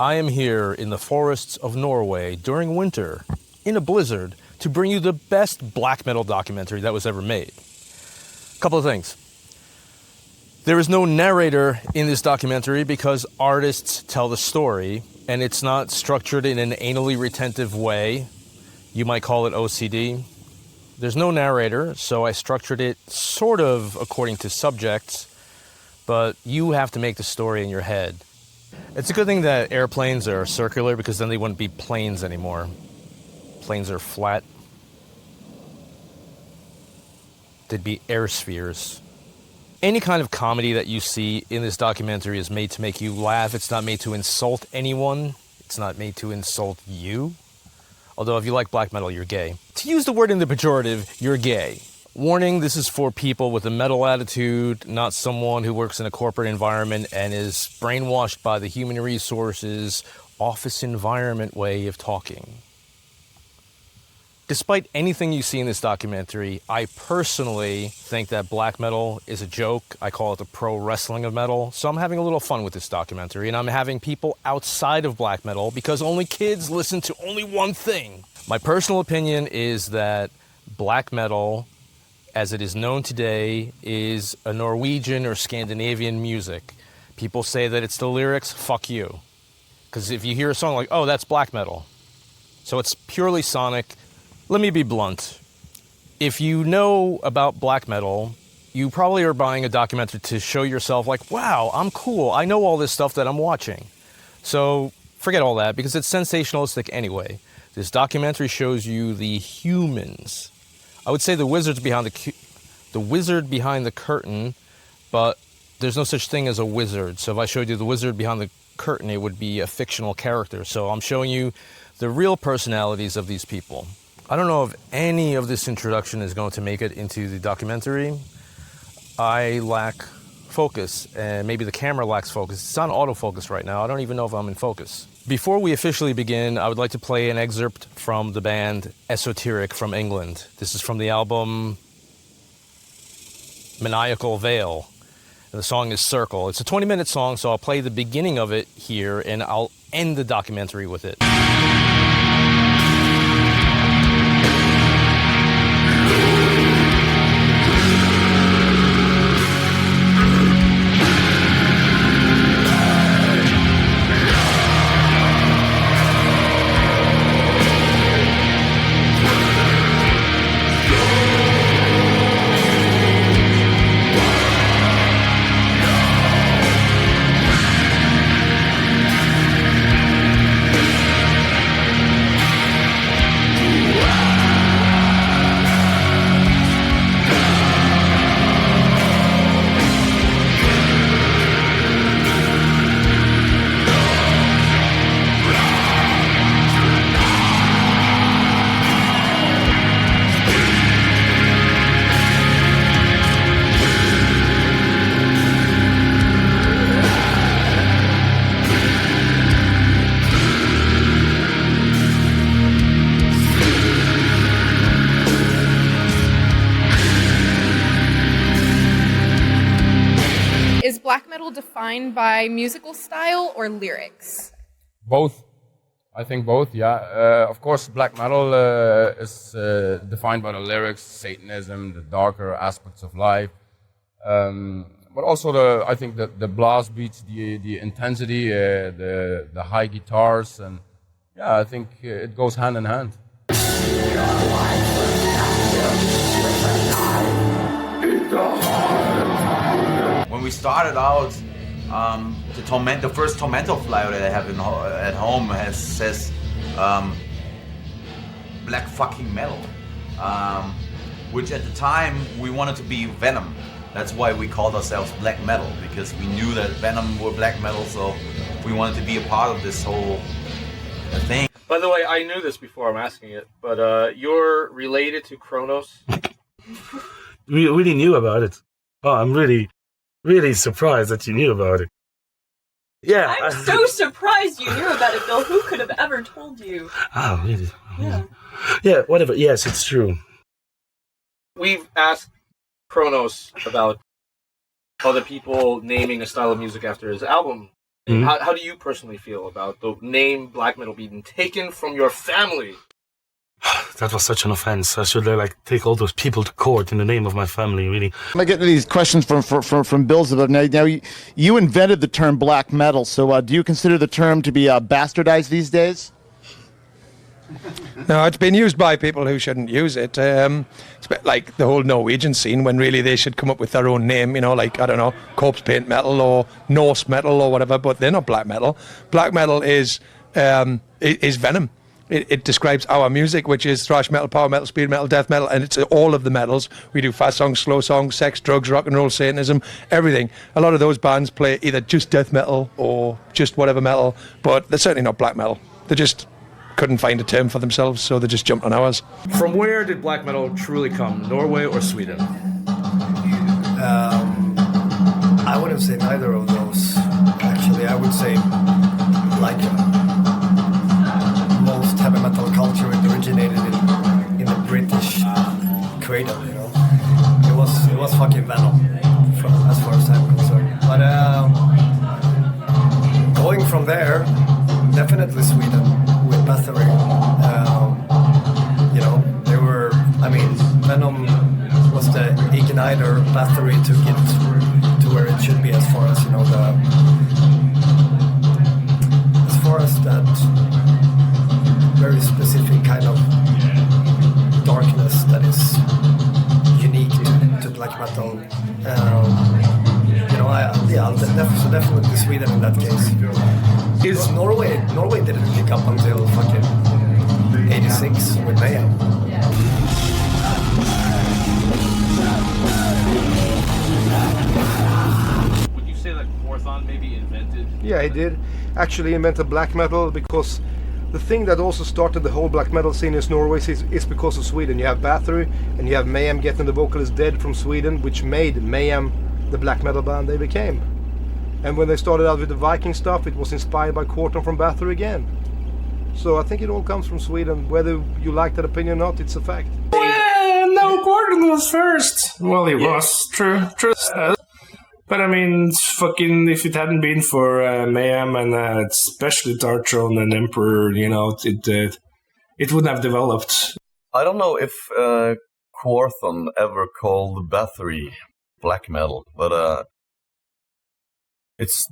I am here in the forests of Norway during winter, in a blizzard, to bring you the best black metal documentary that was ever made. Couple of things. There is no narrator in this documentary because artists tell the story, and it's not structured in an anally retentive way. You might call it OCD. There's no narrator, so I structured it sort of according to subjects, but you have to make the story in your head. It's a good thing that airplanes are circular because then they wouldn't be planes anymore. Planes are flat. They'd be air spheres. Any kind of comedy that you see in this documentary is made to make you laugh. It's not made to insult anyone. It's not made to insult you. Although if you like black metal, you're gay. To use the word in the pejorative, you're gay. Warning, this is for people with a metal attitude, not someone who works in a corporate environment and is brainwashed by the human resources, office environment way of talking. Despite anything you see in this documentary, I personally think that black metal is a joke. I call it the pro wrestling of metal. So I'm having a little fun with this documentary, and I'm having people outside of black metal because only kids listen to only one thing. My personal opinion is that black metal, as it is known today, is a Norwegian or Scandinavian music. People say that it's the lyrics, fuck you. Because if you hear a song like, oh, that's black metal. So it's purely sonic. Let me be blunt. If you know about black metal, you probably are buying a documentary to show yourself like, wow, I'm cool. I know all this stuff that I'm watching. So forget all that because it's sensationalistic anyway. This documentary shows you the humans. I would say the wizard behind the curtain, but there's no such thing as a wizard. So if I showed you the wizard behind the curtain, it would be a fictional character. So I'm showing you the real personalities of these people. I don't know if any of this introduction is going to make it into the documentary. I lack focus, and maybe the camera lacks focus. It's on autofocus right now. I don't even know if I'm in focus. Before we officially begin, I would like to play an excerpt from the band Esoteric from England. This is from the album Maniacal Veil, and the song is Circle. It's a 20-minute song, so I'll play the beginning of it here, and I'll end the documentary with it. Defined by musical style or lyrics? Both. I think both, yeah. Of course, black metal is defined by the lyrics, Satanism, the darker aspects of life. But also, I think the blast beats, the intensity, the high guitars, and yeah, I think it goes hand in hand. When we started out, the first Tormentor flyer that I have at home says black fucking metal, which at the time we wanted to be Venom. That's why we called ourselves black metal, because we knew that Venom were black metal, so we wanted to be a part of this whole thing. By the way, I knew this before I'm asking it, but you're related to Kronos? We really knew about it. Oh, I'm really surprised that you knew about it. Yeah. I'm so surprised you knew about it, Bill. Who could have ever told you? Oh, really? Yeah. Yeah, whatever. Yes, it's true. We've asked Kronos about other people naming a style of music after his album Mhm. How do you personally feel about the name black metal being taken from your family? That was such an offense. I should take all those people to court in the name of my family, really. I get these questions from Bill's about now. You invented the term black metal, so do you consider the term to be bastardized these days? No, it's been used by people who shouldn't use it. It's like the whole Norwegian scene, when really they should come up with their own name, like, I don't know, corpse paint metal or Norse metal or whatever, but they're not black metal. Black metal is Venom. It describes our music, which is thrash metal, power metal, speed metal, death metal, and it's all of the metals. We do fast songs, slow songs, sex, drugs, rock and roll, Satanism, everything. A lot of those bands play either just death metal or just whatever metal, but they're certainly not black metal. They just couldn't find a term for themselves, so they just jumped on ours. From where did black metal truly come? Norway or Sweden? I wouldn't say neither of those. Actually, I would say most heavy metal culture originated in the British cradle. It was fucking Venom, as far as I'm concerned. But going from there, definitely Sweden with Bathory. They were. Venom was the igniter. Bathory took it to where it should be, as far as that very specific kind of darkness that is unique to black metal. Definitely Sweden in that case. Norway didn't pick up until fucking 86 with Mayhem. Would you say that Quorthon maybe invented? Yeah, he did. Actually invented black metal, because the thing that also started the whole black metal scene in Norway is because of Sweden. You have Bathory and you have Mayhem getting the vocalist dead from Sweden, which made Mayhem the black metal band they became. And when they started out with the Viking stuff, it was inspired by Quorthon from Bathory again. So I think it all comes from Sweden. Whether you like that opinion or not, it's a fact. No, Quorthon was first. Well, he was. True. But if it hadn't been for Mayhem and especially Darkthrone and Emperor, it wouldn't have developed. I don't know if Quorthon ever called Bathory black metal, but it's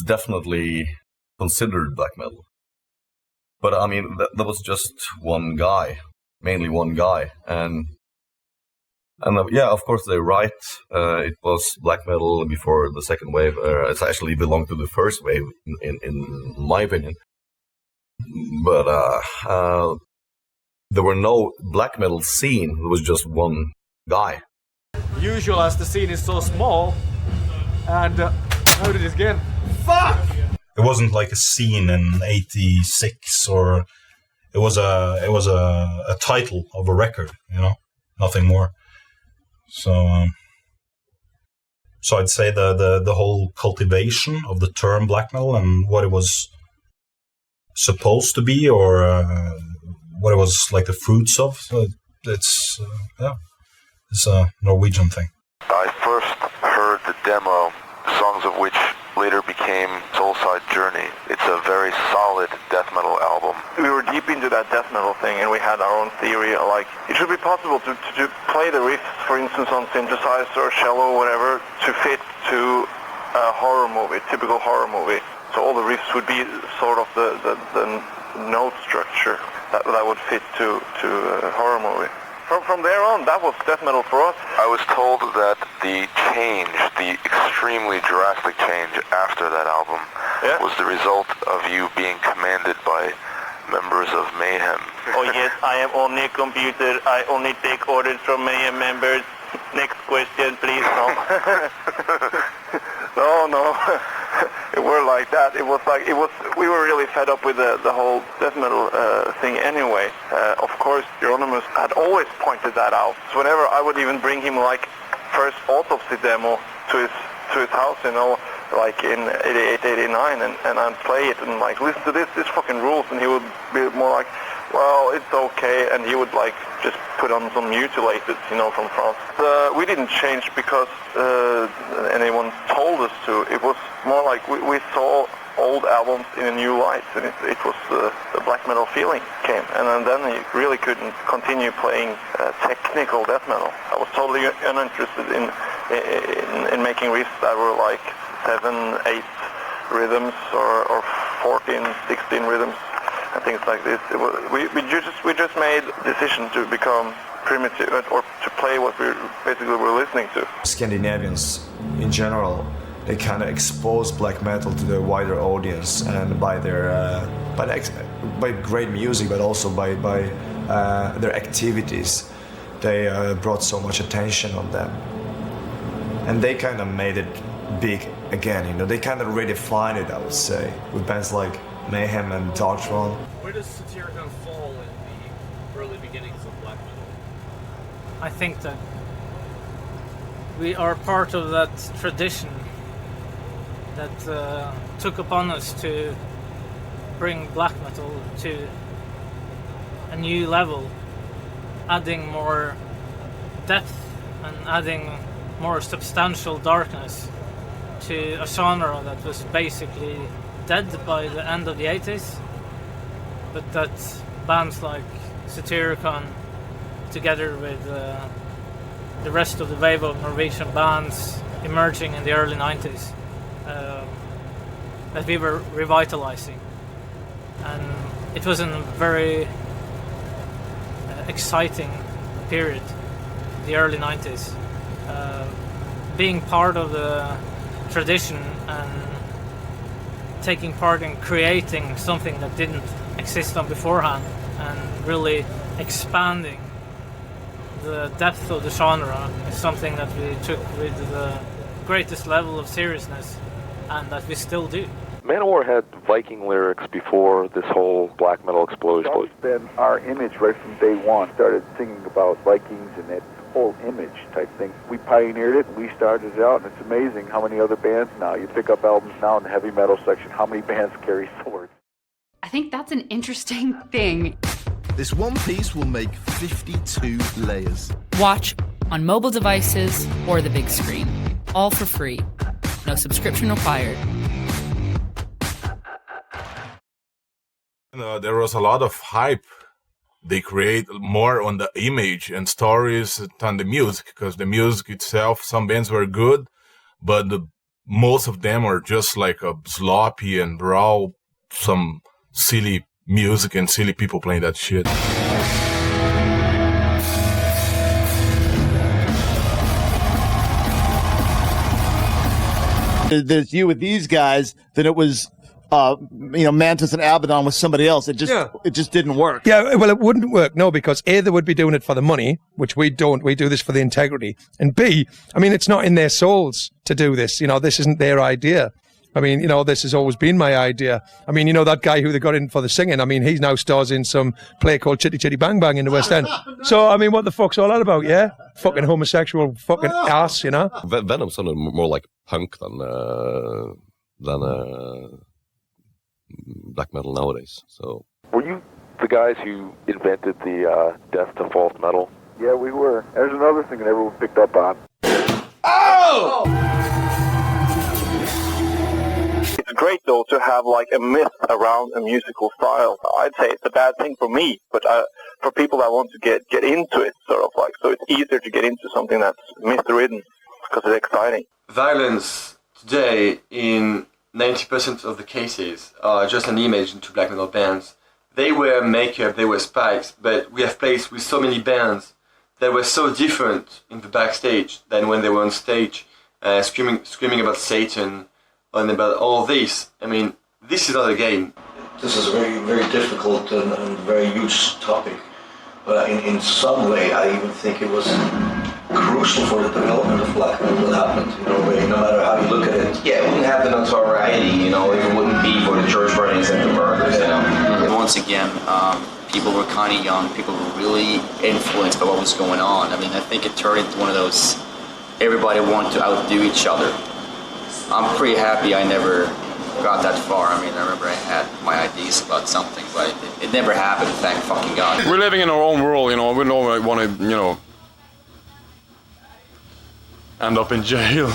definitely considered black metal. But that was just one guy, mainly one guy, and yeah, of course they're right. It was black metal before the second wave. It's actually belonged to the first wave, in my opinion. But there were no black metal scene. There was just one guy. Usual, as the scene is so small, and how did it get? Fuck! It wasn't like a scene in '86, or it was a title of a record, nothing more. So I'd say the whole cultivation of the term black metal and what it was supposed to be, or what it was like the fruits of. So it's a Norwegian thing. I first heard the demo, songs of which later became Soulside Journey. It's a very solid death metal album. We were deep into that death metal thing, and we had our own theory, like it should be possible to play the riffs, for instance, on synthesizer or cello or whatever, to fit to a horror movie, typical horror movie. So all the riffs would be sort of the note structure that would fit to a horror movie. From there on, that was death metal for us. I was told that the extremely drastic change after that album was the result of you being commanded by members of Mayhem. Oh yes, I am on a computer. I only take orders from Mayhem members. Next question, please. No. It were like that. It was. We were really fed up with the whole death metal thing anyway. Of course, Euronymous had always pointed that out. So whenever I would even bring him like first Autopsy demo to his house, like in 88, 89, and I'd play it and like, listen to this fucking rules, and he would be more like, well, it's okay, and he would like just put on some mutilated, from France. We didn't change because anyone told us to. It was more like we saw old albums in a new light, and it was the black metal feeling came, and then you really couldn't continue playing technical death metal. I was totally uninterested in making riffs that were like 7, 8 rhythms or 14, 16 rhythms and things like this. We just made a decision to become primitive or to play what we basically were listening to. Scandinavians in general, they kind of expose black metal to the wider audience, and by their by great music, but also by their activities, they brought so much attention on them, and they kind of made it big again. You know, they kind of redefined it, I would say, with bands like Mayhem and Darktron. Where does Satyricon fall in the early beginnings of black metal? I think that we are part of that tradition that took upon us to bring black metal to a new level, adding more depth and adding more substantial darkness to a genre that was basically dead by the end of the 80s, but that bands like Satyricon, together with the rest of the wave of Norwegian bands emerging in the early 90s, that we were revitalizing. And it was a very exciting period, the early 90s. Being part of the tradition and taking part in creating something that didn't exist on beforehand, and really expanding the depth of the genre is something that we took with the greatest level of seriousness, and that we still do. Manowar had Viking lyrics before this whole black metal explosion. It's always been our image right from day one. Started singing about Vikings and that whole image type thing. We pioneered it, we started it out, and it's amazing how many other bands now, you pick up albums now in the heavy metal section, how many bands carry swords. I think that's an interesting thing. This one piece will make 52 layers. Watch on mobile devices or the big screen. All for free. No subscription required. There was a lot of hype. They create more on the image and stories than the music, because the music itself, some bands were good, but most of them are just like a sloppy and raw, some silly music and silly people playing that shit. There's you with these guys, then it was Mantis and Abaddon with somebody else. It just didn't work. Yeah, well, it wouldn't work, no, because A, they would be doing it for the money, which we don't. We do this for the integrity. And B, I mean, it's not in their souls to do this. This isn't their idea. I mean, this has always been my idea. I mean, that guy who they got in for the singing, I mean, he now stars in some play called Chitty Chitty Bang Bang in the West End. So, I mean, what the fuck's all that about, yeah? Fucking homosexual fucking ass, Venom sounded more like punk than black metal nowadays. So, were you the guys who invented the death to false metal? Yeah, we were. There's another thing that everyone picked up on. Oh! It's great, though, to have like a myth around a musical style. I'd say it's a bad thing for me, but for people that want to get into it, sort of like, so it's easier to get into something that's myth-ridden because it's exciting. Violence today, in 90% of the cases, are just an image into black metal bands. They wear makeup, they wear spikes, but we have played with so many bands that were so different in the backstage than when they were on stage, screaming about Satan and about all this. I mean, this is not a game. This is a very, very difficult and very huge topic, but in some way I even think it was crucial for the development of black metal that happened, no matter how you look at it. Yeah, it wouldn't have the notoriety, if it wouldn't be for the church burnings and the murders, Once again, people were kind of young, people were really influenced by what was going on. I mean, I think it turned into one of those, everybody wanted to outdo each other. I'm pretty happy I never got that far. I mean, I remember I had my ideas about something, but it never happened, thank fucking God. We're living in our own world, we don't want to, end up in jail.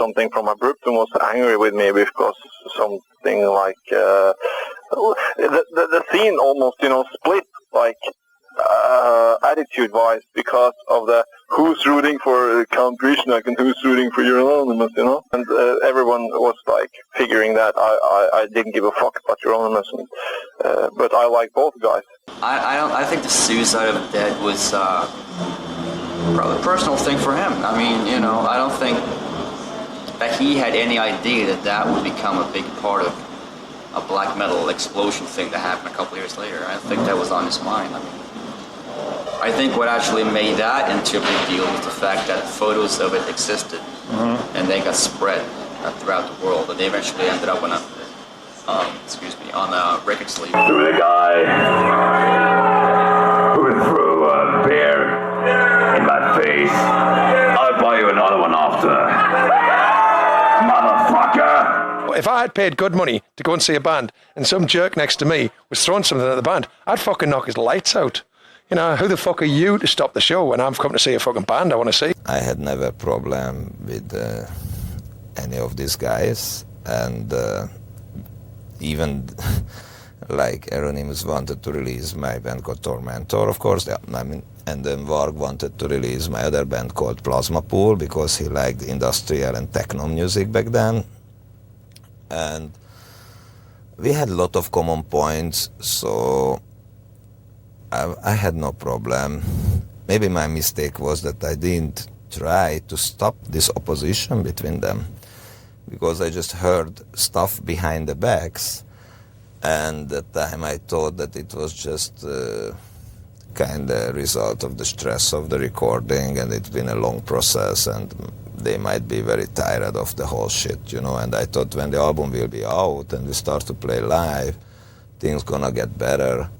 something from Abruptum was angry with me because something like the scene almost split like attitude-wise because of the who's rooting for Count Grishnak and who's rooting for Euronymous, and everyone was like figuring that I didn't give a fuck about Euronymous, but I like both guys. I think the suicide of Dead was probably a personal thing for him. I mean, I don't think that he had any idea that would become a big part of a black metal explosion thing that happened a couple years later. I think that was on his mind. I think what actually made that into a big deal was the fact that photos of it existed, and they got spread throughout the world, and they eventually ended up on a record sleeve. To the guy who threw a beer in my face, I'll buy you another one after. Motherfucker! If I had paid good money to go and see a band, and some jerk next to me was throwing something at the band, I'd fucking knock his lights out. Who the fuck are you to stop the show when I'm coming to see a fucking band I want to see? I had never a problem with any of these guys, and even like Euronymous wanted to release my band called Tormentor, of course, and then Varg wanted to release my other band called Plasma Pool because he liked industrial and techno music back then. And we had a lot of common points, so I had no problem. Maybe my mistake was that I didn't try to stop this opposition between them, because I just heard stuff behind the backs, and at the time I thought that it was just kind of result of the stress of the recording, and it's been a long process, and they might be very tired of the whole shit, and I thought when the album will be out and we start to play live, things gonna get better.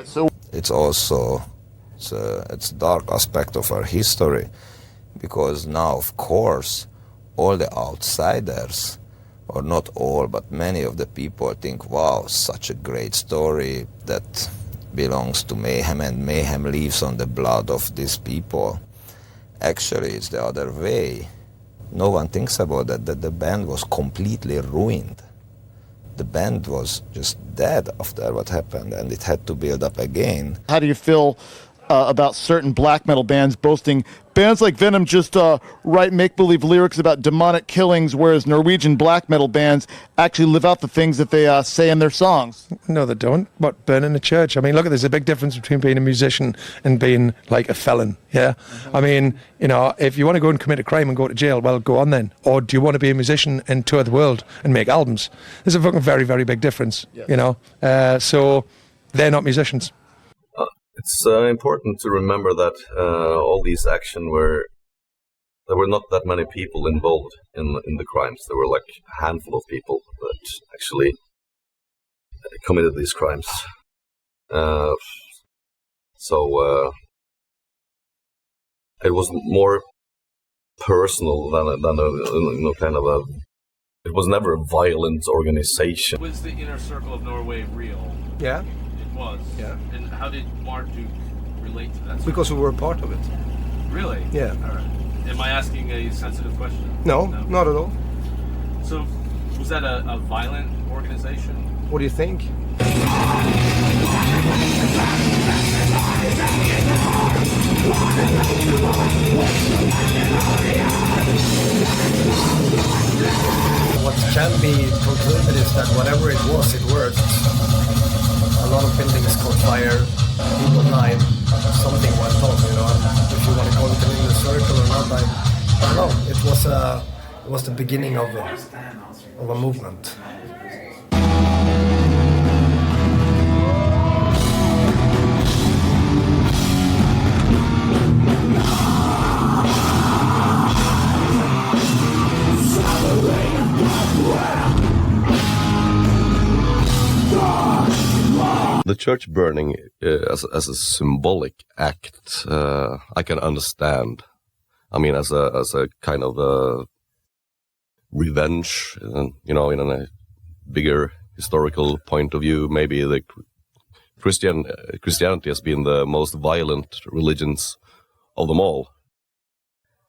So it's also it's a dark aspect of our history, because now, of course, all the outsiders, or not all, but many of the people think, wow, such a great story that belongs to Mayhem, and Mayhem lives on the blood of these people. Actually, it's the other way. No one thinks about that the band was completely ruined. The band was just dead after what happened, and it had to build up again. how do you feel about certain black metal bands boasting bands like Venom just write make-believe lyrics about demonic killings, whereas Norwegian black metal bands actually live out the things that they say in their songs? No, they don't. What, burning a church? I mean, look, there's a big difference between being a musician and being like a felon, yeah? I mean, if you want to go and commit a crime and go to jail, well, go on then. Or do you want to be a musician and tour the world and make albums? There's a fucking very, very big difference, so they're not musicians. It's important to remember that all these there were not that many people involved in the crimes. There were like a handful of people that actually committed these crimes. So it was more personal than a kind of a. It was never a violent organization. Was the inner circle of Norway real? Yeah. It was. Yeah. And how did Marduk relate to that? Because we were a part of it. Really? Yeah. All right. Am I asking a sensitive question? No, not at all. So, was that a violent organization? What do you think? What can be concluded is that whatever it was, it worked. A lot of buildings caught fire, people died, something went on, If you want to call it in the circle or not, I don't know. It was the beginning of a movement. The church burning as a symbolic act, I can understand. I mean, as a kind of a revenge, in a bigger historical point of view, maybe the Christianity has been the most violent religions of them all.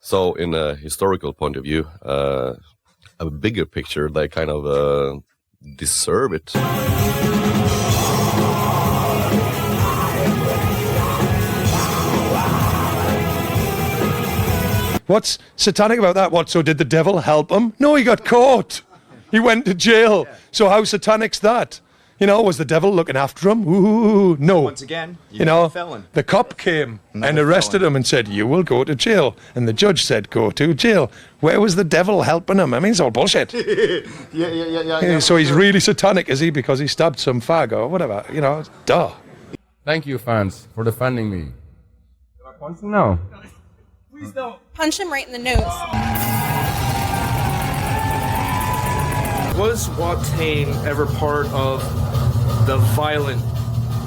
So, in a historical point of view, a bigger picture, they kind of deserve it. What's satanic about that? What, so did the devil help him? No, he got caught. He went to jail. So how satanic's that? Was the devil looking after him? Ooh, no. Once again, you're a felon. The cop came and arrested him and said, you will go to jail. And the judge said, go to jail. Where was the devil helping him? I mean, it's all bullshit. Yeah. So he's really satanic, is he? Because he stabbed some fag or whatever. Duh. Thank you, fans, for defending me. Do I punch him now? Please don't. Punch him right in the nose. Was Watain ever part of the violent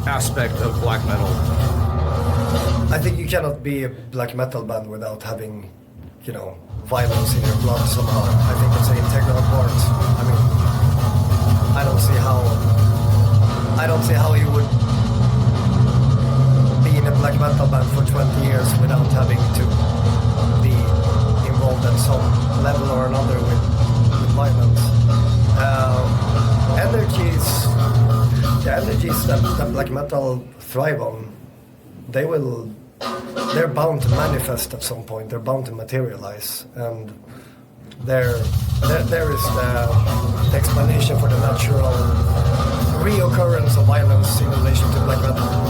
aspect of black metal? I think you cannot be a black metal band without having, violence in your blood somehow. I think it's an integral part. I mean, I don't see how you would be in a black metal band for 20 years without having to be involved at some level or another with violence. The energies that black metal thrive on, they're bound to manifest at some point. They're bound to materialize, and there is the explanation for the natural reoccurrence of violence in relation to black metal.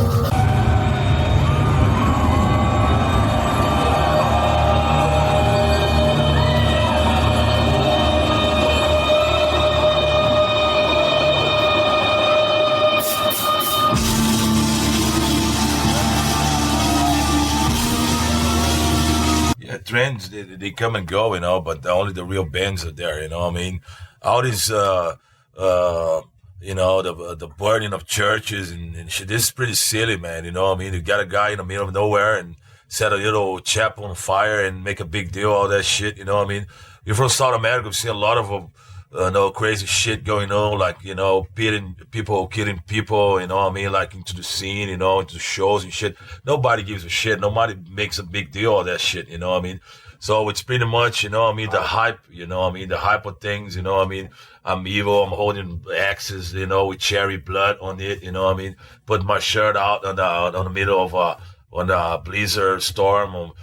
Trends, they come and go, but only the real bands are there, I mean, all these, the burning of churches and shit, this is pretty silly, man, I mean, you got a guy in the middle of nowhere and set a little chapel on fire and make a big deal, all that shit, I mean, you're from South America, we've seen a lot of crazy shit going on, like, people killing people, I mean, like into the scene, into the shows and shit. Nobody gives a shit. Nobody makes a big deal of that shit, I mean. So it's pretty much, the hype, the hype of things, I mean. I'm evil, I'm holding axes, with cherry blood on it, I mean. Put my shirt out on the middle of on the blizzard storm.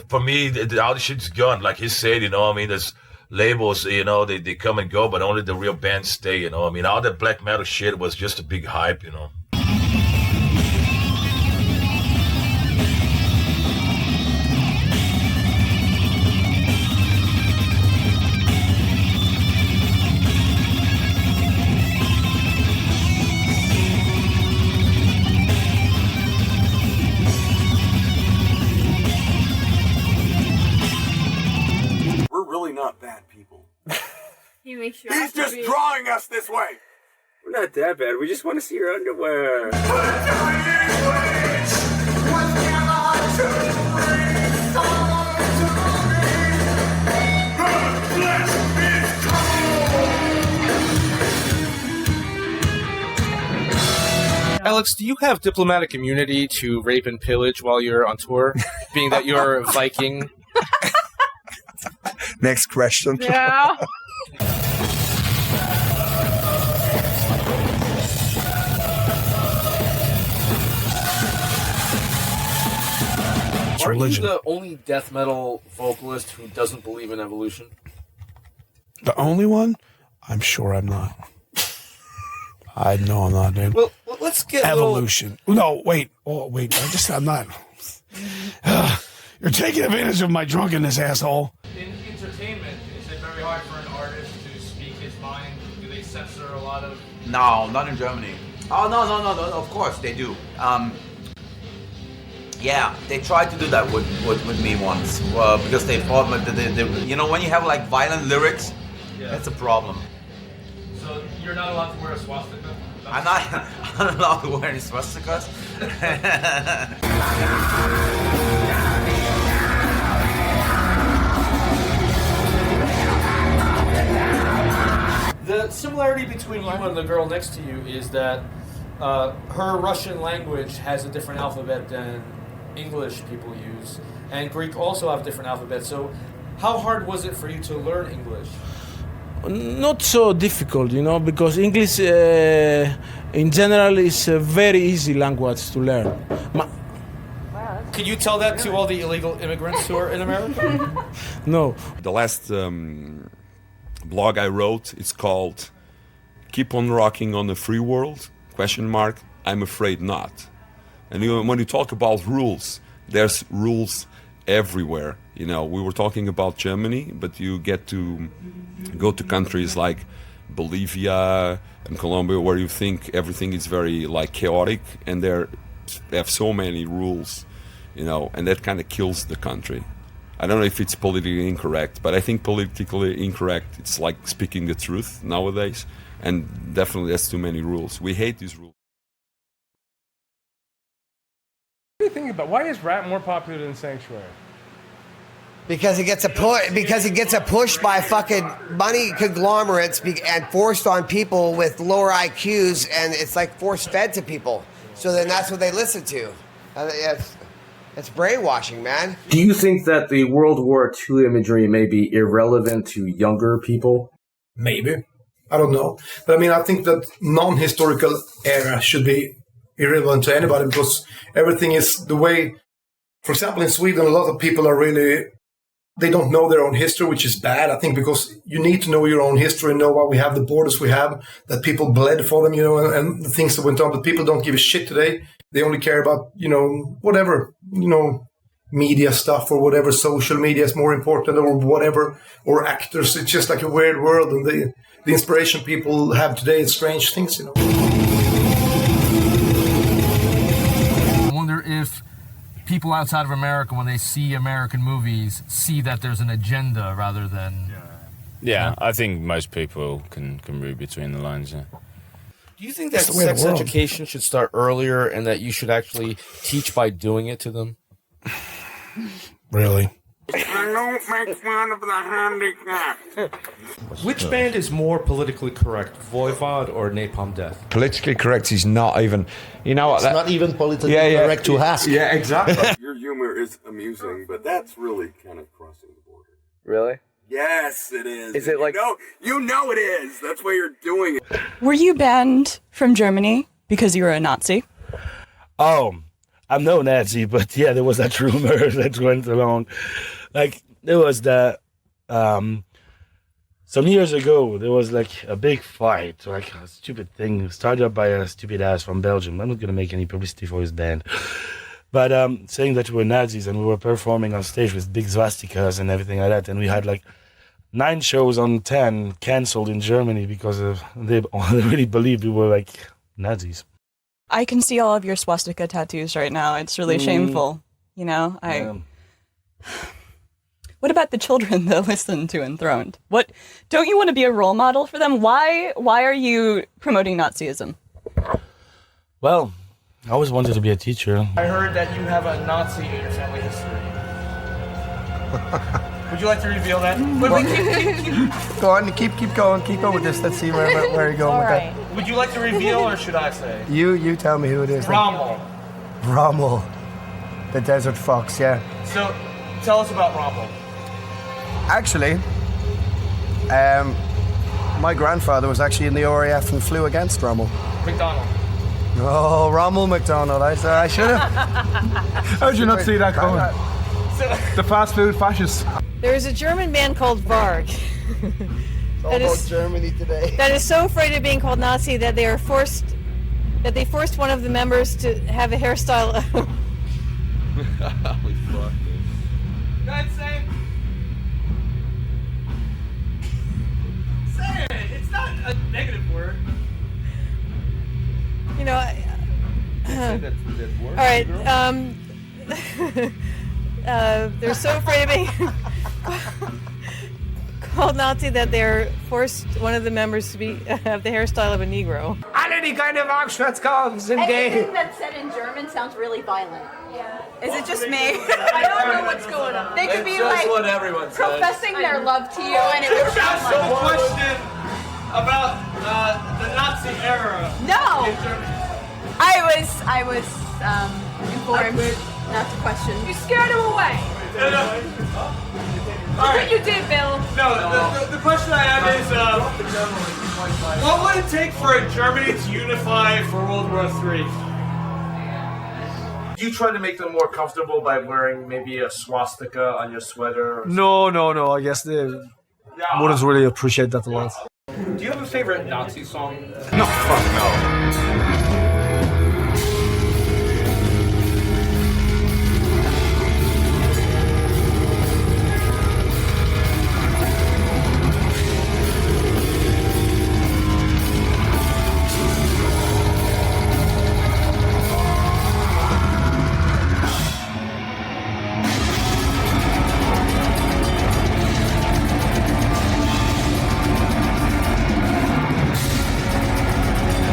For me, all this shit's gone. Like he said, I mean, there's labels, they come and go, but only the real bands stay, I mean, all that black metal shit was just a big hype, We're really not bad people. He makes sure He's just drawing us this way. We're not that bad. We just want to see your underwear. Alex, do you have diplomatic immunity to rape and pillage while you're on tour, being that you're a Viking? Next question. Yeah. Are you the only death metal vocalist who doesn't believe in evolution? The only one? I'm sure I'm not. I know I'm not, dude. Well, let's get evolution. No, wait. Oh, wait. I'm not. You're taking advantage of my drunkenness, asshole. In entertainment, is it very hard for an artist to speak his mind? Do they censor a lot of... No, not in Germany. Oh, no, of course they do. Yeah, they tried to do that with me once because they thought when you have like violent lyrics, that's a problem. So you're not allowed to wear a swastika? I'm not allowed to wear any swastikas. The similarity between you and the girl next to you is that her Russian language has a different alphabet than English people use, and Greek also have different alphabets. So, how hard was it for you to learn English? Not so difficult, you know, because English in general is a very easy language to learn. Could you tell that to all the illegal immigrants who are in America? No. The last blog I wrote, it's called "Keep on Rocking on a Free World?" ? I'm afraid not. And when you talk about rules, there's rules everywhere. You know, we were talking about Germany, but you get to go to countries like Bolivia and Colombia, where you think everything is very like chaotic, and they have so many rules, you know, and that kind of kills the country. I don't know if it's politically incorrect, but I think politically incorrect, it's like speaking the truth nowadays, and definitely that's too many rules. We hate these rules. What do you think about why is rap more popular than Sanctuary? Because it gets a push by fucking money conglomerates and forced on people with lower IQs, and it's like force fed to people. So then that's what they listen to. It's brainwashing, man. Do you think that the World War II imagery may be irrelevant to younger people? Maybe. I don't know. But I mean, I think that non-historical era should be irrelevant to anybody because everything is the way. For example, in Sweden, a lot of people are really, they don't know their own history, which is bad, I think, because you need to know your own history, know why we have the borders we have, that people bled for them, you know, and the things that went on. But people don't give a shit today. They only care about, you know, whatever, you know, media stuff or whatever, social media is more important or whatever, or actors. It's just like a weird world, and the inspiration people have today is strange things, you know. I wonder if people outside of America, when they see American movies, see that there's an agenda rather than... Yeah, I think most people can read between the lines, yeah. Do you think that sex education should start earlier and that you should actually teach by doing it to them? Really? I don't make fun of the handicap. Which band is more politically correct, Voivod or Napalm Death? Politically correct is not even, you know what? It's not even politically correct to ask. Yeah, exactly. Your humor is amusing, but that's really kind of crossing the border. Really? Yes, it is. Is it like... You know it is. That's why you're doing it. Were you banned from Germany because you were a Nazi? Oh, I'm no Nazi, but yeah, there was that rumor that went along. Like, there was that, some years ago, there was like a big fight, like a stupid thing started up by a stupid ass from Belgium. I'm not going to make any publicity for his band. But saying that we were Nazis and we were performing on stage with big swastikas and everything like that. And we had like 9 shows on 10 canceled in Germany because they really believed we were like Nazis. I can see all of your swastika tattoos right now. It's really shameful. You know, What about the children that listen to Enthroned? What, don't you want to be a role model for them? Why are you promoting Nazism? Well, I always wanted to be a teacher. I heard that you have a Nazi in your family history. Would you like to reveal that? Go on, keep going with this. Let's see where you're going with that. Would you like to reveal, or should I say? You tell me who it is. Rommel. Rommel, the desert fox, yeah. So, tell us about Rommel. Actually, my grandfather was actually in the RAF and flew against Rommel. McDonald. Oh, Rommel McDonald. I should have. How did you not see that coming? The fast food fascists. There is a German band called Varg. All about Germany today. That is so afraid of being called Nazi that they forced one of the members to have a hairstyle. Holy fuck. Go ahead, say it. Say it. It's not a negative word. You know, all right. They're so afraid of being called Nazi that they're forced one of the members to have the hairstyle of a Negro. Alle any kind of Auschwitz comes and Anything that's said in German sounds really violent. Yeah. Is it just me? I don't know what's going on. They could It's be just like what everyone says. professing their love to you, and it would sound Ask some like. question about the Nazi era. No. In Germany. I was informed not to question. You scared him away. All right. You did, Bill. No, the question I have is, what would it take for Germany to unify for World War III? Do you try to make them more comfortable by wearing maybe a swastika on your sweater? No. I guess they wouldn't really appreciate that a lot. Do you have a favorite Nazi song? No, fuck no.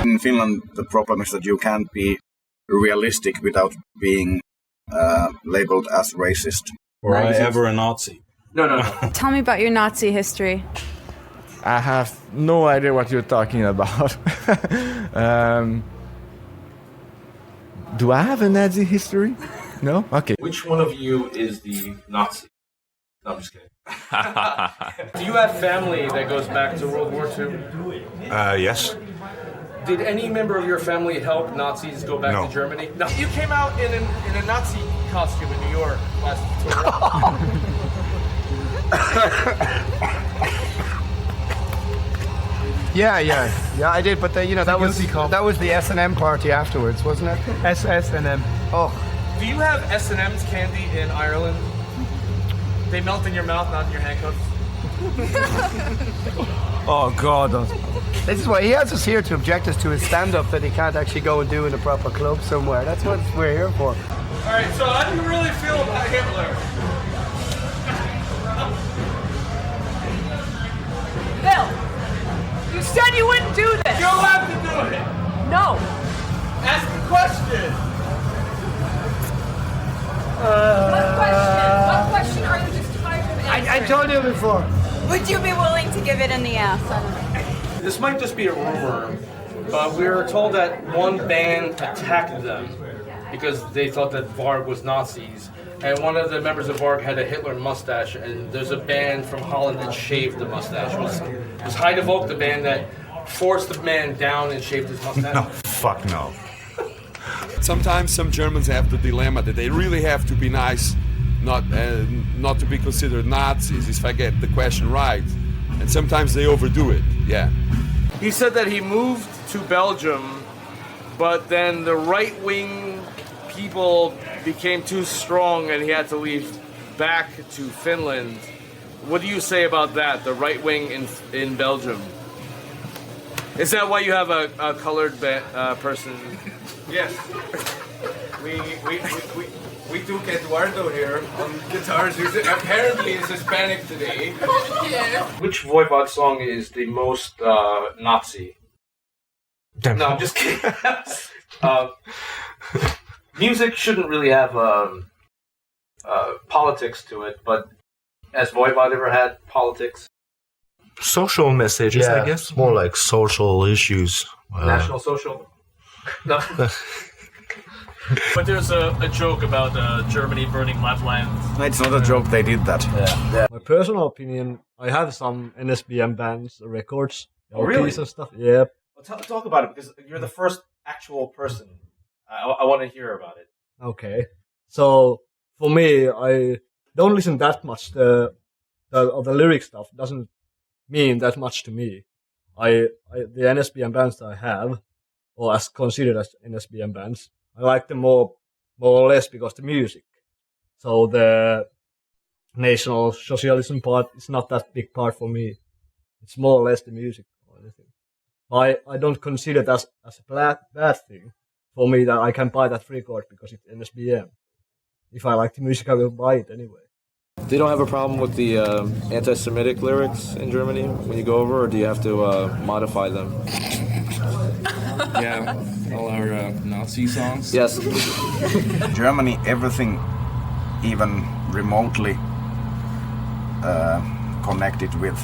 In Finland, the problem is that you can't be realistic without being labeled as racist. Were I ever a Nazi? No. Tell me about your Nazi history. I have no idea what you're talking about. Do I have a Nazi history? No? Okay. Which one of you is the Nazi? No, I'm just kidding. Do you have family that goes back to World War II? Yes. Did any member of your family help Nazis go back to Germany? No. You came out in a Nazi costume in New York last October. Yeah, I did, but that was the S&M party afterwards, wasn't it? S&M. Oh. Do you have S&M's candy in Ireland? They melt in your mouth, not in your handcuffs. Oh God. This is why he has us here to object us to his stand-up that he can't actually go and do in a proper club somewhere. That's what we're here for. All right, so how do you really feel about Hitler? Bill, you said you wouldn't do this. You're allowed to do it. No. Ask the question. What question are you just tired of answering? I told you before. Would you be willing to give it in the ass? I don't know. This might just be a rumor, but we were told that one band attacked them because they thought that Varg was Nazis. And one of the members of Varg had a Hitler mustache, and there's a band from Holland that shaved the mustache. It was Heide Volk, the band that forced the man down and shaved his mustache. No, fuck no. Sometimes some Germans have the dilemma that they really have to be nice, not to be considered Nazis, if I get the question right. And sometimes they overdo it, yeah. He said that he moved to Belgium, but then the right-wing people became too strong and he had to leave back to Finland. What do you say about that, the right wing in Belgium? Is that why you have a colored person? Yes. We took Eduardo here on guitars, who apparently is Hispanic today. Which Voivod song is the most Nazi? No, I'm just kidding. Music shouldn't really have politics to it, but has Voivod ever had politics? Social messages, I guess. More like social issues. National social? No. But there's a joke about Germany burning Lapland. It's not a joke, they did that. Yeah. My personal opinion, I have some NSBM bands, records, Oh, really? LPs and stuff. Yeah. Well, talk about it, because you're the first actual person. I want to hear about it. Okay. So, for me, I don't listen that much. The lyric stuff doesn't mean that much to me. The NSBM bands that I have, or as considered as NSBM bands, I like them more or less because the music. So the National Socialism part is not that big part for me. It's more or less the music or anything. I don't consider that as a bad thing for me that I can buy that record because it's NSBM. If I like the music, I will buy it anyway. They don't have a problem with the anti-Semitic lyrics in Germany when you go over, or do you have to modify them? Yeah, all our Nazi songs. Yes. Germany, everything, even remotely connected with,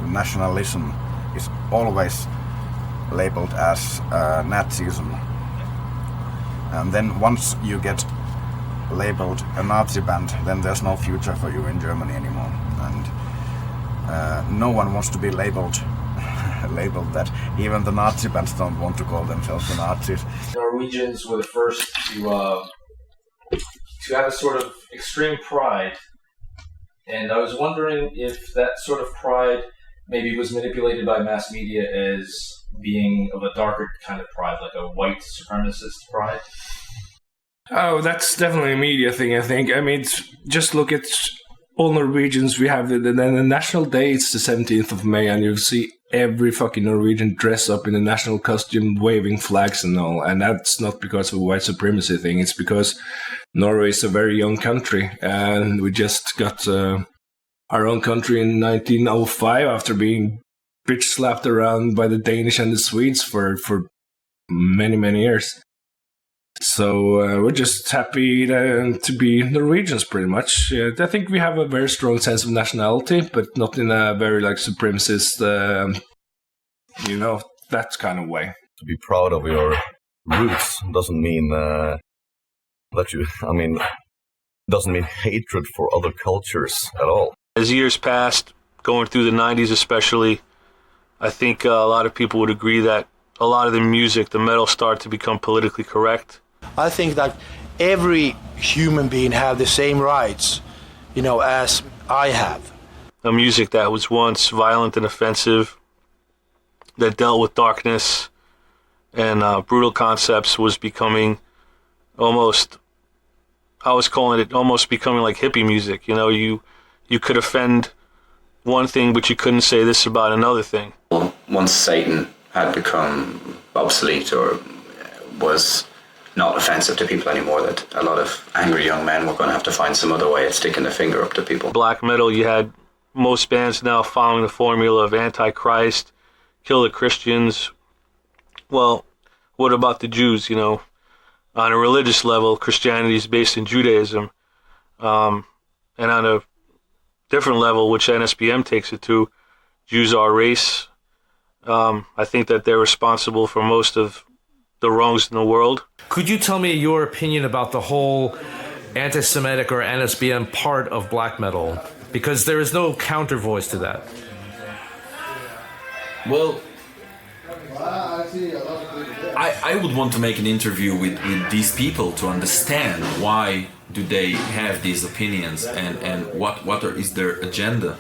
nationalism is always labeled as Nazism. And then once you get labeled a Nazi band, then there's no future for you in Germany anymore. And no one wants to be labeled that. Even the Nazi bands don't want to call themselves the Nazis. Norwegians were the first to have a sort of extreme pride, and I was wondering if that sort of pride maybe was manipulated by mass media as being of a darker kind of pride, like a white supremacist pride. Oh, that's definitely a media thing, I think. I mean, just look at all Norwegians. We have the national day, it's the 17th of May, and you'll see every fucking Norwegian dress up in a national costume, waving flags and all. And that's not because of a white supremacy thing. It's because Norway is a very young country, and we just got our own country in 1905 after being bitch slapped around by the Danish and the Swedes for many, many years. So we're just happy to be Norwegians, pretty much. I think we have a very strong sense of nationality, but not in a very supremacist, that kind of way. To be proud of your roots doesn't mean doesn't mean hatred for other cultures at all. As years passed, going through the 90s especially, I think a lot of people would agree that a lot of the music, the metal, started to become politically correct. I think that every human being have the same rights, as I have. A music that was once violent and offensive, that dealt with darkness and brutal concepts, was becoming almost, I was calling it almost becoming like hippie music. You could offend one thing, but you couldn't say this about another thing. Once Satan had become obsolete or was not offensive to people anymore, that a lot of angry young men were going to have to find some other way of sticking the finger up to people. Black metal, you had most bands now following the formula of Antichrist, kill the Christians. Well, what about the Jews? On a religious level, Christianity is based in Judaism. And on a different level, which NSBM takes it to, Jews are a race. I think that they're responsible for most of the wrongs in the world. Could you tell me your opinion about the whole anti-Semitic or NSBM part of black metal? Because there is no counter voice to that. Well, I would want to make an interview with these people to understand why do they have these opinions and what is their agenda.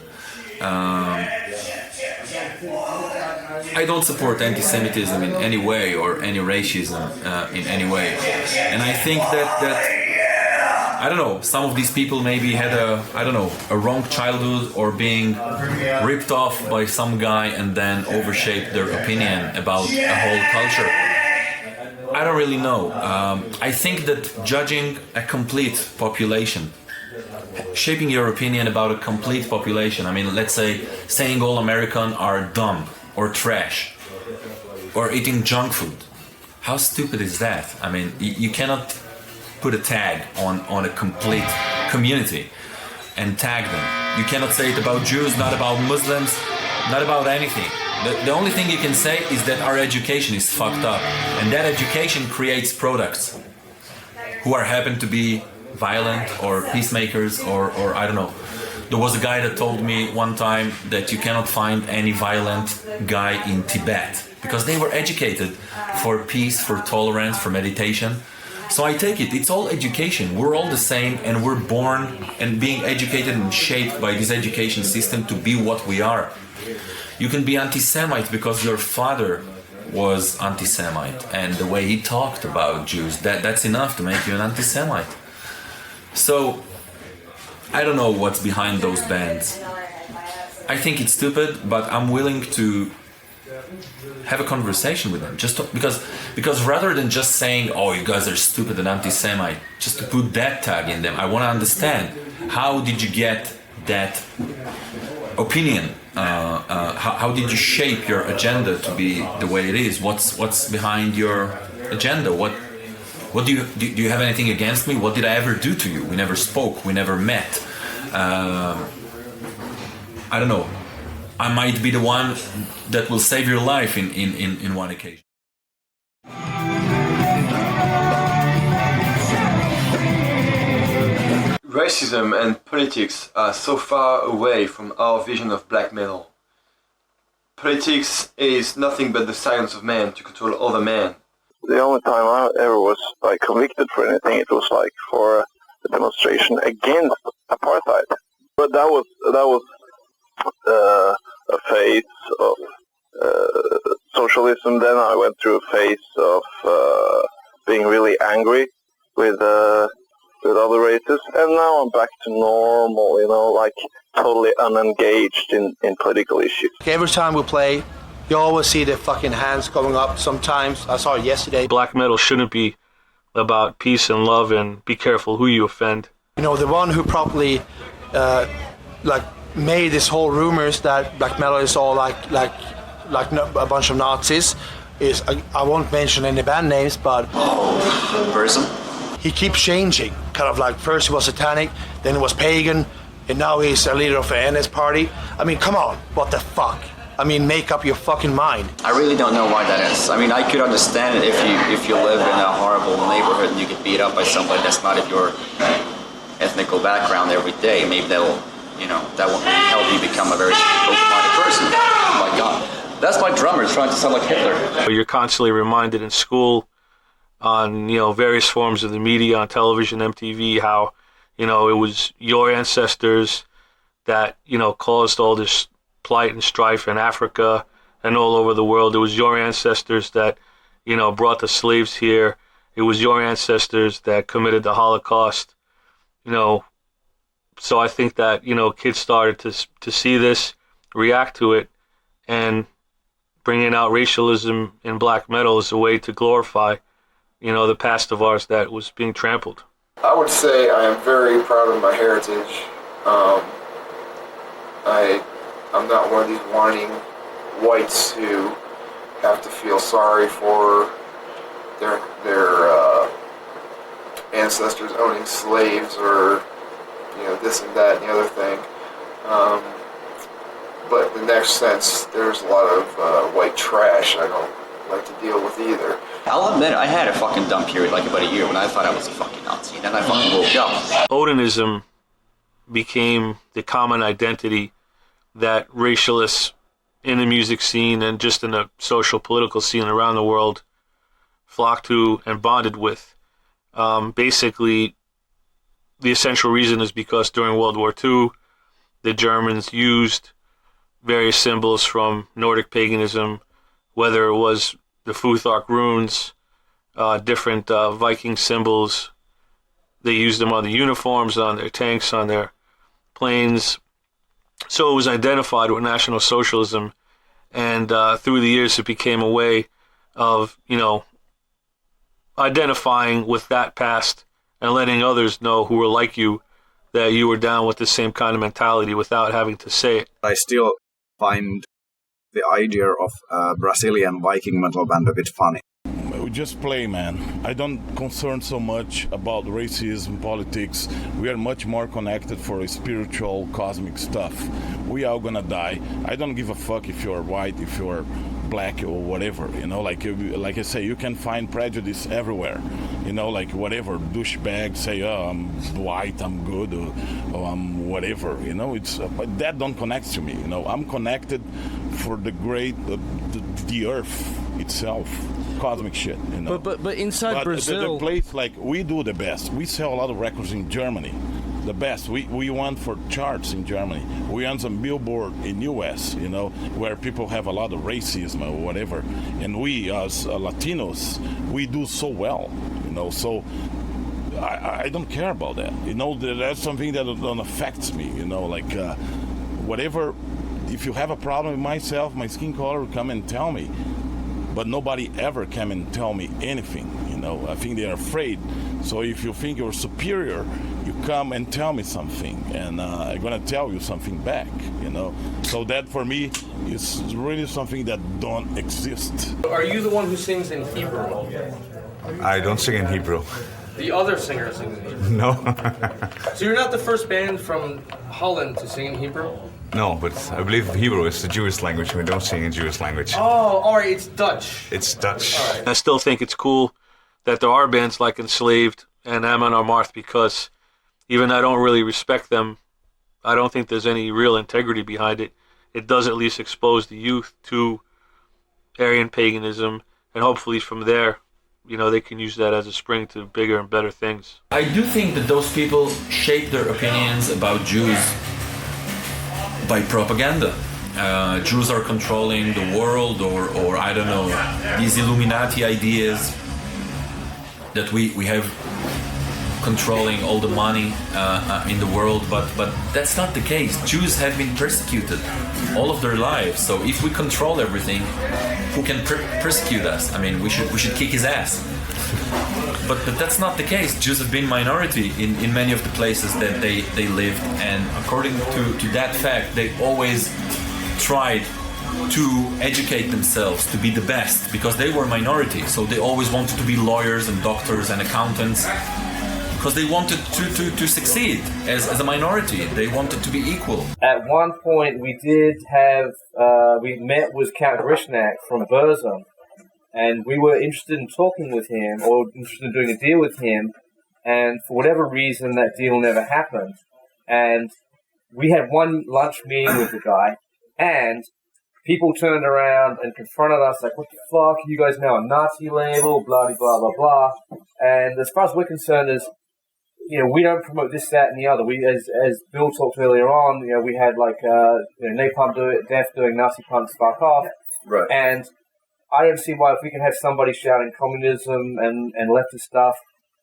I don't support anti-Semitism in any way or any racism in any way. And I think that I don't know, some of these people maybe had a wrong childhood or being ripped off by some guy and then overshaped their opinion about a whole culture. I don't really know. I think that judging a complete population, shaping your opinion about a complete population, let's say saying all Americans are dumb or trash or eating junk food. How stupid is that? You cannot put a tag on a complete community and tag them. You cannot say it about Jews, not about Muslims, not about anything. The only thing you can say is that our education is fucked up, and that education creates products who happen to be violent or peacemakers or I don't know. There was a guy that told me one time that you cannot find any violent guy in Tibet because they were educated for peace, for tolerance, for meditation. So I take it, it's all education. We're all the same, and we're born and being educated and shaped by this education system to be what we are. You can be anti-Semite because your father was anti-Semite, and the way he talked about Jews, that's enough to make you an anti-Semite. So, I don't know what's behind those bands. I think it's stupid, but I'm willing to have a conversation with them, because rather than just saying, oh, you guys are stupid and anti-Semite, just to put that tag in them, I want to understand, how did you get that opinion How did you shape your agenda to be the way it is? What's behind your agenda? What do you have anything against me? What did I ever do to you? We never spoke. We never met. I don't know. I might be the one that will save your life in one occasion. Racism and politics are so far away from our vision of black metal. Politics is nothing but the science of man to control other men. The only time I ever was like convicted for anything, it was like for a demonstration against apartheid. But that was a phase of socialism. Then I went through a phase of being really angry with other races, and now I'm back to normal, you know, like totally unengaged in political issues. Every time we play, you always see the fucking hands going up sometimes. I saw it yesterday. Black metal shouldn't be about peace and love and be careful who you offend. You know, the one who probably made this whole rumors that black metal is all like a bunch of Nazis is, I won't mention any band names, but person. He keeps changing, kind of like first he was satanic, then he was pagan, and now he's a leader of the NS party. I mean, come on, what the fuck? I mean, make up your fucking mind. I really don't know why that is. I mean, I could understand it if you live in a horrible neighborhood and you get beat up by somebody that's not of your ethnical background every day. Maybe that will help you become a very open-minded person. Oh my God, that's my drummer trying to sound like Hitler. You're constantly reminded in school, on various forms of the media, on television, MTV, how it was your ancestors that caused all this plight and strife in Africa and all over the world. It was your ancestors that brought the slaves here. It was your ancestors that committed the Holocaust. So I think that kids started to see this, react to it, and bringing out racialism in black metal is a way to glorify the past of ours that was being trampled. I would say I am very proud of my heritage. I'm not one of these whining whites who have to feel sorry for their ancestors owning slaves or this and that and the other thing. But in the next sense, there's a lot of white trash I don't like to deal with either. I'll admit I had a fucking dumb period like about a year when I thought I was a fucking Nazi. Then I fucking woke up. Odinism became the common identity that racialists in the music scene and just in the social political scene around the world flocked to and bonded with. Basically, the essential reason is because during World War II, the Germans used various symbols from Nordic paganism, whether it was the Futhark runes, different Viking symbols. They used them on the uniforms, on their tanks, on their planes. So it was identified with National Socialism, and through the years it became a way of, identifying with that past and letting others know who were like you that you were down with the same kind of mentality without having to say it. I still find the idea of a Brazilian Viking metal band a bit funny. We just play, man. I don't concern so much about racism, politics. We are much more connected for spiritual, cosmic stuff. We are gonna die. I don't give a fuck if you're white, if you're black or whatever, like I say, you can find prejudice everywhere, like whatever, douchebag say, oh, I'm white, I'm good, or I'm whatever, but that don't connect to me, I'm connected for the great, the earth itself, cosmic shit, But inside Brazil... the place, we do the best. We sell a lot of records in Germany. The best. We won for charts in Germany. We won some Billboard in US, where people have a lot of racism or whatever. And we, as Latinos, we do so well, so I don't care about that. That's something that affects me, whatever. If you have a problem with myself, my skin color, come and tell me. but nobody ever came and tell me anything. You know, I think they're afraid. So if you think you're superior, you come and tell me something, and I'm gonna tell you something back. You know, so that for me is really something that don't exist. Are you the one who sings in Hebrew? I don't sing in Hebrew. The other singer sings in Hebrew. No. So you're not the first band from Holland to sing in Hebrew? No, but I believe Hebrew is the Jewish language. We don't sing in Jewish language. Oh, all right, it's Dutch. It's Dutch. I still think it's cool that there are bands like Enslaved and Amon Amarth, because even though I don't really respect them, I don't think there's any real integrity behind it. It does at least expose the youth to Aryan paganism, and hopefully from there, you know, they can use that as a spring to bigger and better things. I do think that those people shape their opinions about Jews by propaganda. Jews are controlling the world, or I don't know, these Illuminati ideas that we have controlling all the money in the world, but that's not the case. Jews have been persecuted all of their lives, so if we control everything, who can persecute us? I mean, we should kick his ass. But that's not the case. Jews have been minority in many of the places that they lived, and according to that fact, they always tried to educate themselves to be the best, because they were minority, so they always wanted to be lawyers and doctors and accountants, because they wanted to succeed as a minority. They wanted to be equal. At one point, we did have, we met with Count Grishnak from Burzum, and we were interested in talking with him, or interested in doing a deal with him, and for whatever reason, that deal never happened. And we had one lunch meeting with the guy, and people turned around and confronted us like, what the fuck, you guys now a Nazi label, blah, blah, blah, blah. And as far as we're concerned is, you know, we don't promote this, that, and the other. We, as Bill talked earlier on, you know, we had like, Napalm Death doing Nazi punks, fuck off. Right. And I don't see why, if we can have somebody shouting communism and leftist stuff,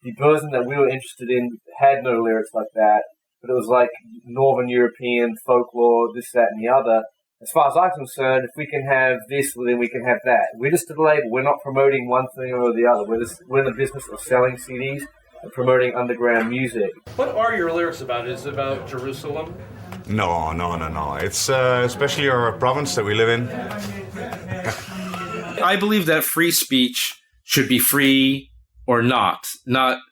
the version that we were interested in had no lyrics like that, but it was like Northern European folklore, this, that, and the other. As far as I'm concerned, if we can have this, well, then we can have that. We're just a label. We're not promoting one thing or the other. We're in the business of selling CDs and promoting underground music. What are your lyrics about? Is it about Jerusalem? No. It's especially our province that we live in. I believe that free speech should be free or not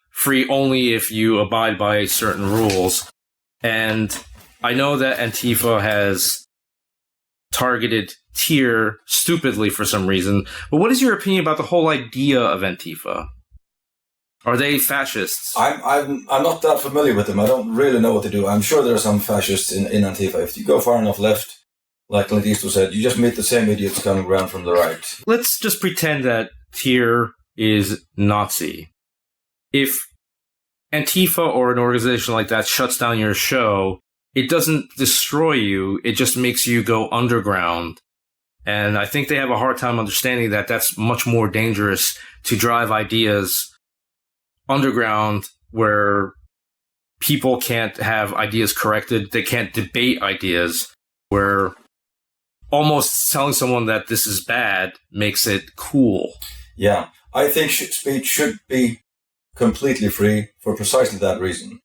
free only if you abide by certain rules. And I know that Antifa has targeted Tyr stupidly for some reason, but what is your opinion about the whole idea of Antifa? Are they fascists? I'm not that familiar with them. I don't really know what they do. I'm sure there are some fascists in Antifa. If you go far enough left, like Clint Eastwood said, you just meet the same idiots coming around from the right. Let's just pretend that Tyr is Nazi. If Antifa or an organization like that shuts down your show, it doesn't destroy you, it just makes you go underground. And I think they have a hard time understanding that that's much more dangerous to drive ideas underground, where people can't have ideas corrected, they can't debate ideas, where almost telling someone that this is bad makes it cool. Yeah, I think speech should be completely free for precisely that reason.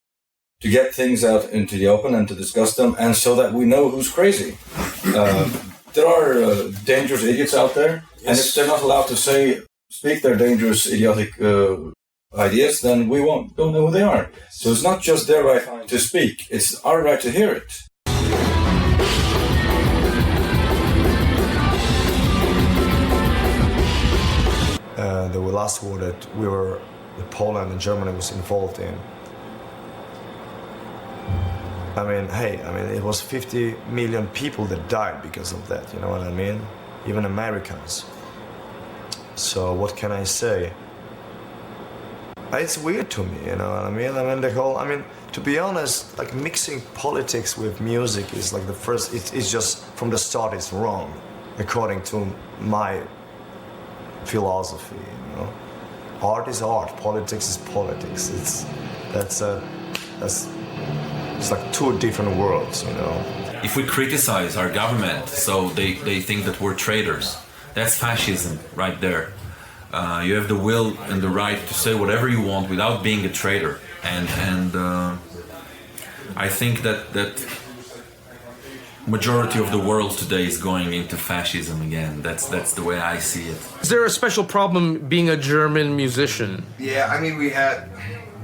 To get things out into the open and to discuss them, and so that we know who's crazy. There are dangerous idiots out there, and if they're not allowed to speak their dangerous, idiotic ideas, then we don't know who they are. So it's not just their right to speak, it's our right to hear it. The last war that Poland and Germany was involved in, it was 50 million people that died because of that, you know what I mean? Even Americans. So what can I say? It's weird to me, you know what I mean? To be honest, like mixing politics with music is like it's just from the start it's wrong, according to my philosophy, you know? Art is art, politics is politics. It's like two different worlds, you know. If we criticize our government, so they think that we're traitors, That's fascism right there. You have the will and the right to say whatever you want without being a traitor, and I think that majority of the world today is going into fascism again. That's the way I see it. Is there a special problem being a German musician? Yeah, I mean, we had,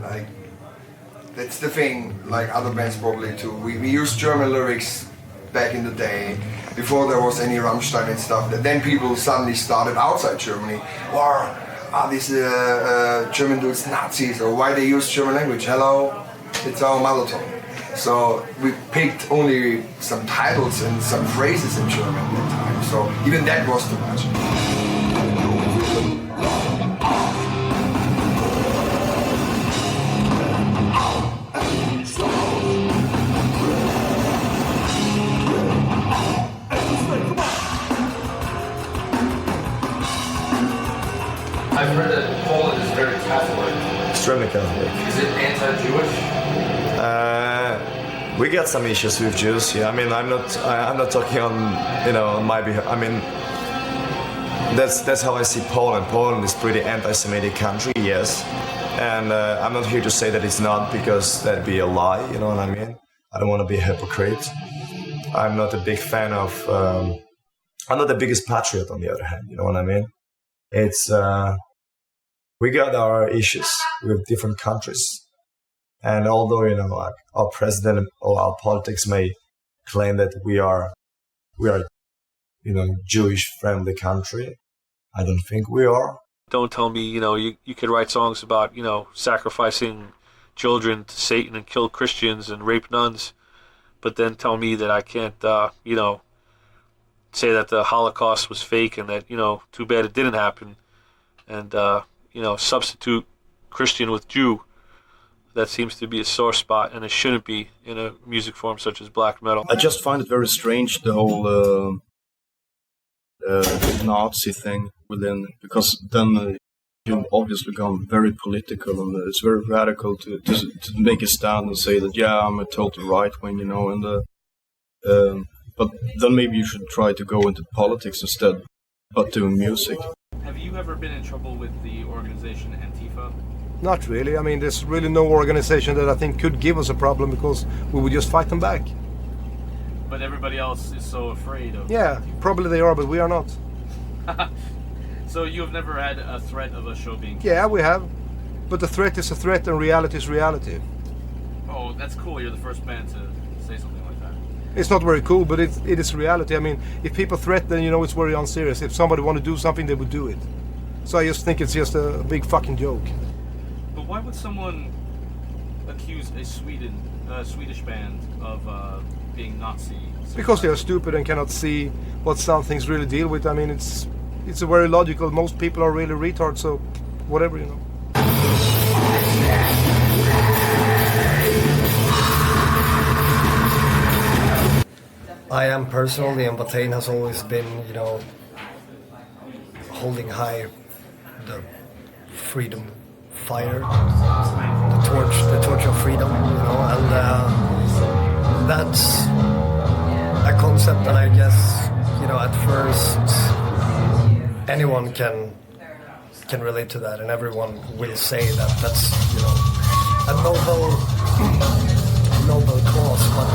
like, that's the thing, like other bands probably too. We used German lyrics back in the day, before there was any Rammstein and stuff. Then people suddenly started outside Germany, or are these German dudes Nazis, or why they use German language? Hello, it's our mother tongue. So we picked only some titles and some phrases in German at that time. So even that was too much. I've heard that Poland is very Catholic. Extremely Catholic. Is it anti-Jewish? We got some issues with Jews. Yeah, I mean, I'm not talking on, on my behalf. I mean, that's how I see Poland. Poland is pretty anti-Semitic country, yes, and I'm not here to say that it's not, because that'd be a lie. You know what I mean? I don't want to be a hypocrite. I'm not a big fan of. I'm not the biggest patriot, on the other hand. You know what I mean? It's we got our issues with different countries. And although, like our president or our politics may claim that we are, Jewish-friendly country, I don't think we are. Don't tell me, you could write songs about, sacrificing children to Satan and kill Christians and rape nuns, but then tell me that I can't, say that the Holocaust was fake and that, too bad it didn't happen, and, substitute Christian with Jew. That seems to be a sore spot, and it shouldn't be in a music form such as black metal. I just find it very strange, the whole Nazi thing within, because then you obviously become very political, and it's very radical to make a stand and say that, yeah, I'm a total right-wing, but then maybe you should try to go into politics instead, but doing music. Have you ever been in trouble with the organization Antifa? Not really. I mean, there's really no organization that I think could give us a problem, because we would just fight them back. But everybody else is so afraid of... Yeah, probably they are, but we are not. So you have never had a threat of a show being canceled? Yeah, we have. But the threat is a threat and reality is reality. Oh, that's cool. You're the first band to say something like that. It's not very cool, but it is reality. I mean, if people threaten, it's very unserious. If somebody want to do something, they would do it. So I just think it's just a big fucking joke. But why would someone accuse a Swedish band of being Nazi? Because they are stupid and cannot see what some things really deal with. I mean, it's a very logical. Most people are really retards, so whatever, I am personally, and Batain has always been, holding high the freedom fire, the torch of freedom, and that's a concept that I guess, at first anyone can relate to that, and everyone will say that that's, a noble cause, but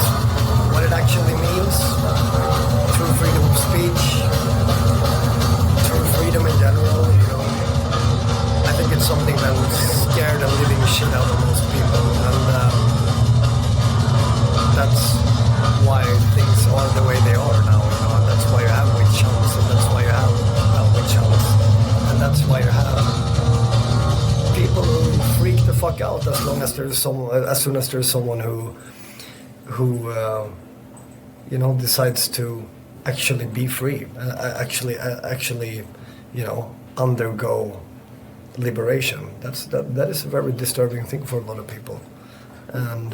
what it actually means, true freedom of speech, true freedom in general, I think it's something that would scare the living shit out of most people, and that's why things are the way they are now, and that's why you have witch hunts, and that's why you have witch hunts, and that's why you have people who freak the fuck out as soon as there's someone who decides to actually be free, actually undergo liberation. That is a very disturbing thing for a lot of people, and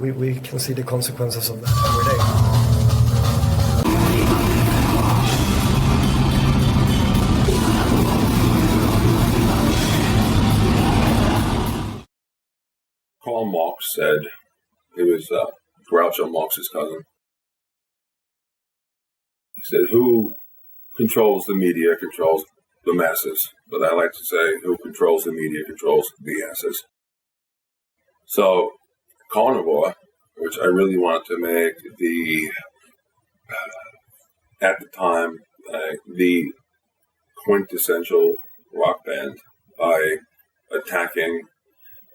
we can see the consequences of that every day. Karl Marx said, he was Groucho Marx's cousin. He said, who controls the media, controls the masses. But I like to say who controls the media controls the asses. So, Carnivore, which I really wanted to make at the time, the quintessential rock band by attacking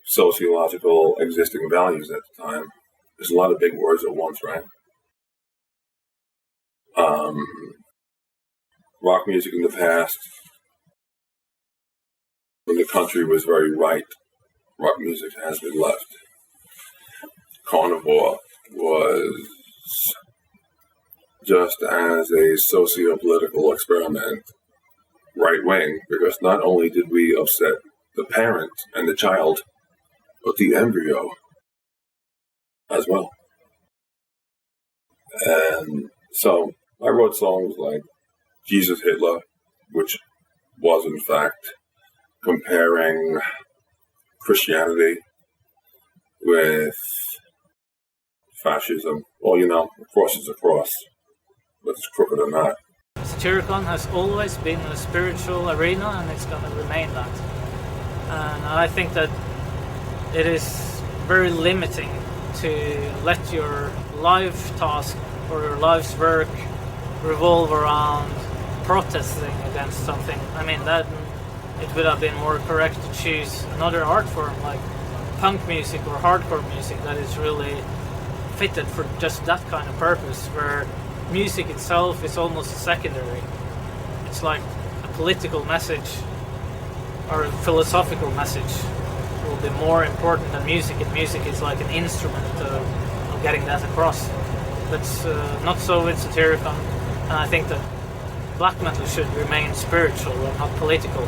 sociological existing values at the time. There's a lot of big words at once, right? Rock music in the past, when the country was very right, rock music has been left. Carnivore was just as a socio-political experiment, right-wing, because not only did we upset the parent and the child, but the embryo as well. And so I wrote songs like Jesus Hitler, which was in fact comparing Christianity with fascism. Well, you know, a cross is a cross, but it's crooked or not. Satyricon has always been a spiritual arena, and it's going to remain that. And I think that it is very limiting to let your life task or your life's work revolve around protesting against something. I mean, that it would have been more correct to choose another art form like punk music or hardcore music that is really fitted for just that kind of purpose, where music itself is almost secondary. It's like a political message or a philosophical message will be more important than music, and music is like an instrument of getting that across. That's not so with Satyricon, and I think that black metal should remain spiritual and not political.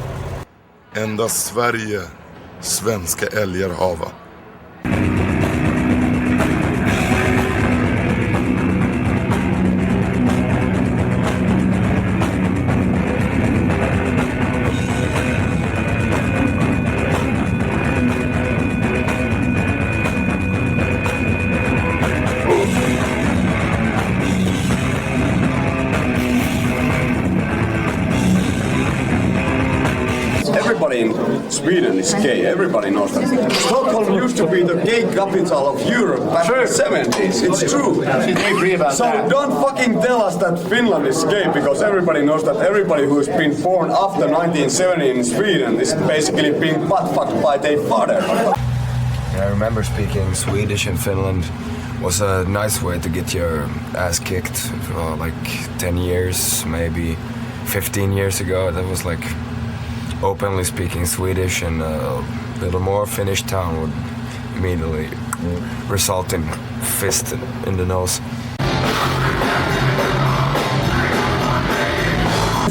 Endast Sverige, svenska älgar hava. Sweden is gay, everybody knows that. Stockholm used to be the gay capital of Europe back in the 70s, it's true. So don't fucking tell us that Finland is gay, because everybody knows that everybody who's been born after 1970 in Sweden is basically being butt-fucked by their father. I remember speaking Swedish in Finland was a nice way to get your ass kicked for like 10 years, maybe 15 years ago. That was like openly speaking Swedish, and a little more Finnish town would immediately result in fist in the nose.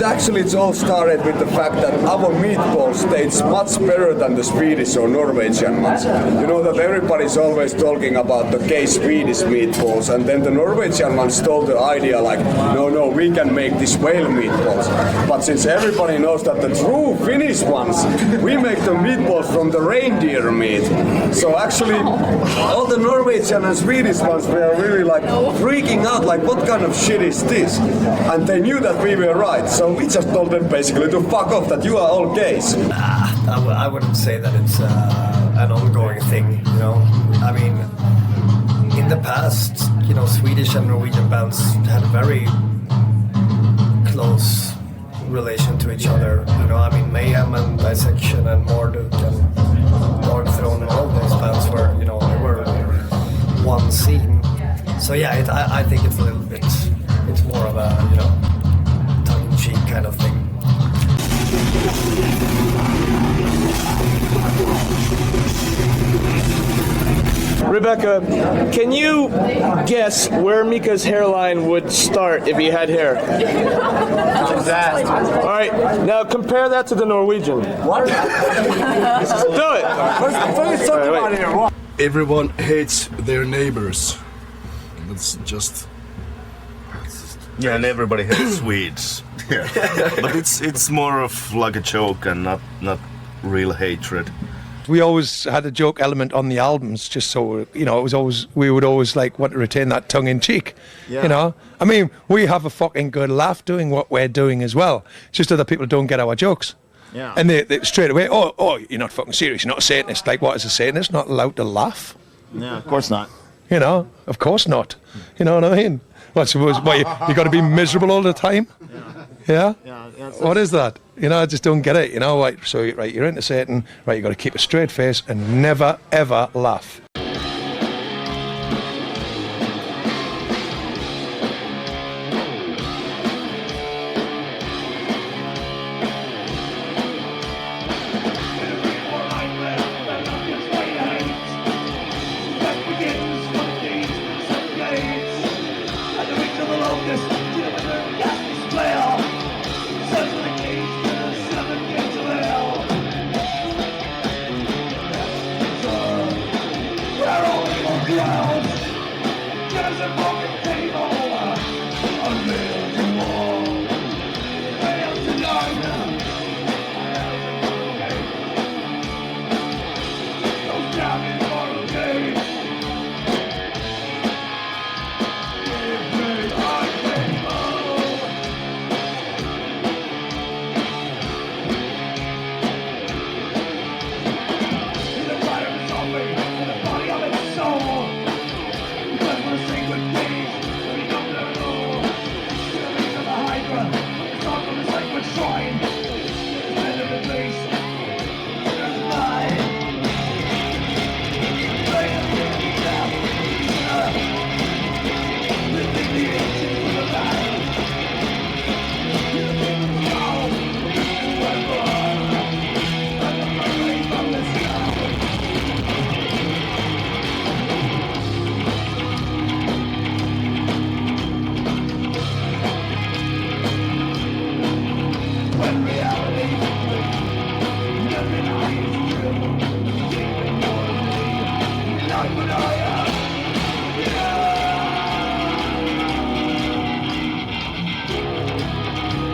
Actually, it's all started with the fact that our meatballs taste much better than the Swedish or Norwegian ones. You know that everybody's always talking about the gay Swedish meatballs, and then the Norwegian ones stole the idea like, no, we can make these whale meatballs. But since everybody knows that the true Finnish ones, we make the meatballs from the reindeer meat. So actually, all the Norwegian and Swedish ones were really like freaking out, like, what kind of shit is this? And they knew that we were right. So we just told them basically to fuck off, that you are all gays. I wouldn't say that it's an ongoing thing, you know. I mean, in the past, you know, Swedish and Norwegian bands had a very close relation to each other. You know, I mean, Mayhem and Dissection and Marduk and Dark Throne and all those bands were, you know, they were one scene. So yeah, I think it's a little bit, it's more of a, you know, tongue-in-cheek kind of thing. Rebecca, can you guess where Mika's hairline would start if he had hair? All right, now compare that to the Norwegian. What? Do it. Let's talk about here. Everyone hates their neighbors. That's just... Yeah, and everybody hates Swedes. Yeah. But it's more of like a joke and not real hatred. We always had a joke element on the albums, just so, you know, it was always, we would always like want to retain that tongue in cheek. Yeah. You know, I mean, we have a fucking good laugh doing what we're doing as well. It's just other people don't get our jokes. Yeah. And they straight away, oh, you're not fucking serious. You're not a Satanist. Like, what is a Satanist? Not allowed to laugh? Yeah, of course not. You know, of course not. You know what I mean? Well, I suppose, you got to be miserable all the time? Yeah? What is that? You know, I just don't get it. You know, right, so you're into Satan, right, you got to keep a straight face and never, ever laugh.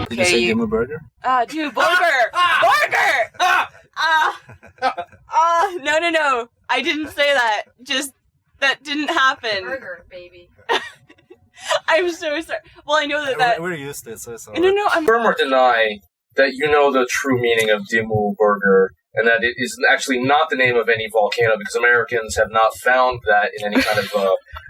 Did you say give him a burger? Dude, burger! Burger! No. I didn't say that. Just, that didn't happen. Burger, baby. I'm so sorry. Well, I know that We're used to it, so it's all No, I'm... Confirm or deny that you know the true meaning of Dimmu Burger, and that it is actually not the name of any volcano, because Americans have not found that in any kind of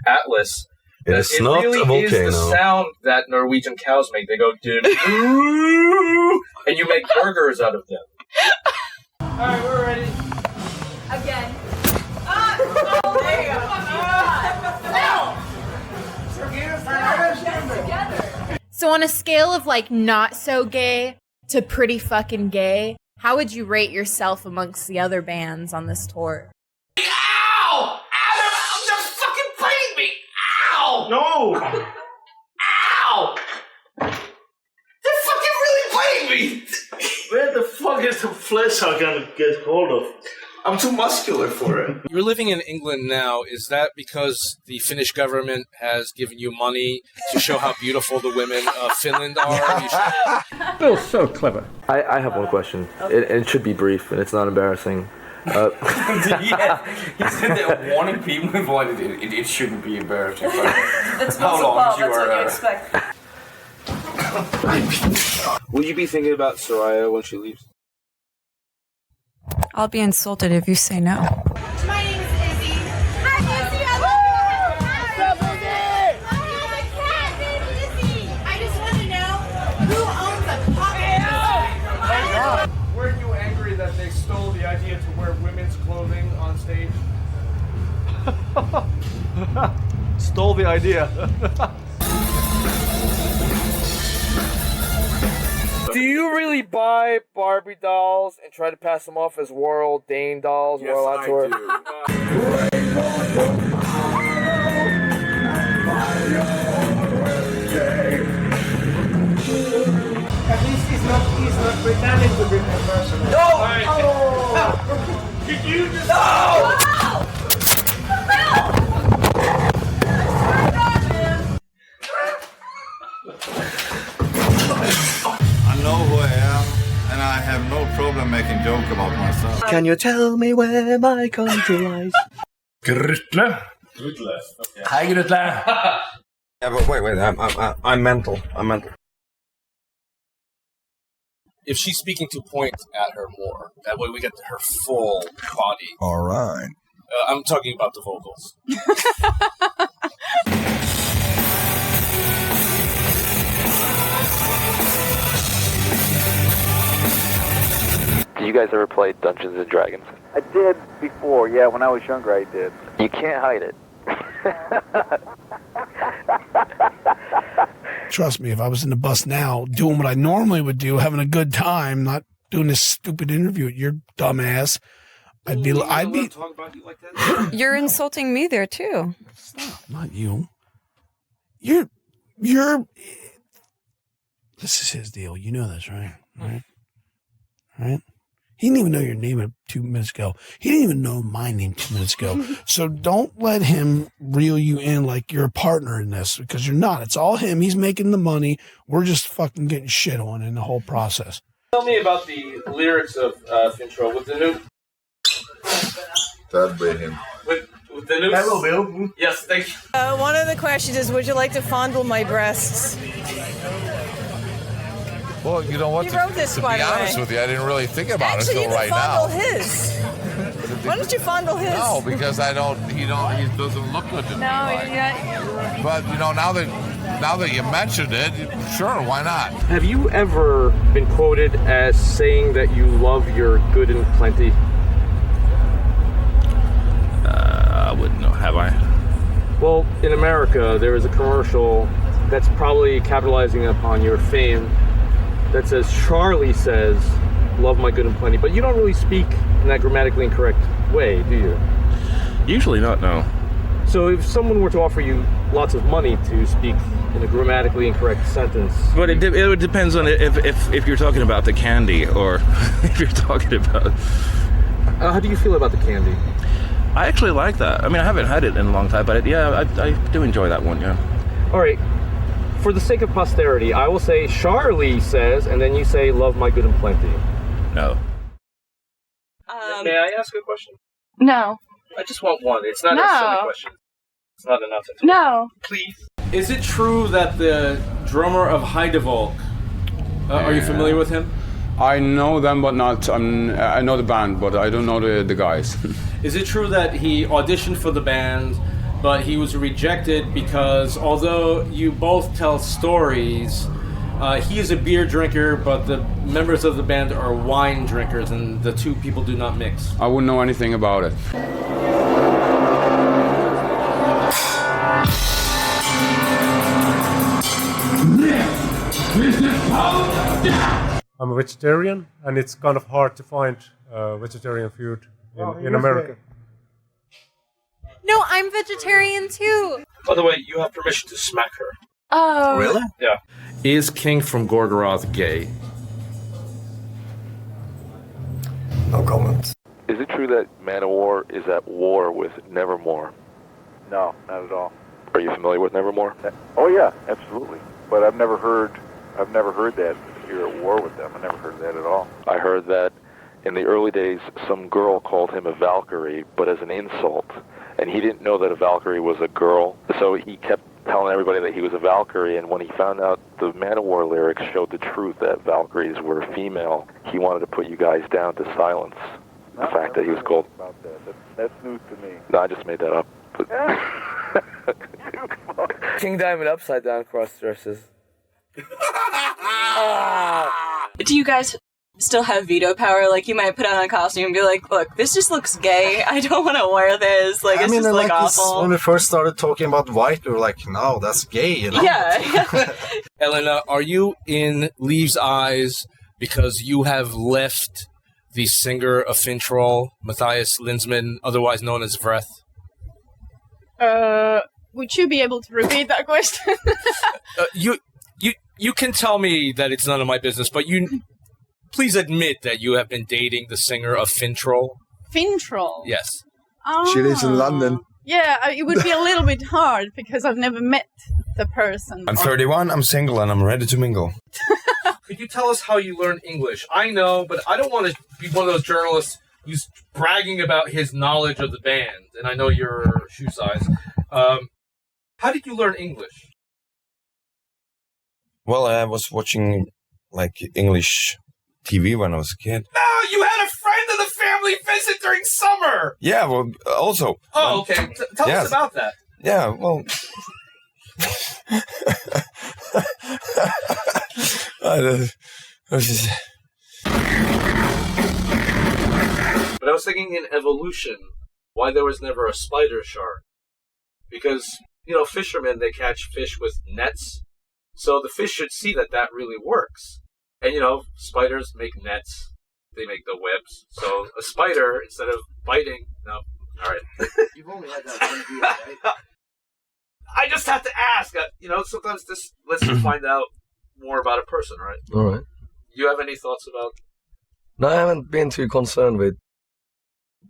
atlas. It's not really a volcano. Is the sound that Norwegian cows make. They go, Dimmu, and you make burgers out of them. Alright, we're ready. Again. So on a scale of like not so gay to pretty fucking gay, how would you rate yourself amongst the other bands on this tour? Ow! They're fucking biting me! Ow! No! Ow! They're fucking really biting me! Where the fuck is the flesh I can get hold of? I'm too muscular for it. You're living in England now. Is that because the Finnish government has given you money to show how beautiful the women of Finland are? Bill's so clever. I have one question. It should be brief, and it's not embarrassing. Yeah, he said that wanting people involved, it shouldn't be embarrassing. That's how long that's you what you are. expect. Will you be thinking about Soraya when she leaves? I'll be insulted if you say no. My name is Izzy. Hi, Izzy. I love you. Izzy. I just want to know who owns a pop. Weren't you angry that they stole the idea to wear women's clothing on stage? Stole the idea. Do you really buy Barbie dolls and try to pass them off as Royal Dane dolls? Yes, Royal I Tour? do. At least he's not pretending to be professional. No! Right. Oh! Did you just... No! I know who I am, and I have no problem making joke about myself. Can you tell me where my country lies? Grutle. Okay. Hi, Grutle. Yeah, but wait. I'm mental. If she's speaking to point at her more, that way we get her full body. All right. I'm talking about the vocals. Did you guys ever play Dungeons and Dragons? I did before, yeah, when I was younger I did. You can't hide it. Trust me, if I was in the bus now, doing what I normally would do, having a good time, not doing this stupid interview with your dumb ass, I'd be talk about you like that? You're insulting me there too. Not you. You're this is his deal. You know this, right? Right? He didn't even know your name 2 minutes ago. He didn't even know my name 2 minutes ago. So don't let him reel you in like you're a partner in this, because you're not. It's all him. He's making the money. We're just fucking getting shit on in the whole process. Tell me about the lyrics of Fintroll with the new... That'd be him. With the new... Hello, Bill. Yes, thank you. One of the questions is, would you like to fondle my breasts? Well, you know what? He wrote this, to by be the honest way. with you, I didn't really think about Actually, it you until can right fondle now. his. Why don't you fondle his? No, because he doesn't look good to me. Yeah. But you know, now that you mentioned it, sure, why not? Have you ever been quoted as saying that you love your good and plenty? I wouldn't know, have I? Well, in America, there is a commercial that's probably capitalizing upon your fame that says, Charlie says, love my good and plenty. But you don't really speak in that grammatically incorrect way, do you? Usually not, no. So if someone were to offer you lots of money to speak in a grammatically incorrect sentence... But it depends on if you're talking about the candy or if you're talking about... how do you feel about the candy? I actually like that. I mean, I haven't had it in a long time, but I do enjoy that one, yeah. All right. For the sake of posterity, I will say Charlie says, and then you say, love my good and plenty. No. May I ask a question? No. I just want one. It's not No. a silly question. It's not enough. No. Please. Is it true that the drummer of Heidevolk, are you familiar with him? I know them, but not. I know the band, but I don't know the guys. Is it true that he auditioned for the band, but he was rejected because although you both tell stories, he is a beer drinker, but the members of the band are wine drinkers, and the two people do not mix? I wouldn't know anything about it. I'm a vegetarian, and it's kind of hard to find vegetarian food in America. No, I'm vegetarian too. By the way, you have permission to smack her. Oh. Really? Yeah. Is King from Gorgoroth gay? No comment. Is it true that Man-O-War is at war with Nevermore? No, not at all. Are you familiar with Nevermore? Oh yeah, absolutely. But I've never heard that you're at war with them. I never heard that at all. I heard that in the early days, some girl called him a Valkyrie, but as an insult. And he didn't know that a Valkyrie was a girl, so he kept telling everybody that he was a Valkyrie, and when he found out the Man-O-War lyrics showed the truth that Valkyries were female, he wanted to put you guys down to silence the fact that he was called... About that. That's news to me. No, I just made that up. But... King Diamond upside down cross dresses. Do you guys still have veto power? Like, you might put on a costume and be like, look, this just looks gay. I don't want to wear this. Like, it's just, like, awful. When we first started talking about white, we were like, no, that's gay, you know? Yeah. Elena, are you in Leave's eyes because you have left the singer of Fintroll, Matthias Linzmann, otherwise known as Vreth? Would you be able to repeat that question? You can tell me that it's none of my business, but you please admit that you have been dating the singer of Fintroll. Fintroll? Yes. Oh. She lives in London. Yeah, it would be a little bit hard because I've never met the person. I'm 31, I'm single, and I'm ready to mingle. could you tell us how you learned English? I know, but I don't want to be one of those journalists who's bragging about his knowledge of the band, and I know your shoe size. How did you learn English? Well, I was watching like English TV when I was a kid. No, you had a friend of the family visit during summer! Yeah, well, also. Oh, okay. Tell us about that. Yeah, well. But I was thinking in evolution, why there was never a spider shark. Because, fishermen, they catch fish with nets. So the fish should see that that really works. And, spiders make nets. They make the webs. So a spider, instead of biting... No. All right. You've only had that one view, right? I just have to ask. Sometimes this lets you find out more about a person, right? All right. You have any thoughts about... No, I haven't been too concerned with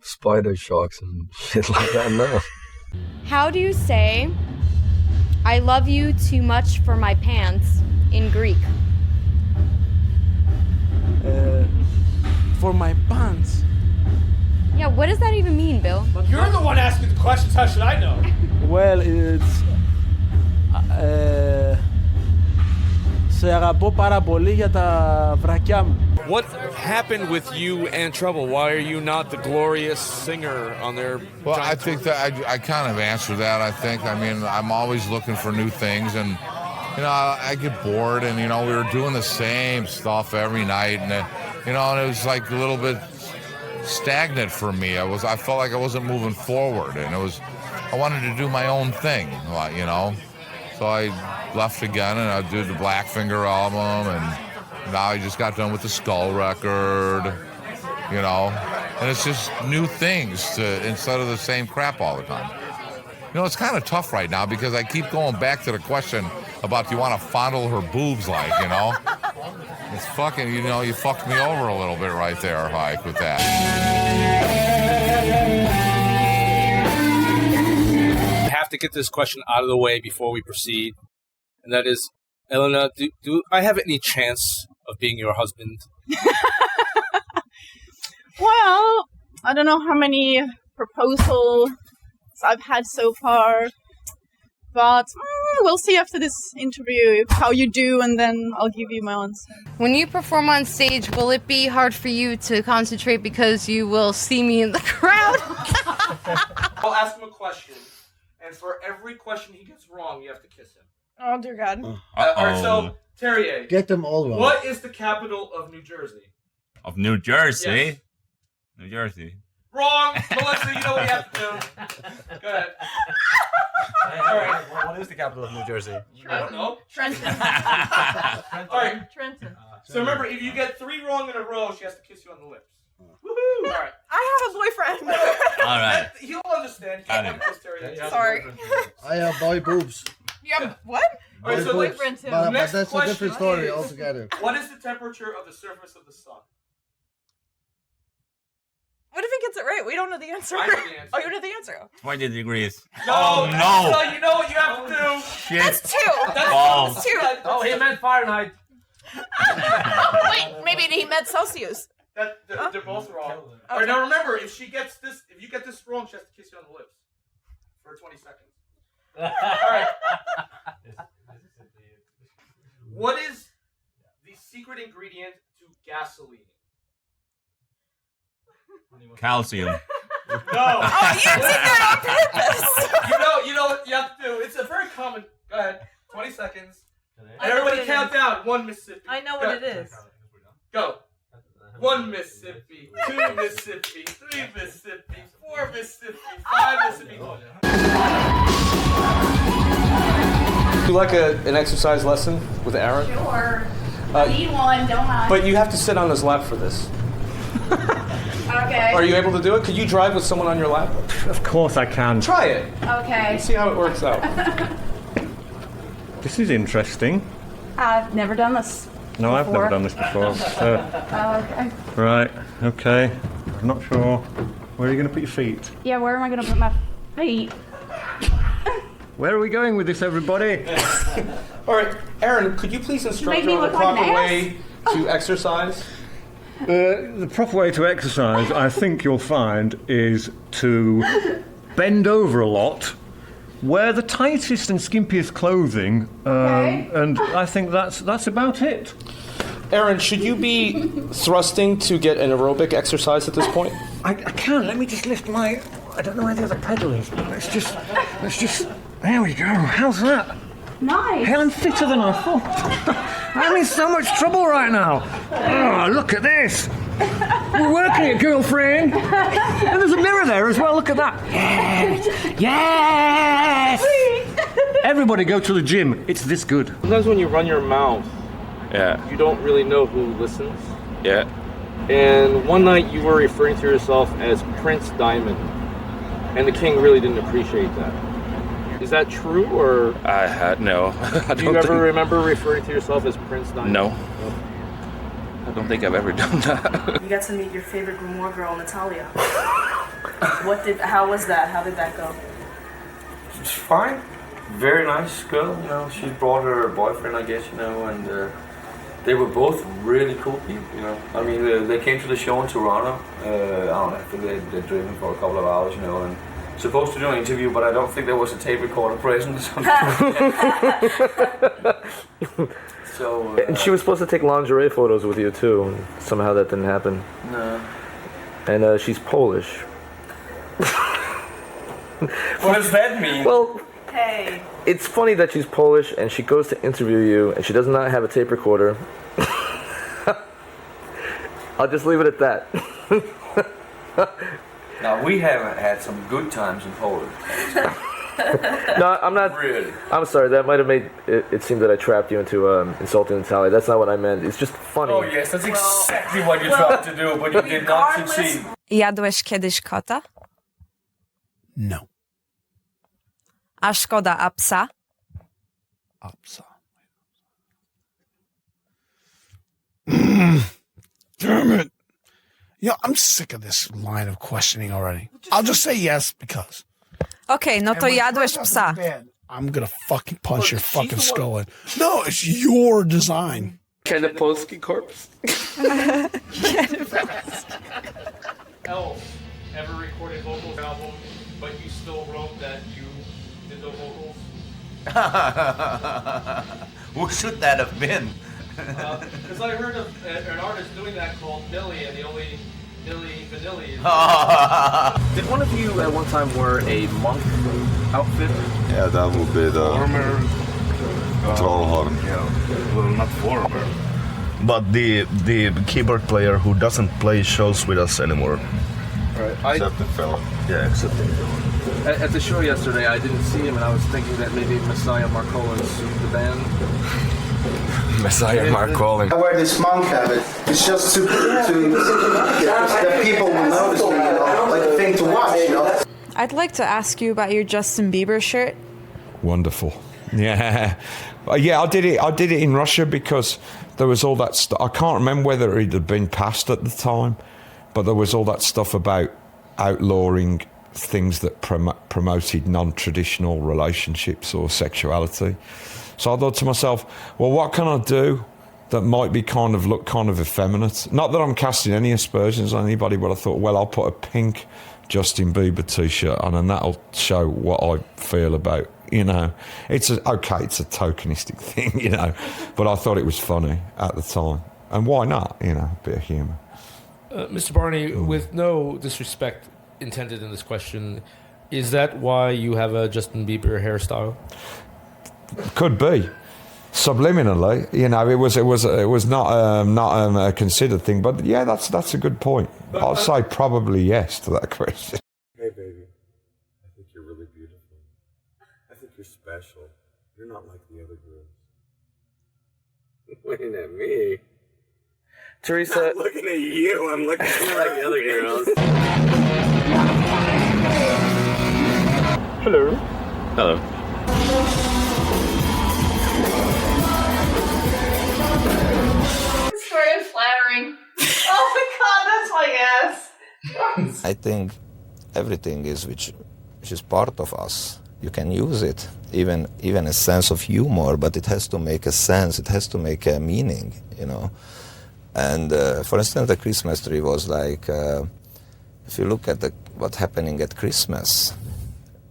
spider sharks and shit like that, no. How do you say, I love you too much for my pants in Greek? For my pants? Yeah, what does that even mean, Bill? You're the one asking the questions. How should I know? Well, it's... Σε αγαπώ πάρα πολύ για τα βρακιά μου. What happened with you and Trouble? Why are you not the glorious singer on their... Well, I think that I kind of answered that, I think. I mean, I'm always looking for new things, and, I get bored, and, we were doing the same stuff every night, and, and it was like a little bit stagnant for me. I felt like I wasn't moving forward, and I wanted to do my own thing, So I left again, and I did the Blackfinger album, and now I just got done with the Skull record, and it's just new things instead of the same crap all the time. It's kind of tough right now because I keep going back to the question about do you want to fondle her boobs like, It's fucking, you fucked me over a little bit right there, Hike, with that. Have to get this question out of the way before we proceed, and that is, Elena, do I have any chance of being your husband? Well, I don't know how many proposals I've had so far, but we'll see after this interview how you do, and then I'll give you my answer. When you perform on stage, will it be hard for you to concentrate because you will see me in the crowd? I'll ask him a question, and for every question he gets wrong, you have to kiss him. Oh, dear God. All right, so, Terrier. Get them all wrong. What is the capital of New Jersey? Of New Jersey? Yes. New Jersey. Wrong! Melissa, you know what you have to do. Go ahead. All right. What is the capital of New Jersey? I don't know. Trenton. All right. Trenton. So remember, if you get 3 wrong in a row, she has to kiss you on the lips. Woohoo! All right. I have a boyfriend. All right. He'll understand. He can't kiss Terrier. Sorry. I have boy boobs. You have what? All right, so Boobs. But next that's a question different story is, altogether. What is the temperature of the surface of the sun? What if he gets it right? We don't know the answer. I know the answer. Oh, you know the answer. 20 degrees. No, no. So you know what you have to do. Shit. That's 2. Balls. 2. Oh, he meant Fahrenheit. Wait, maybe he meant Celsius. They're both wrong. Okay. All right, now remember, if you get this wrong, she has to kiss you on the lips for 20 seconds. All right. What is the secret ingredient to gasoline? Calcium. No. Oh, you did that on purpose. You know what you have to do. It's a very common. Go ahead. 20 seconds. And everybody count down. 1 Mississippi. I know what it is. Go. 1 Mississippi, 2 Mississippi, 3 Mississippi, 4 Mississippi, 5 Mississippi. Would you like an exercise lesson with Aaron? Sure. I need one, don't I? But you have to sit on his lap for this. Okay. Are you able to do it? Could you drive with someone on your lap? Of course I can. Try it. Okay. See how it works out. This is interesting. I've never done this. No, I've never done this before. Okay. Right, okay. I'm not sure. Where are you going to put your feet? Yeah, where am I going to put my feet? Where are we going with this, everybody? All right, Aaron, could you please instruct Make me her on the look like proper an ass? way to exercise? The proper way to exercise, I think you'll find, is to bend over a lot, wear the tightest and skimpiest clothing, and I think that's about it. Aaron, should you be thrusting to get an aerobic exercise at this point? I can. Let me just lift my... I don't know where the other pedal is. Let's just... There we go. How's that? Nice. Hell, I'm fitter than I thought. I'm in so much trouble right now. Oh, look at this. We're working it, girlfriend. And there's a mirror there as well. Look at that. Yes. Yes. Everybody go to the gym. It's this good. Sometimes when you run your mouth, you don't really know who listens. Yeah. And one night you were referring to yourself as Prince Diamond, and the king really didn't appreciate that. Is that true, or? No. Do you ever remember referring to yourself as Prince Diamond? No. I don't think I've ever done that. You got to meet your favorite grimoire girl, Natalia. How was that? How did that go? It's fine. Very nice girl, you know. She brought her boyfriend, I guess, you know, and they were both really cool people, you know. I mean, they came to the show in Toronto. I don't know, I think they'd driven for a couple of hours, you know, and supposed to do an interview, but I don't think there was a tape recorder present. So, and she was supposed to take lingerie photos with you too, and somehow that didn't happen. No. And she's Polish. What does that mean? Well, hey. it's funny that she's Polish and she goes to interview you and she does not have a tape recorder. I'll just leave it at that. Now, we haven't had some good times in Poland. No, I'm not. Really? I'm sorry, that might have made it seem that I trapped you into insulting Natalia. That's not what I meant. It's just funny. Oh yes, that's exactly what you tried to do, but you did not succeed. Jadłeś kiedyś kota? No. A szkoda, a psa? A psa. Damn it. You know, I'm sick of this line of questioning already. I'll just say yes because. Okej, no to jadłeś psa. I'm gonna fucking punch your fucking skull in. No, it's your design. Kenepolski corpse. Elf ever recorded vocals album, but you still wrote that you did the vocals? Who should that have been? Because I heard of an artist doing that called Nilly, and the only Nilly Vanilli is... Did one of you at one time wear a monk outfit? Yeah, that would be the Trollhorn. Yeah, well, not former. But the keyboard player who doesn't play shows with us anymore. Right. Except the fellow. Yeah, except the fellow. At the show yesterday, I didn't see him, and I was thinking that maybe Messiah Marcola sued the band. Messiah Marcola. I wear this monk habit. It's just to that people will notice me, you know, like a thing to watch, you know. I'd like to ask you about your Justin Bieber shirt. Wonderful. Yeah. Yeah, I did it in Russia because there was all that stuff. I can't remember whether it had been passed at the time, but there was all that stuff about outlawing things that promoted non-traditional relationships or sexuality. So I thought to myself, well, what can I do that might be look kind of effeminate? Not that I'm casting any aspersions on anybody, but I thought, well, I'll put a pink Justin Bieber t-shirt on and that'll show what I feel about, you know. It's a tokenistic thing, you know, but I thought it was funny at the time. And why not, you know, a bit of humour. Mr. Barney, with no disrespect intended in this question, is that why you have a Justin Bieber hairstyle? Could be, subliminally, you know. It was not a considered thing, but yeah, that's a good point. I'll say probably yes to that question. Hey, baby, I think you're really beautiful. I think you're special. You're not like the other girls. Looking at me. Teresa. I'm looking at you. I'm looking at you like the other girls. Hello. Hello. It's very flattering. Oh my god, that's my ass. I think everything is which is part of us. You can use it, even a sense of humor, but it has to make a sense. It has to make a meaning, you know. And for instance, the Christmas tree was like, if you look at what's happening at Christmas,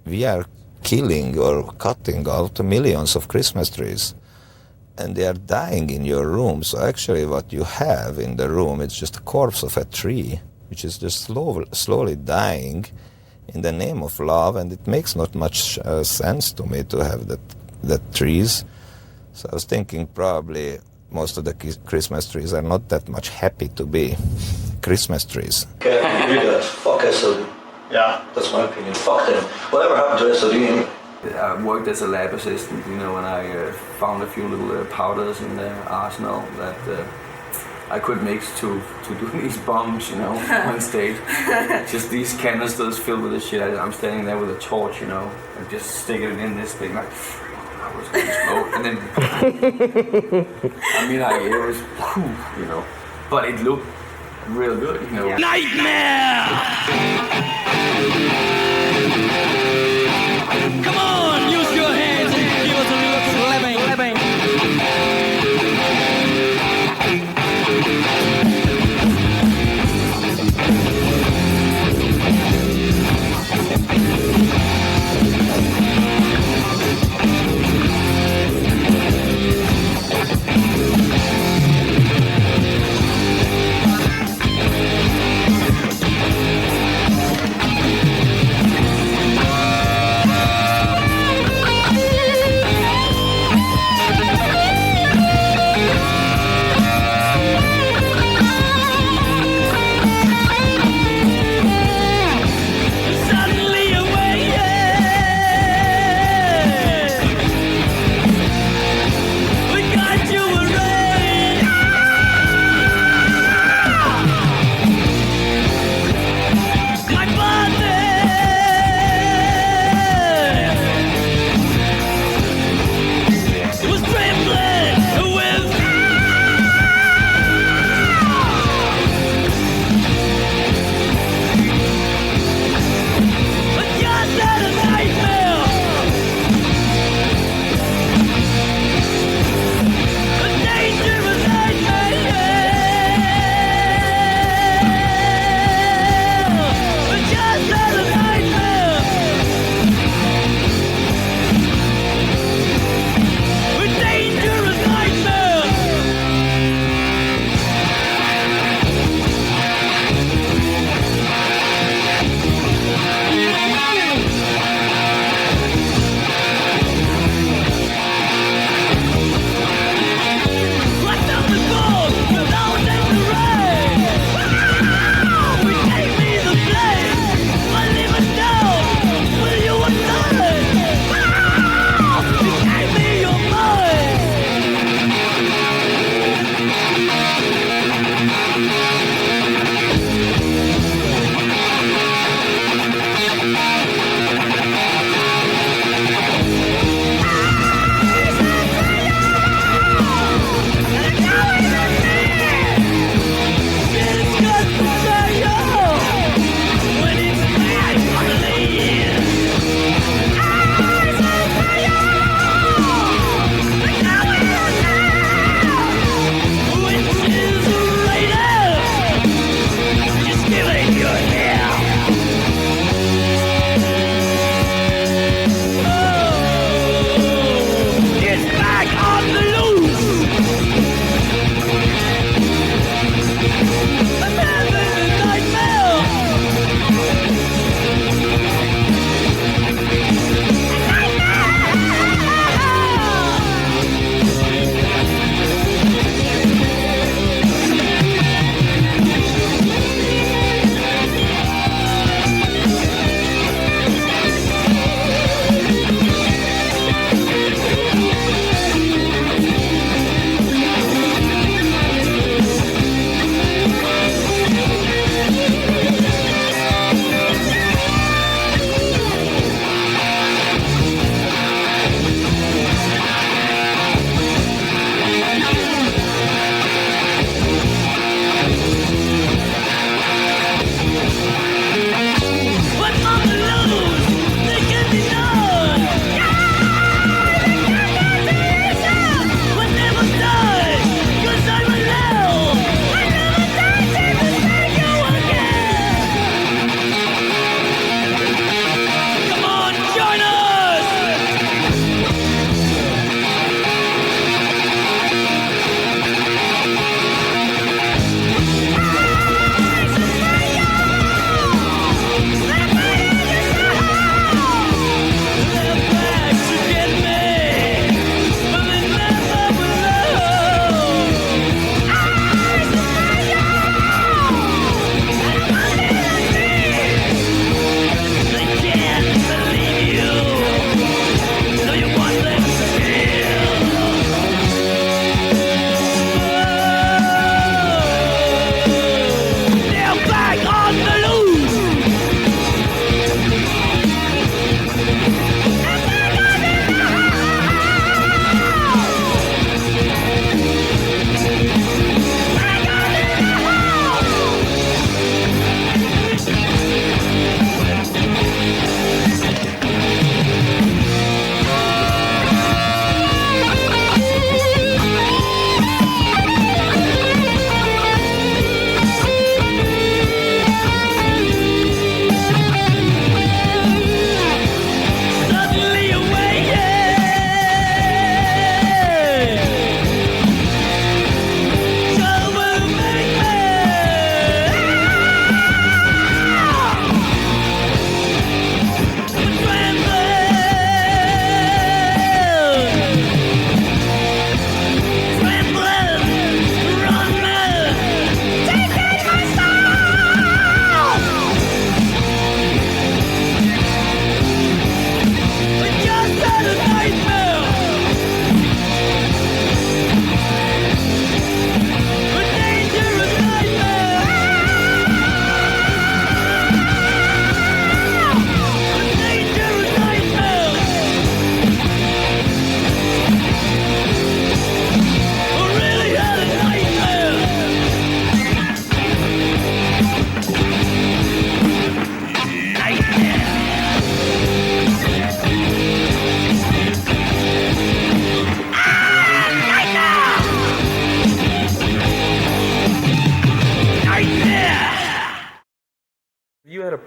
we are killing or cutting out millions of Christmas trees. And they are dying in your room. So actually what you have in the room is just a corpse of a tree, which is just slowly dying in the name of love. And it makes not much sense to me to have that trees. So I was thinking probably most of the Christmas trees are not that much happy to be Christmas trees. Okay, fuck SOD. Yeah, that's my opinion. Fuck them. Whatever happened to SOD? I worked as a lab assistant, and I found a few little powders in the arsenal that I could mix to do these bombs, on stage. Just these canisters filled with this shit. I'm standing there with a torch, and just sticking it in this thing, like, I was going to smoke, and then, it was, but it looked real good, Nightmare! Come on, use your hands and give us a little slapping.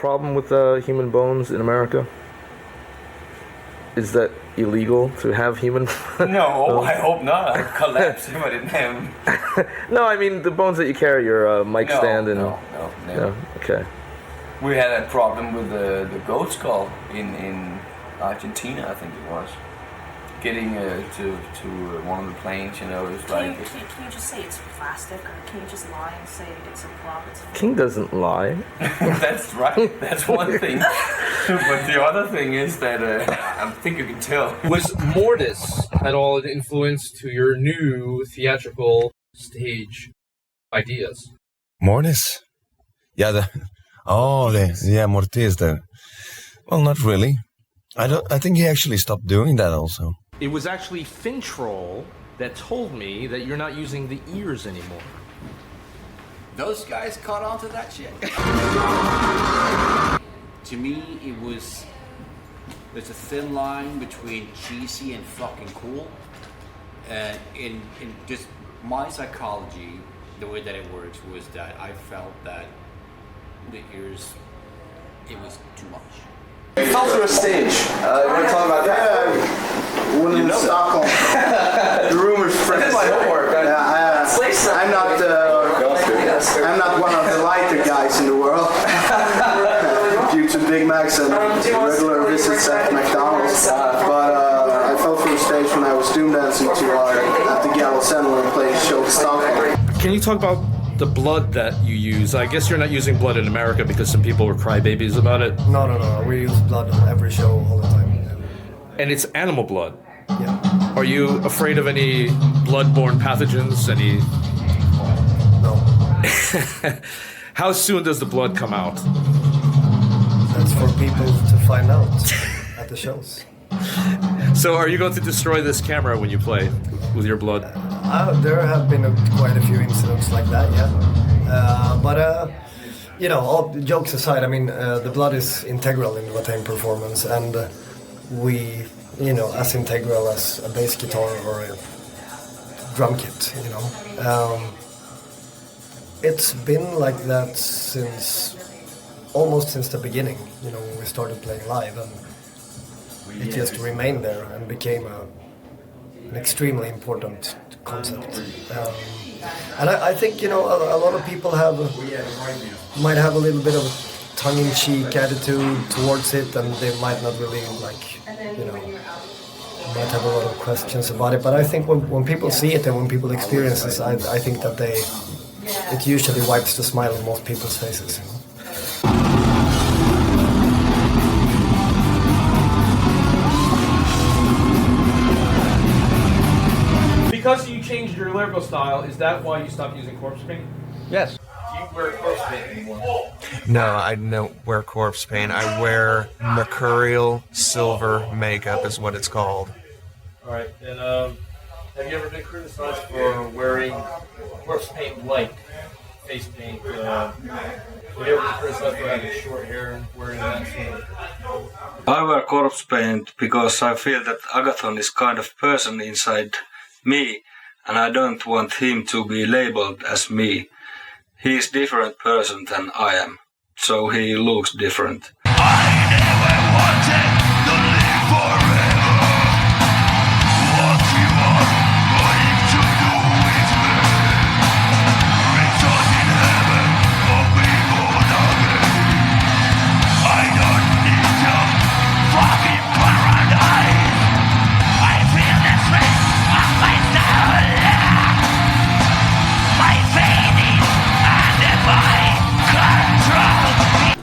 problem with human bones in America? Is that illegal to have human? No, I hope not. I'd collapse if I didn't have them. No, I mean the bones that you carry, your mic No, stand and. no. Okay. We had a problem with the goat skull in Argentina, I think it was. Getting to one of the planes, you know, it was like... Can you just say it's plastic, or can you just lie and say it's a prop? King doesn't lie. That's right, that's one thing. But the other thing is that, I think you can tell. Was Mortis at all an influence to your new theatrical stage ideas? Mortis? Yeah, Mortis. Well, not really. I think he actually stopped doing that also. It was actually Fintroll that told me that you're not using the ears anymore. Those guys caught on to that shit. To me, there's a thin line between cheesy and fucking cool. In just my psychology, the way that it works was that I felt that the ears, it was too much. Unfiltered stage. You want to talk about that? When in Stockholm. The rumors spread. That's my homework. I'm not one of the lighter guys in the world. Due to Big Macs and regular visits at McDonald's. But I fell through the stage when I was doom dancing to at the Gallows Center when we played a show in Stockholm. Can you talk about the blood that you use? I guess you're not using blood in America because some people were crybabies about it. No. We use blood on every show all the time. And it's animal blood. Yeah. Are you afraid of any blood-borne pathogens? Any? No. How soon does the blood come out? That's for people to find out at the shows. So are you going to destroy this camera when you play with your blood? There have been quite a few incidents like that, yeah. But all jokes aside, I mean, the blood is integral in the Watain performance, and we, as integral as a bass guitar or a drum kit, It's been like that almost since the beginning, when we started playing live, and it just remained there and became an extremely important concept. And I think, a lot of people might have a little bit of a tongue-in-cheek attitude towards it, and they might not really might have a lot of questions about it. But I think when people see it and when people experience this, I think that it usually wipes the smile on most people's faces. Because you changed your lyrical style, is that why you stopped using corpse paint? Yes. Do you wear corpse paint anymore? No, I don't wear corpse paint. I wear mercurial silver makeup is what it's called. Alright, and have you ever been criticized for wearing corpse paint like face paint? Have you ever been criticized for having short hair and wearing that sort of... I wear corpse paint because I feel that Agathon is kind of person inside me, and I don't want him to be labeled as me. He is different person than I am, so he looks different.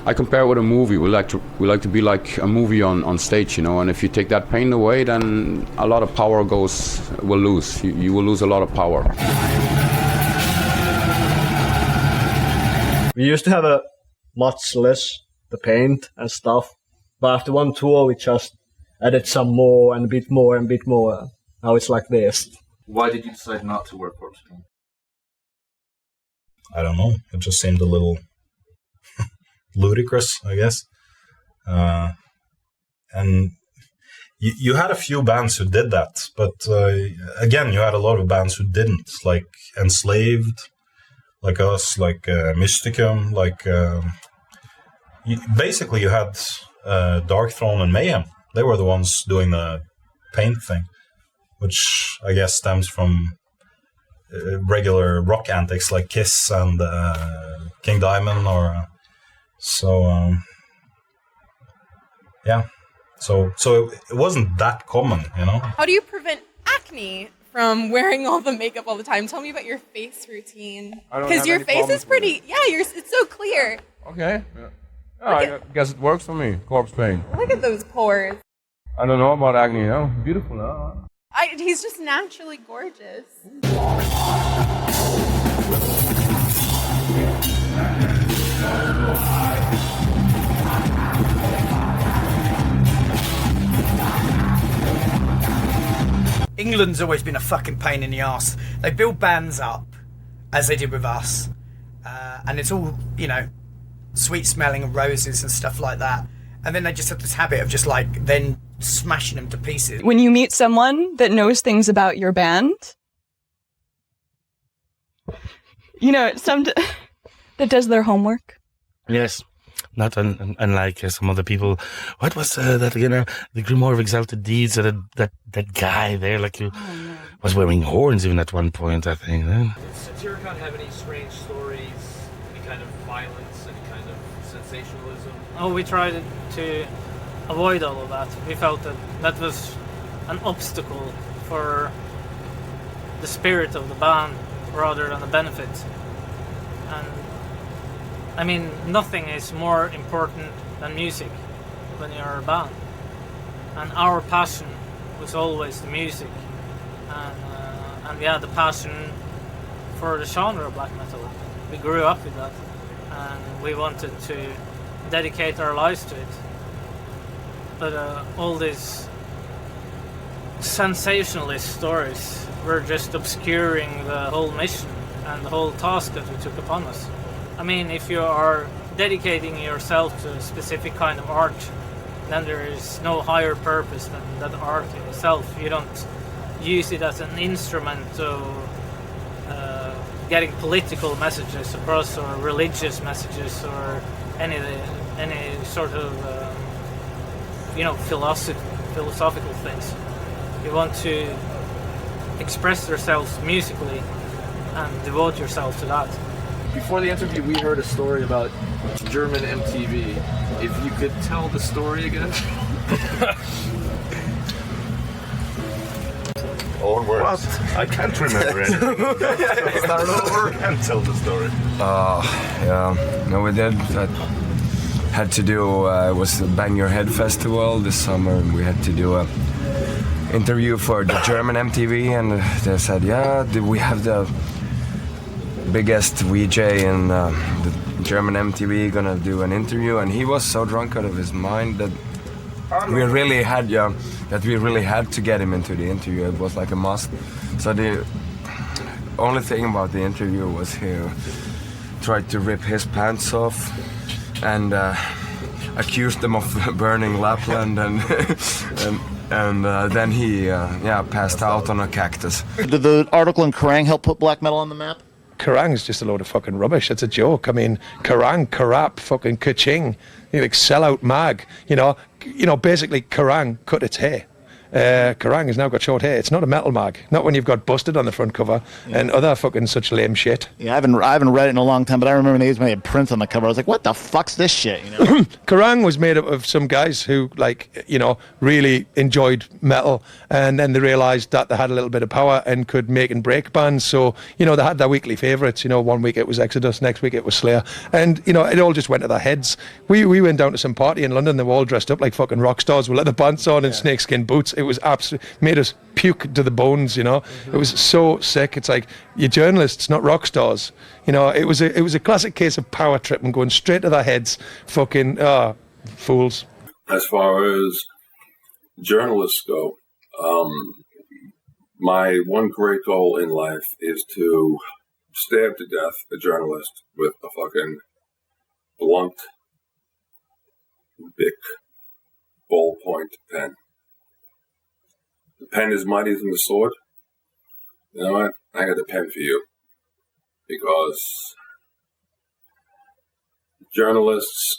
I compare it with a movie. We like to be like a movie on stage, and if you take that pain away, then a lot of power will lose. You will lose a lot of power. We used to have a much less the paint and stuff, but after one tour we just added some more and a bit more and a bit more. Now it's like this. Why did you decide not to wear corpse paint? I don't know. It just seemed a little ludicrous, I guess. And you had a few bands who did that, but again, you had a lot of bands who didn't, like Enslaved, like us, like Mysticum, like basically you had Dark Throne and Mayhem. They were the ones doing the paint thing, which I guess stems from regular rock antics like Kiss and King Diamond, or yeah. So it wasn't that common, you know. How do you prevent acne from wearing all the makeup all the time? Tell me about your face routine. Because your face is pretty. Yeah, it's so clear. Okay. Yeah. I guess it works for me. Corpse paint. Look at those pores. I don't know about acne, you know. Beautiful now. He's just naturally gorgeous. England's always been a fucking pain in the arse. They build bands up, as they did with us, and it's all, you know, sweet smelling of roses and stuff like that. And then they just have this habit of just like then smashing them to pieces. When you meet someone that knows things about your band, you know, that does their homework. Yes. Not unlike some other people. What was that again? The Grimoire of Exalted Deeds. That guy there, like, was wearing horns even at one point, I think. Does Satyricon have any strange stories? Any kind of violence? Any kind of sensationalism? Oh, we tried to avoid all of that. We felt that was an obstacle for the spirit of the band rather than a benefit. And I mean, nothing is more important than music when you're a band. And our passion was always the music. And we had the passion for the genre of black metal. We grew up with that. And we wanted to dedicate our lives to it. But all these sensationalist stories were just obscuring the whole mission and the whole task that we took upon us. I mean, if you are dedicating yourself to a specific kind of art, then there is no higher purpose than that art in itself. You don't use it as an instrument of getting political messages across, or religious messages, or any sort of philosophical things. You want to express yourself musically and devote yourself to that. Before the interview, we heard a story about German MTV. If you could tell the story again. All words. What? I can't remember it. Start over and tell the story. Yeah. No, we did. That had to do. It was the Bang Your Head festival this summer, and we had to do a interview for the German MTV, and they said, "Yeah, we have the biggest VJ in the German MTV gonna do an interview," and he was so drunk out of his mind that we really had to get him into the interview. It was like a must. So the only thing about the interview was he tried to rip his pants off and accused them of burning Lapland, and then he passed out on a cactus. Did the article in Kerrang help put black metal on the map? Kerrang's just a load of fucking rubbish. It's a joke. I mean, Kerrang, Karap, fucking Kaching, like sellout mag. You know, basically Kerrang cut its hair. Kerrang has now got short hair. It's not a metal mag. Not when you've got Busted on the front cover and other fucking such lame shit. Yeah, I haven't read it in a long time, but I remember they had Prince on the cover. I was like, what the fuck's this shit? You know? Kerrang was made up of some guys who, like, you know, really enjoyed metal, and then they realised that they had a little bit of power and could make and break bands. So, you know, they had their weekly favourites. You know, one week it was Exodus, next week it was Slayer, and you know, it all just went to their heads. We went down to some party in London. They were all dressed up like fucking rock stars with leather pants on and snakeskin boots. It was absolutely made us puke to the bones, you know. It was so sick. It's like, you're journalists, not rock stars. You know, it was a classic case of power trip and going straight to their heads. Fucking fools. As far as journalists go, my one great goal in life is to stab to death a journalist with a fucking blunt, big ballpoint pen. The pen is mightier than the sword. You know what? I got the pen for you. Because journalists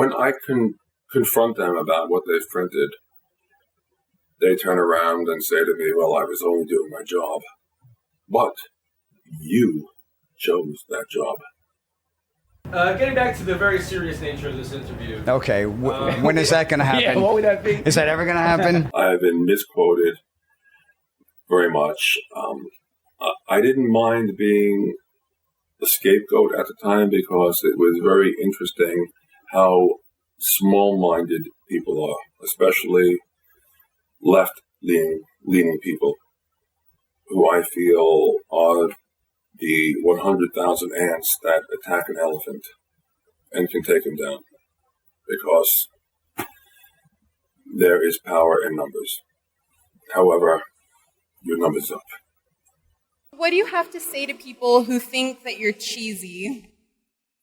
when I can confront them about what they've printed, they turn around and say to me, well, I was only doing my job. But you chose that job. Getting back to the very serious nature of this interview. Okay, when is that going to happen? Yeah, what would that be? Is that ever going to happen? I've been misquoted very much. I didn't mind being a scapegoat at the time because it was very interesting how small-minded people are, especially left-leaning people, who I feel are the 100,000 ants that attack an elephant and can take him down, because there is power in numbers. However, your number's up. What do you have to say to people who think that you're cheesy?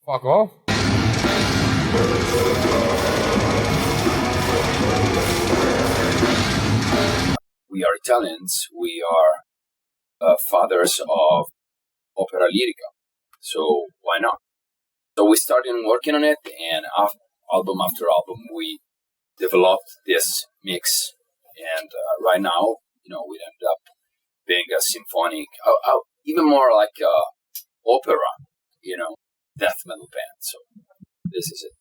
Fuck off. We are Italians. We are fathers of opera lyrica. So why not? So we started working on it, and album after album, we developed this mix. And right now, we ended up being a symphonic, even more like opera, death metal band. So this is it.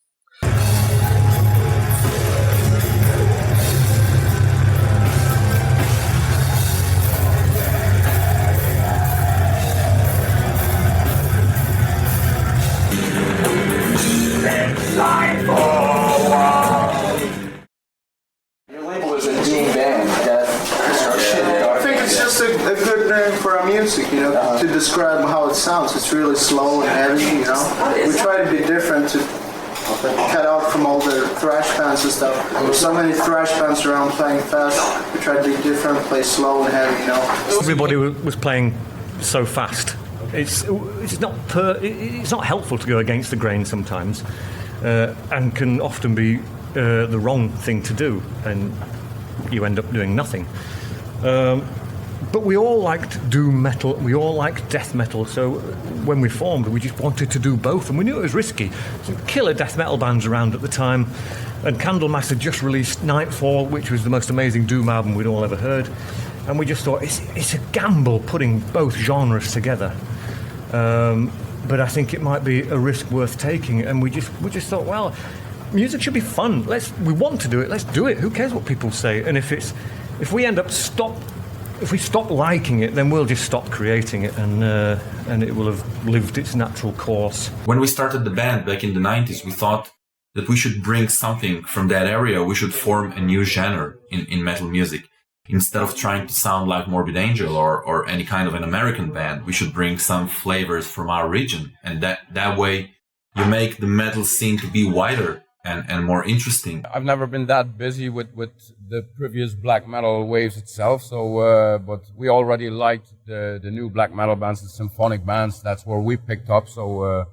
Your label is a doom band, I think it's just a good name for our music, to describe how it sounds. It's really slow and heavy, We try to be different, to cut out from all the thrash bands and stuff. There's so many thrash bands around playing fast. We try to be different, play slow and heavy, Everybody was playing so fast. It's not helpful to go against the grain sometimes, and can often be the wrong thing to do, and you end up doing nothing. But we all liked doom metal, we all liked death metal, so when we formed, we just wanted to do both, and we knew it was risky. Some killer death metal bands around at the time, and Candlemass had just released Nightfall, which was the most amazing doom album we'd all ever heard, and we just thought, it's a gamble putting both genres together. But I think it might be a risk worth taking, and we just thought, well, music should be fun. We want to do it. Let's do it. Who cares what people say? And if we stop liking it, then we'll just stop creating it, and it will have lived its natural course. When we started the band back in the 90s, we thought that we should bring something from that area. We should form a new genre in metal music. Instead of trying to sound like Morbid Angel or any kind of an American band, we should bring some flavors from our region. And that way you make the metal scene to be wider and more interesting. I've never been that busy with the previous black metal waves itself, so but we already liked the new black metal bands, the symphonic bands. That's where we picked up. So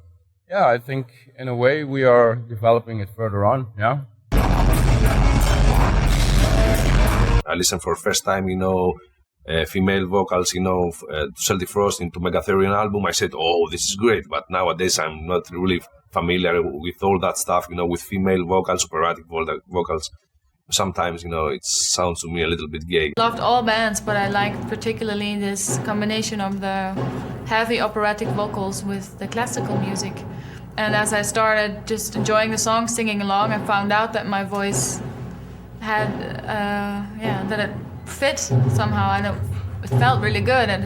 yeah, I think in a way we are developing it further on. Yeah. I listened for the first time, female vocals, Celtic Frost into Megatherian album. I said, oh, this is great. But nowadays I'm not really familiar with all that stuff, with female vocals, operatic vocals. Sometimes, it sounds to me a little bit gay. Loved all bands, but I liked particularly this combination of the heavy operatic vocals with the classical music. And as I started just enjoying the song, singing along, I found out that my voice had, that it fit somehow, and it felt really good, and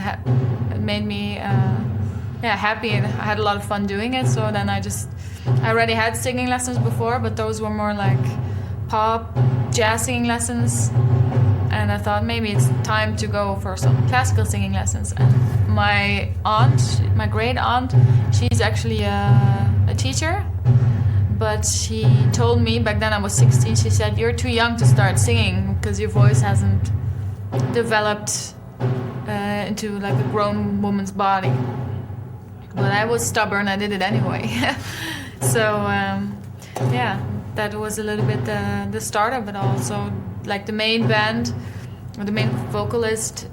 it made me, happy, and I had a lot of fun doing it. So then I already had singing lessons before, but those were more like pop, jazz singing lessons, and I thought maybe it's time to go for some classical singing lessons. And my great aunt, she's actually a teacher. But she told me, back then I was 16, she said, you're too young to start singing because your voice hasn't developed into like a grown woman's body. But I was stubborn, I did it anyway. So, that was a little bit the start of it all. So, like the main band, or the main vocalist,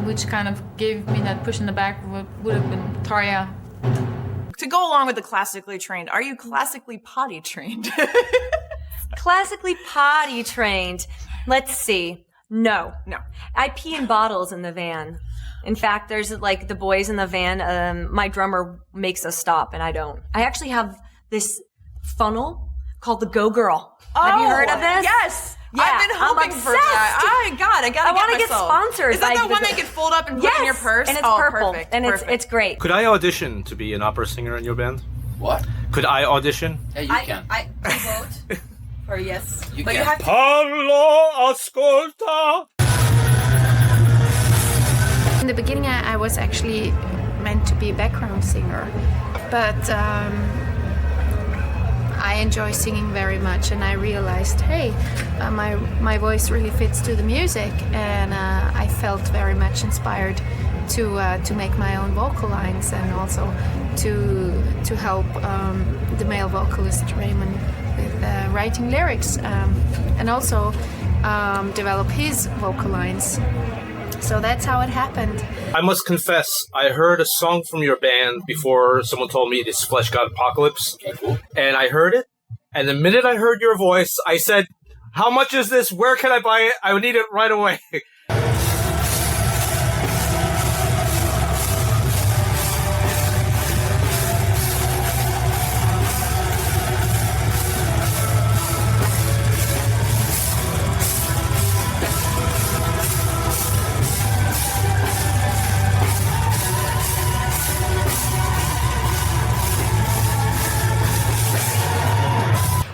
which kind of gave me that push in the back, would have been Tarja. to go along with the classically trained, are you classically potty trained? Classically potty trained. Let's see. No. I pee in bottles in the van. In fact, there's like the boys in the van. My drummer makes us stop, and I don't. I actually have this funnel called the Go Girl. Have you heard of this? Yes. Yeah, I've been hoping for that. I want to get sponsors. Is that the one that you fold up and put in your purse? And it's purple. Perfect. And it's great. Could I audition to be an opera singer in your band? What? Could I audition? Yeah, you can. I vote for yes. You but can. you have to. Parlo ascolta. In the beginning, I was actually meant to be a background singer, but I enjoy singing very much, and I realized, hey, my voice really fits to the music, and I felt very much inspired to make my own vocal lines, and also to help the male vocalist Raymond with writing lyrics, and also develop his vocal lines. So that's how it happened. I must confess, I heard a song from your band before someone told me it's Flesh God Apocalypse. Okay, cool. And I heard it, and the minute I heard your voice, I said, how much is this? Where can I buy it? I need it right away.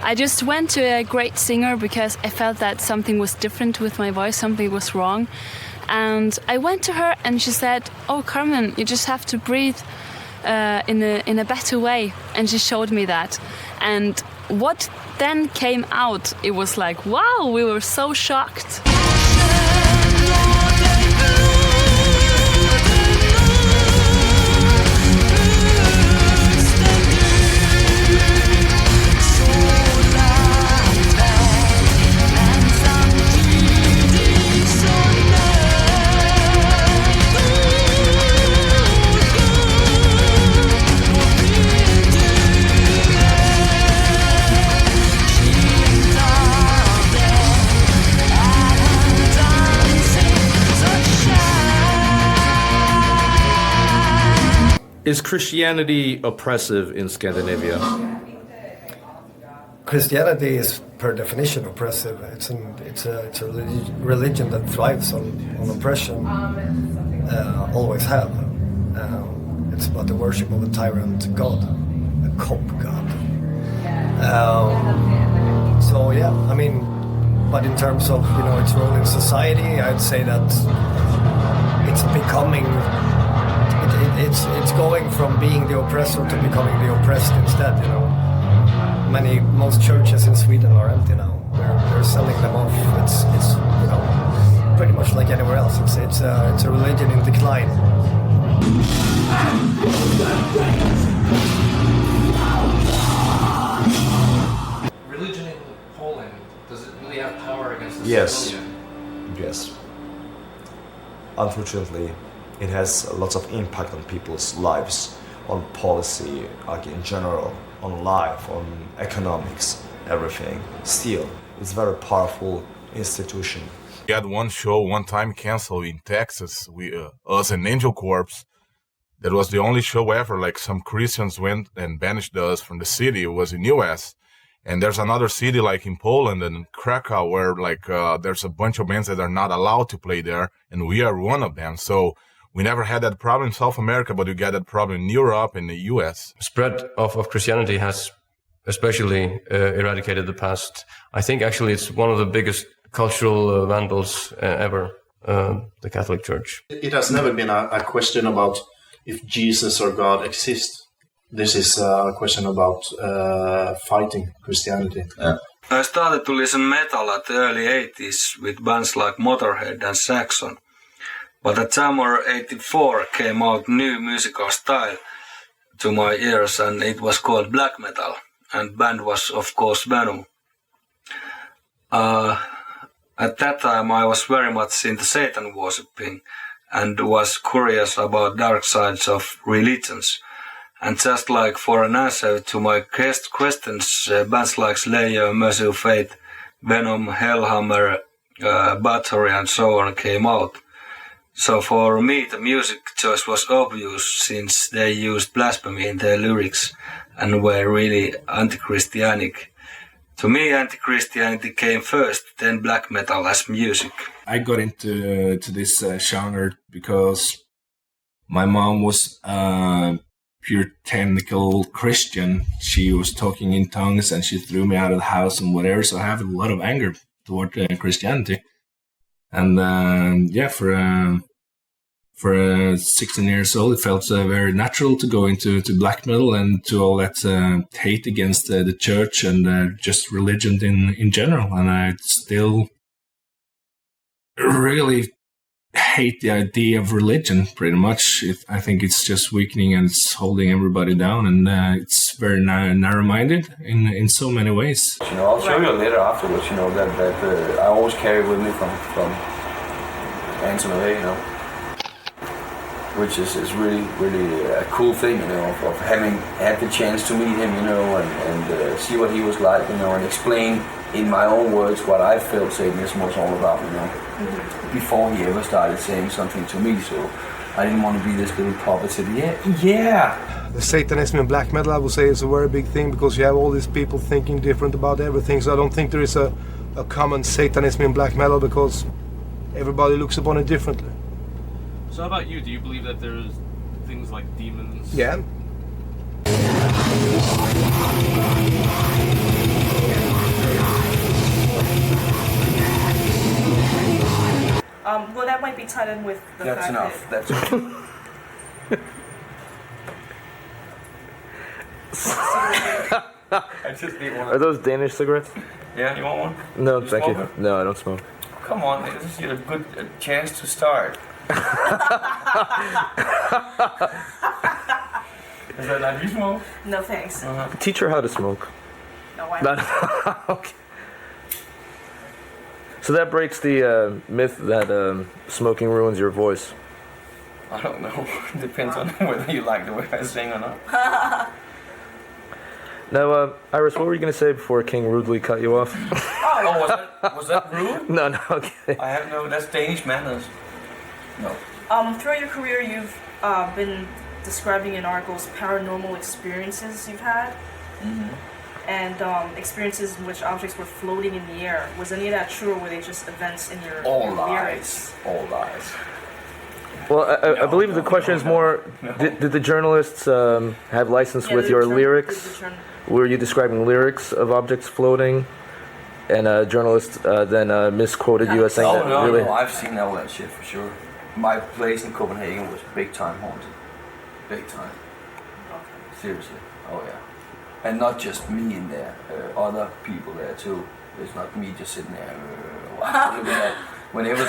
I just went to a great singer because I felt that something was different with my voice, something was wrong. And I went to her and she said, oh, Carmen, you just have to breathe in a better way. And she showed me that. And what then came out, it was like, wow, we were so shocked. Is Christianity oppressive in Scandinavia? Christianity is per definition oppressive. It's a religion that thrives on oppression. Always have. It's about the worship of a tyrant god, a cop god. So yeah, I mean, but in terms of its role in society, I'd say that it's becoming. It's going from being the oppressor to becoming the oppressed instead. Most churches in Sweden are empty now. They're selling them off. It's pretty much like anywhere else. It's a religion in decline. Religion in Poland, does it really have power against the Yes. civilian? Yes. Unfortunately, it has lots of impact on people's lives, on policy, like in general, on life, on economics, everything. Still, it's a very powerful institution. We had one show one time canceled in Texas. Us and Angel Corps. That was the only show ever. Like some Christians went and banished us from the city. It was in U.S. And there's another city like in Poland and Krakow where there's a bunch of bands that are not allowed to play there, and we are one of them. So we never had that problem in South America, but we got that problem in Europe and the US. Spread of Christianity has especially eradicated the past. I think actually it's one of the biggest cultural vandals ever, the Catholic Church. It has never been a question about if Jesus or God exists. This is a question about fighting Christianity. Yeah. I started to listen metal at the early 80s with bands like Motorhead and Saxon. But at summer 84 came out new musical style to my ears, and it was called black metal, and band was of course Venom. At that time I was very much into Satan worshipping and was curious about dark sides of religions. And just like for an answer to my questions, bands like Slayer, Merciful Fate, Venom, Hellhammer, Bathory and so on came out. So for me the music choice was obvious since they used blasphemy in their lyrics and were really anti-Christianic. To me anti-Christianity came first, then black metal as music. I got into this genre because my mom was puritanical Christian. She was talking in tongues and she threw me out of the house and whatever. So I have a lot of anger toward Christianity. And for 16 years old, it felt very natural to go into black metal and to all that hate against the church and just religion in general. And I still really hate the idea of religion, pretty much. I think it's just weakening and it's holding everybody down, and it's very narrow-minded in so many ways. You know, I'll show you a letter afterwards. You know that I always carry with me from Anton, you know, which is really a cool thing, you know, of having had the chance to meet him, you know, and see what he was like, you know, and explain in my own words what I felt Satanism was all about, you know, before he ever started saying something to me. So I didn't want to be this little puppet. Yeah. The Satanism in black metal, I would say, is a very big thing because you have all these people thinking different about everything. So I don't think there is a common Satanism in black metal because everybody looks upon it differently. So how about you? Do you believe that there's things like demons? Yeah. Well, that might be tied in with the That's fact enough. that... That's I just need one. Are those Danish cigarettes? Yeah, you want one? No, You thank you. smoke? No, I don't smoke. Come on, this is a good chance to start. Is that not you smoke? No thanks. Teach her how to smoke. No, I Okay. So that breaks the myth that smoking ruins your voice. I don't know. Depends on whether you like the way I sing or not. Now, Iris, what were you going to say before King rudely cut you off? Was that rude? No, okay. I have no. That's Danish manners. No. Throughout your career, you've been describing in articles paranormal experiences you've had, and experiences in which objects were floating in the air. Was any of that true, or were they just events in your lyrics? All lies. Well, I believe the question is more, did the journalists have license with your lyrics? Were you describing lyrics of objects floating? And a journalist then misquoted you as saying that really... No, I've seen all that shit for sure. My place in Copenhagen was big time haunted. Big time. Seriously. Oh yeah. And not just me in there, other people there too. It's not me just sitting there looking at. Whenever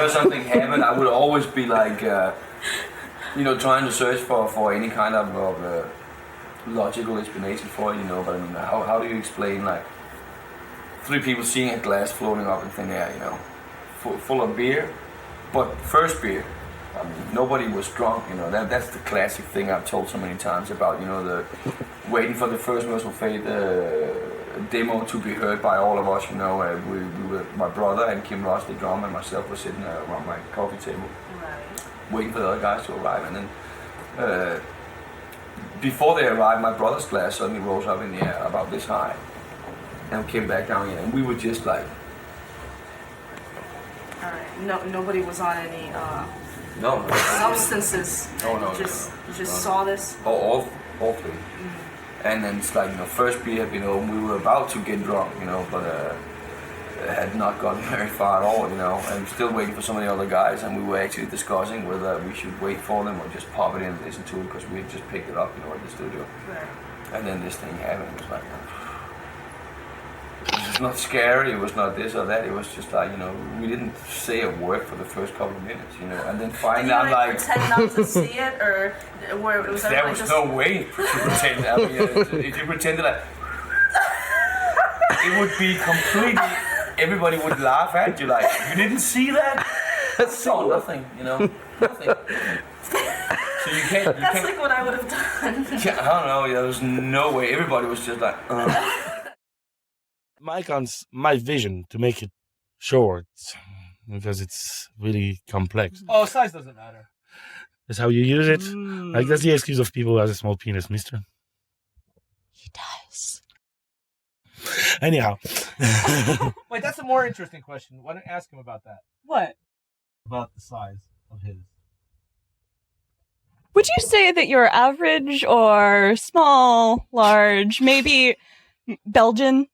something happened, I would always be like, trying to search for any kind of logical explanation for it, But I mean, how do you explain like 3 people seeing a glass floating up in thin air, full of beer, but first beer. I mean, nobody was drunk, That's the classic thing I've told so many times about, the waiting for the first Merciful Fate demo to be heard by all of us, we were, my brother and Kim Ross, the drummer, and myself were sitting around my coffee table, waiting for the other guys to arrive, and then before they arrived, my brother's glass suddenly rose up in the air about this high, and came back down again, and we were just like... Alright, nobody was on any No. substances. No. You just saw this? All 3. And then it's like, first beer had been open, we were about to get drunk, but had not gotten very far at all, and still waiting for some of the other guys, and we were actually discussing whether we should wait for them or just pop it in and listen to it, because we had just picked it up, at the studio. Right. And then this thing happened, it was like, it was not scary, it was not this or that, it was just like, we didn't say a word for the first couple of minutes, and then finally I'm like... pretend not to see it, or where it was... There was no way to pretend, I mean, if you pretended like... it would be completely... Everybody would laugh at you like, you didn't see that? I saw nothing, nothing. So you can't. That's like what I would have done. Yeah, I don't know. Yeah, there was no way. Everybody was just like. My vision to make it short because it's really complex. Oh, size doesn't matter. That's how you use it. Like that's the excuse of people who has a small penis, mister. He does. Anyhow. Wait, that's a more interesting question. Why don't you ask him about that? What? About the size of his. Would you say that you're average or small, large, maybe Belgian?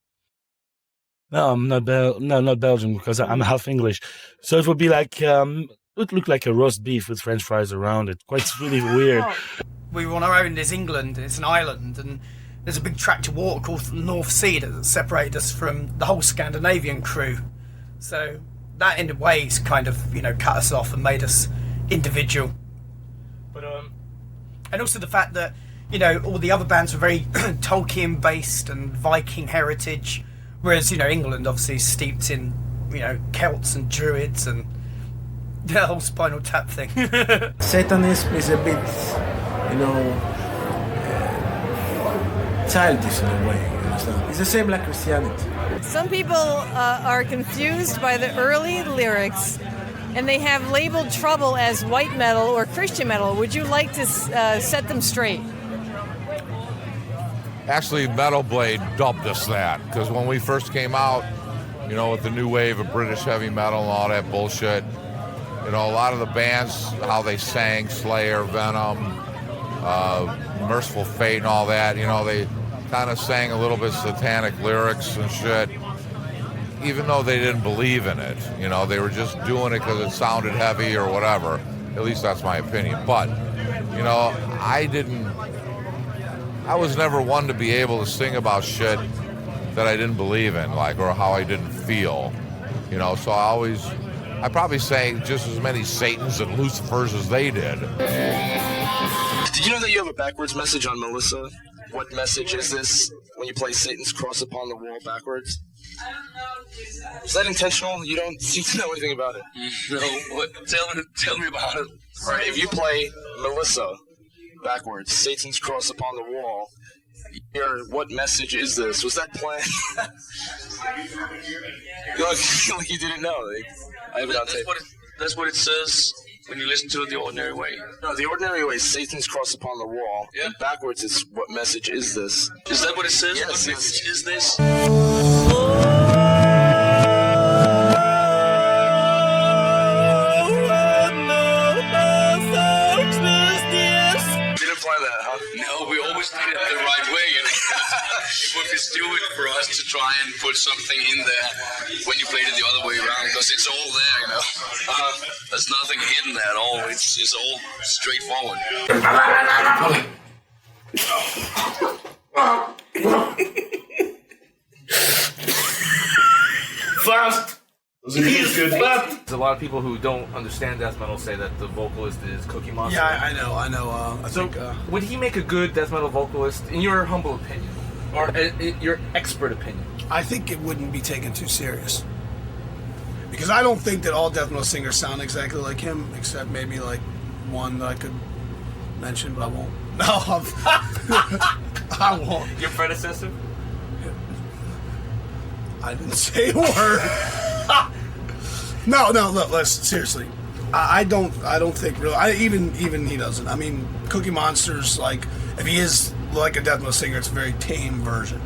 No, I'm not not Belgian because I'm half English. So it would be like it would look like a roast beef with French fries around it. Quite really weird. We were on our own. There's England. It's an island, and there's a big tract of water called the North Sea that separated us from the whole Scandinavian crew. So that, in a way, kind of cut us off and made us individual. But and also the fact that all the other bands were very Tolkien based and Viking heritage. Whereas, England obviously is steeped in, Celts and Druids and the whole Spinal Tap thing. Satanism is a bit, childish in a way, you understand? It's the same like Christianity. Some people are confused by the early lyrics, and they have labeled trouble as white metal or Christian metal. Would you like to set them straight? Actually, Metal Blade dubbed us that, because when we first came out, with the new wave of British heavy metal and all that bullshit, a lot of the bands, how they sang, Slayer, Venom, Merciful Fate and all that, they kind of sang a little bit satanic lyrics and shit, even though they didn't believe in it. They were just doing it because it sounded heavy or whatever. At least that's my opinion. But, I was never one to be able to sing about shit that I didn't believe in, or how I didn't feel, so I probably sang just as many Satans and Lucifers as they did. Did you know that you have a backwards message on Melissa? What message is this when you play Satan's Cross Upon the Wall backwards? Is that intentional? You don't seem to know anything about it. No, what? Tell me about it. All right, if you play Melissa backwards, Satan's Cross Upon the Wall, what message is this? Was that planned? You look like you didn't know. I have it on tape. That's what it says when you listen to it the ordinary way. No, the ordinary way is Satan's Cross Upon the Wall. Yeah. And backwards is what message is this? Is that what it says? Yes. What message is this? No, we always did it the right way. It would be stupid for us to try and put something in there when you played it the other way around, because it's all there, There's nothing hidden there at all. It's all straightforward. Fast! There's a lot of people who don't understand death metal say that the vocalist is Cookie Monster. Yeah, I know. Would he make a good death metal vocalist, in your humble opinion, or your expert opinion? I think it wouldn't be taken too serious. Because I don't think that all death metal singers sound exactly like him, except maybe like one that I could mention, but I won't. No, I won't. Your predecessor? I didn't say a word. No, look, listen, seriously. I don't think really. Even he doesn't. I mean, Cookie Monster's like, if he is like a death metal singer, it's a very tame version.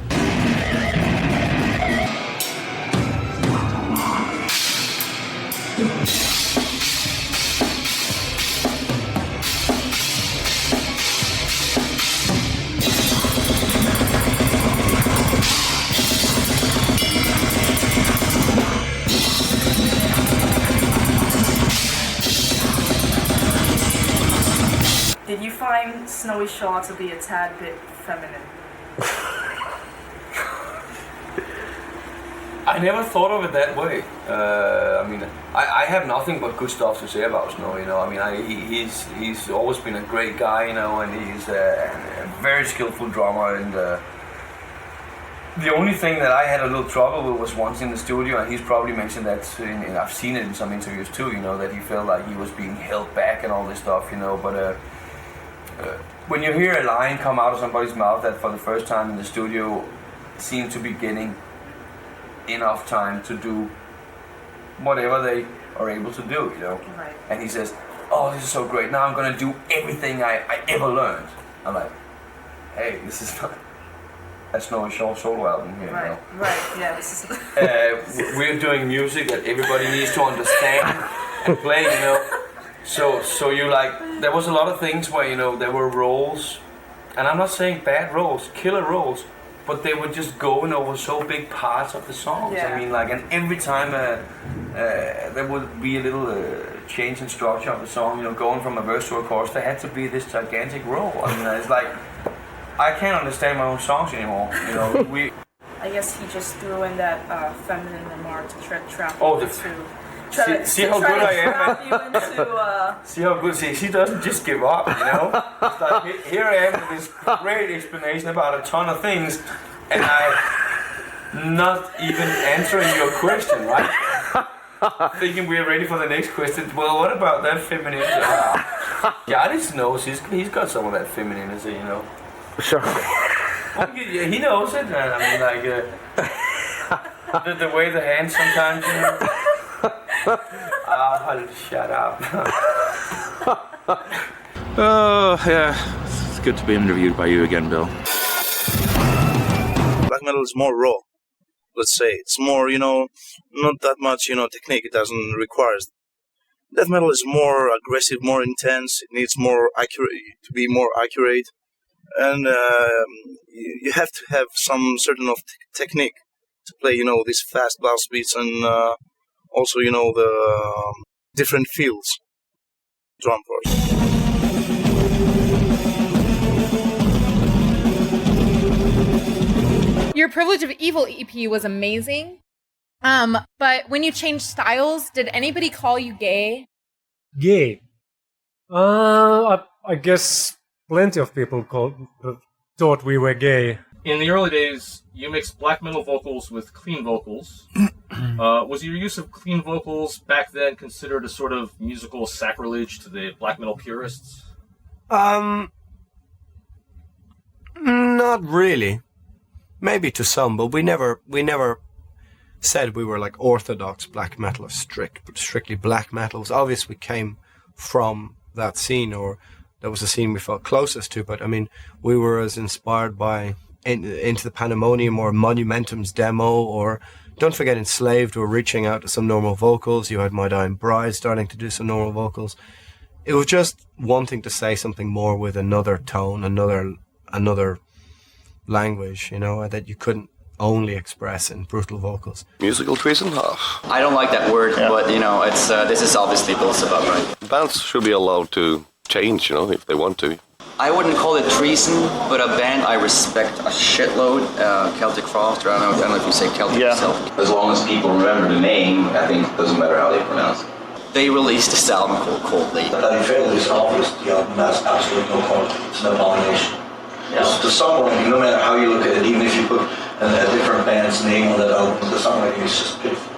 Did you find Snowy Shaw to be a tad bit feminine? I never thought of it that way. I have nothing but good stuff to say about Snow. He's always been a great guy, and he's a very skillful drummer. And the only thing that I had a little trouble with was once in the studio, and he's probably mentioned that, and I've seen it in some interviews too. That he felt like he was being held back and all this stuff. But when you hear a line come out of somebody's mouth that for the first time in the studio seemed to be getting enough time to do whatever they are able to do, you know. Right. And he says, "Oh, this is so great! Now I'm gonna do everything I ever learned." I'm like, "Hey, this is not. That's no short solo album here, Right. you know." Right. Yeah. This is. We're doing music that everybody needs to understand and play, you know. So you like, there was a lot of things where, you know, there were roles, and I'm not saying bad roles, killer roles, but they were just going over so big parts of the songs. Yeah. I mean, like, and every time there would be a little change in structure of the song, you know, going from a verse to a chorus, there had to be this gigantic role. I mean, it's like, I can't understand my own songs anymore, you know. I guess he just threw in that feminine remark to try to trap Oh, you the- into. See how good I am. You into, See how good she doesn't just give up, you know? It's like, here I am with this great explanation about a ton of things, and I'm not even answering your question, right? Thinking we're ready for the next question. Well, what about that femininity? Giannis knows he's got some of that femininity, you know. Sure. Yeah, he knows it. I mean, like the way the hands sometimes, you know. Shut up. Oh, yeah. It's good to be interviewed by you again, Bill. Black metal is more raw, let's say. It's more, you know, not that much, you know, technique. It doesn't require. Death metal is more aggressive, more intense. It needs more accurate, to be more accurate. And you have to have some certain of technique to play, you know, these fast blast beats and also, you know, the different fields. Drum parts. Your Privilege of Evil EP was amazing. But when you changed styles, did anybody call you gay? Gay? I guess plenty of people thought we were gay. In the early days, you mixed black metal vocals with clean vocals. Was your use of clean vocals back then considered a sort of musical sacrilege to the black metal purists? Not really. Maybe to some, but we never said we were like orthodox black metal or strictly black metal. It was obvious we came from that scene, or that was the scene we felt closest to. But I mean, we were as inspired by Into the Pandemonium or Monumentum's demo, or don't forget Enslaved were reaching out to some normal vocals. You had My Dying Bride starting to do some normal vocals. It was just wanting to say something more with another tone, another language, you know, that you couldn't only express in brutal vocals. Musical treason? I don't like that word, but you know, it's this is obviously Bill's about, right? Bands should be allowed to change, you know, if they want to. I wouldn't call it treason, but a band I respect a shitload, Celtic Frost, or I don't know if you say Celtic yourself. As long as people remember the name, I think it doesn't matter how they pronounce it. They released this album called Coldly. Unfiltered is obvious, the album has absolutely no quality. It's an abomination. To someone, no matter how you look at it, even if you put a different band's name on that album, to someone it's just pitiful.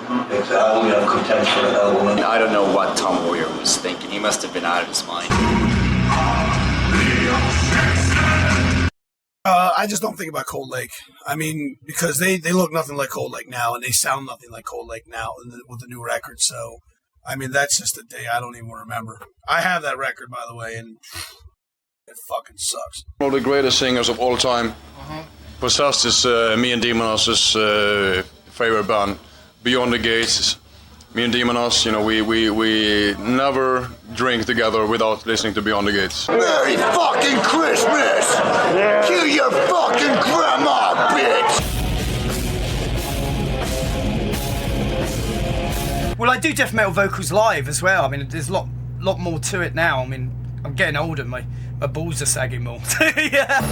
I only have contempt for that album. I don't know what Tom Warrior was thinking. He must have been out of his mind. I just don't think about Cold Lake. I mean, because they look nothing like Cold Lake now, and they sound nothing like Cold Lake now with the new record. So, I mean, that's just a day I don't even remember. I have that record, by the way, and it fucking sucks. One of the greatest singers of all time. Possessed is me and Demonos' favorite band. Beyond the Gates. Me and Demonos, you know, we never drink together without listening to Beyond the Gates. Merry fucking Christmas! Yeah. Kill your fucking grandma, bitch! Well, I do death metal vocals live as well. I mean, there's a lot more to it now. I mean, I'm getting older, my balls are sagging more. Yeah.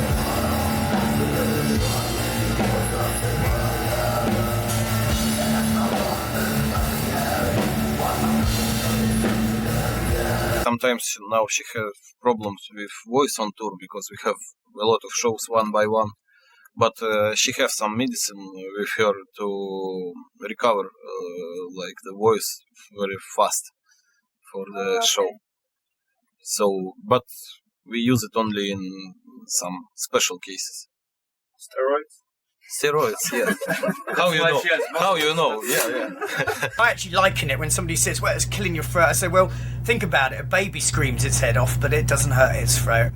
Sometimes now she has problems with voice on tour because we have a lot of shows one by one. But she has some medicine with her to recover like the voice very fast for the show. So, but We use it only in some special cases. Steroids? Steroids, yeah. How you know? How you know? Yeah. I actually liken it when somebody says, well, it's killing your throat. I say, well, think about it. A baby screams its head off, but it doesn't hurt its throat.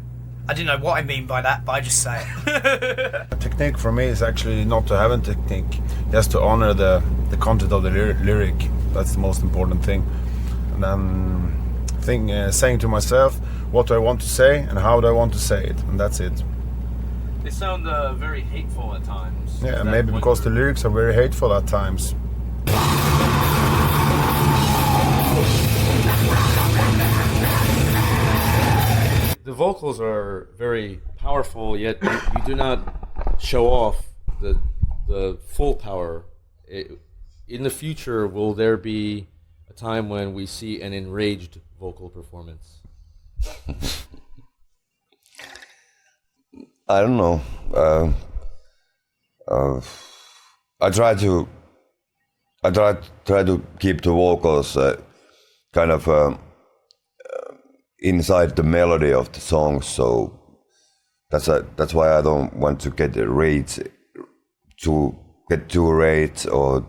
I didn't know what I mean by that, but I just say it. Technique for me is actually not to have a technique, just to honor the content of the lyric. That's the most important thing. And then saying to myself, what do I want to say and how do I want to say it, and that's it. They sound very hateful at times. Yeah, maybe because the lyrics are very hateful at times. The vocals are very powerful, yet you do not show off the full power. In the future, will there be a time when we see an enraged vocal performance? I don't know. I try to keep the vocals kind of inside the melody of the song, so that's why I don't want to get the rates to get too rate or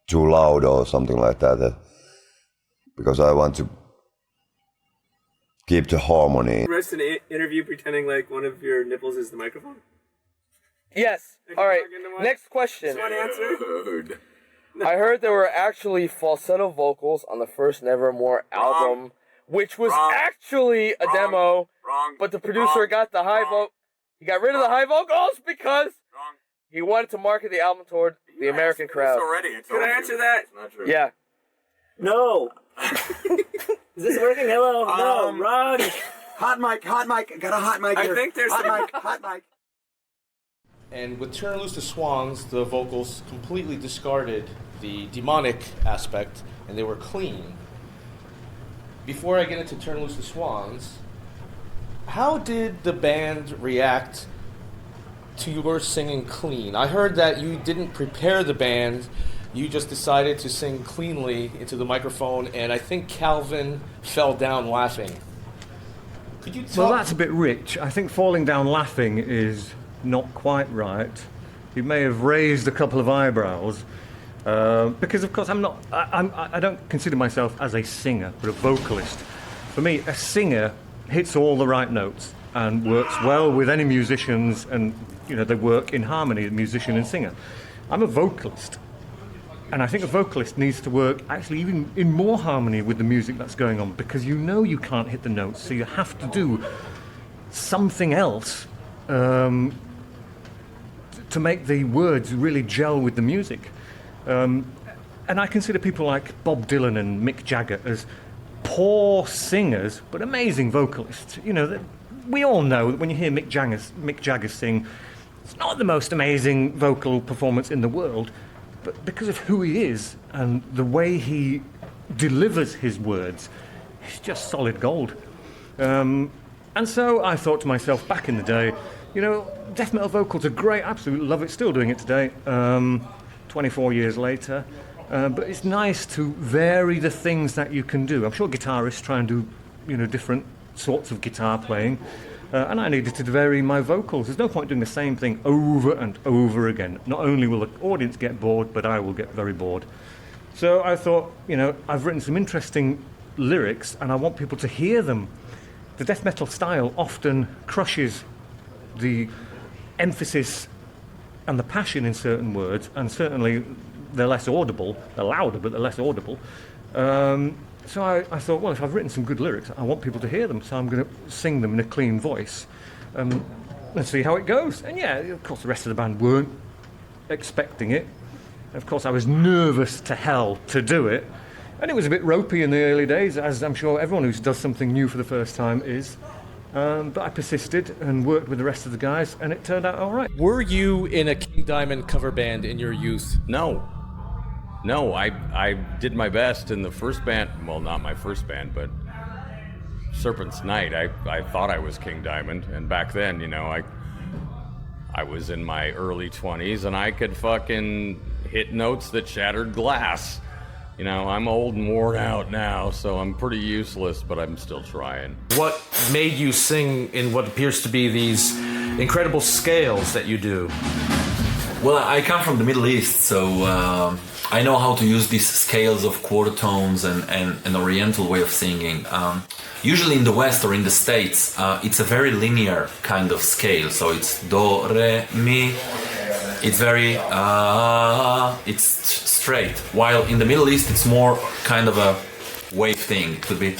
too loud or something like that, because I want to keep the harmony. Rest an interview pretending like one of your nipples is the microphone? Yes. All right. Next question. Just one answer. I heard there were actually falsetto vocals on the first Nevermore album, which was actually a demo. But the producer got the high vote. He got rid of the high vocals because he wanted to market the album toward the American crowd. Can I answer that? Yeah. No. Is this working? Hello? No, wrong. Hot mic. Got a hot mic here. I think there's hot mic. And with Turn Loose the Swans, the vocals completely discarded the demonic aspect, and they were clean. Before I get into Turn Loose the Swans, how did the band react to your singing clean? I heard that you didn't prepare the band, you just decided to sing cleanly into the microphone, and I think Calvin fell down laughing. Could you talk? Well, that's a bit rich. I think falling down laughing is not quite right. He may have raised a couple of eyebrows, because of course I don't consider myself as a singer, but a vocalist. For me, a singer hits all the right notes and works well with any musicians, and they work in harmony, musician and singer. I'm a vocalist, and I think a vocalist needs to work actually even in more harmony with the music that's going on, because you can't hit the notes, so you have to do something else to make the words really gel with the music. And I consider people like Bob Dylan and Mick Jagger as poor singers, but amazing vocalists. We all know that when you hear Mick Jagger sing, it's not the most amazing vocal performance in the world, but because of who he is and the way he delivers his words, it's just solid gold. And so I thought to myself back in the day, death metal vocals are great, absolutely love it, still doing it today, 24 years later. But it's nice to vary the things that you can do. I'm sure guitarists try and do, different sorts of guitar playing, and I needed to vary my vocals. There's no point doing the same thing over and over again. Not only will the audience get bored, but I will get very bored. So I thought, I've written some interesting lyrics, and I want people to hear them. The death metal style often crushes the emphasis and the passion in certain words, and certainly they're less audible. They're louder, but they're less audible. So I thought, well, if I've written some good lyrics, I want people to hear them, so I'm going to sing them in a clean voice. Let's see how it goes. And yeah, of course, the rest of the band weren't expecting it. Of course, I was nervous to hell to do it. And it was a bit ropey in the early days, as I'm sure everyone who does something new for the first time is. But I persisted and worked with the rest of the guys, and it turned out all right. Were you in a King Diamond cover band in your youth? No, I did my best in the first band. Well, not my first band, but Serpent's Night. I thought I was King Diamond, and back then, I was in my early 20s, and I could fucking hit notes that shattered glass. You know, I'm old and worn out now, so I'm pretty useless, but I'm still trying. What made you sing in what appears to be these incredible scales that you do? Well, I come from the Middle East, so I know how to use these scales of quarter tones and an oriental way of singing. Usually in the West or in the States, it's a very linear kind of scale. So it's do, re, mi. It's very, it's straight. While in the Middle East, it's more kind of a wave thing. It could be, it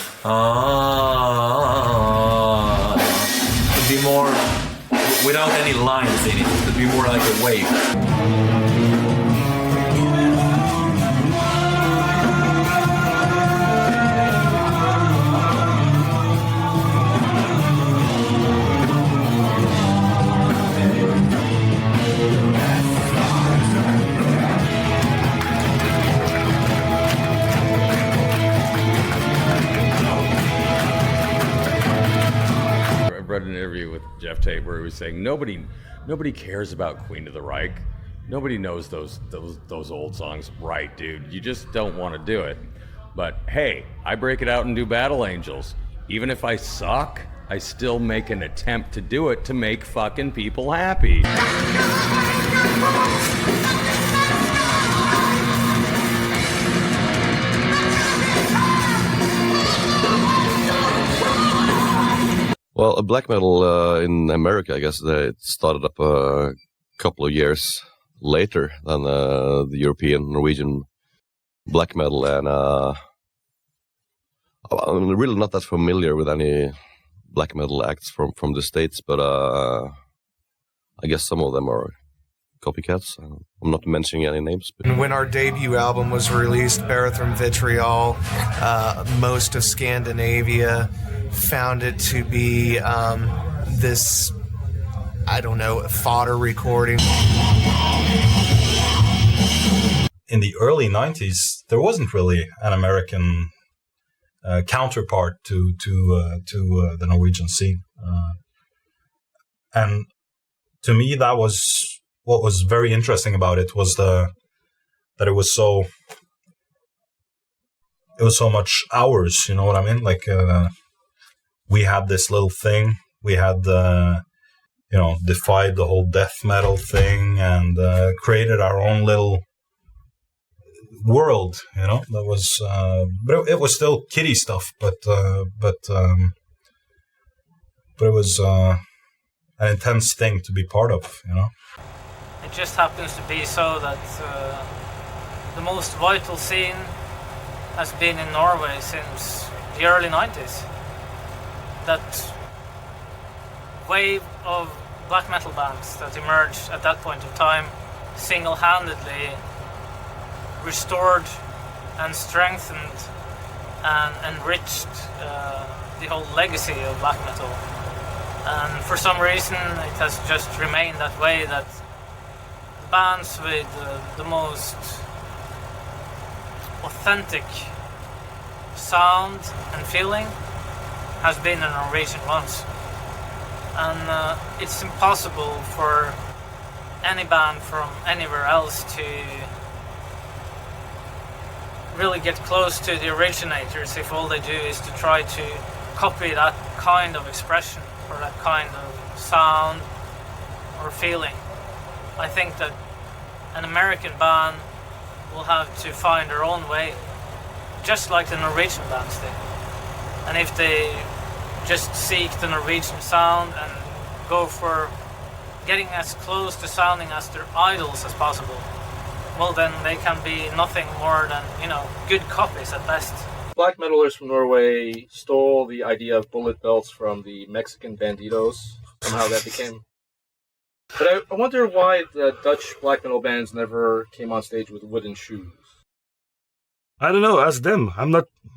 could be more without any lines in it. It could be more like a wave. I read an interview with Jeff Tate where he was saying nobody cares about Queen of the Reich. Nobody knows those old songs right, dude. You just don't want to do it. But hey, I break it out and do Battle Angels. Even if I suck, I still make an attempt to do it to make fucking people happy. Well, black metal in America, I guess it started up a couple of years later than the European, Norwegian black metal, and I'm really not that familiar with any black metal acts from the States, but I guess some of them are copycats. I'm not mentioning any names. But when our debut album was released, Barothrum Vitriol, most of Scandinavia found it to be this, I don't know, fodder recording. In the early 90s, there wasn't really an American counterpart to the Norwegian scene. And to me, that was what was very interesting about it, was that it was so much ours, you know what I mean? Like, we had this little thing. We had, defied the whole death metal thing and created our own little world, you know. That was, but it was still kiddie stuff. But it was an intense thing to be part of, you know. It just happens to be so that the most vital scene has been in Norway since the early 90s. That wave of black metal bands that emerged at that point of time single-handedly restored and strengthened and enriched the whole legacy of black metal. And for some reason it has just remained that way, that the bands with the most authentic sound and feeling has been the Norwegian ones. And it's impossible for any band from anywhere else to really get close to the originators if all they do is to try to copy that kind of expression or that kind of sound or feeling. I think that an American band will have to find their own way, just like the Norwegian bands did. And if they just seek the Norwegian sound and go for getting as close to sounding as their idols as possible, well, then they can be nothing more than, good copies at best. Black metalers from Norway stole the idea of bullet belts from the Mexican banditos. Somehow that became... But I wonder why the Dutch black metal bands never came on stage with wooden shoes. I don't know, ask them.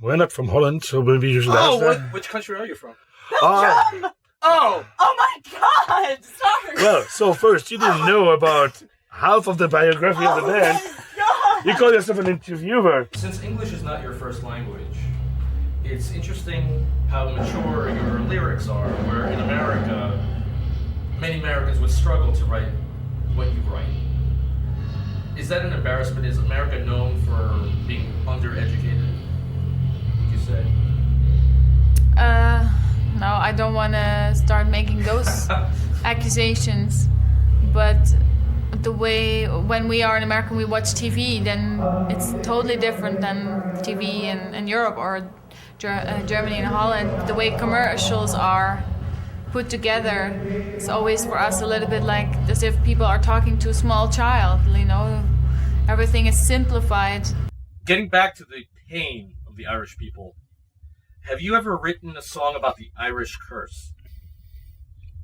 We're not from Holland, so we usually ask them. Which country are you from? Oh my God! Sorry. Well, so first, you didn't know about half of the biography of the band. God. You call yourself an interviewer. Since English is not your first language, it's interesting how mature your lyrics are, where in America, many Americans would struggle to write what you write. is that an embarrassment? Is America known for being undereducated? Would you say? No, I don't want to start making those accusations. But the way when we are in America, we watch TV, then it's totally different than TV in Europe or Germany and Holland. The way commercials are put together, it's always for us a little bit like as if people are talking to a small child. You know, everything is simplified. Getting back to the pain of the Irish people, have you ever written a song about the Irish curse?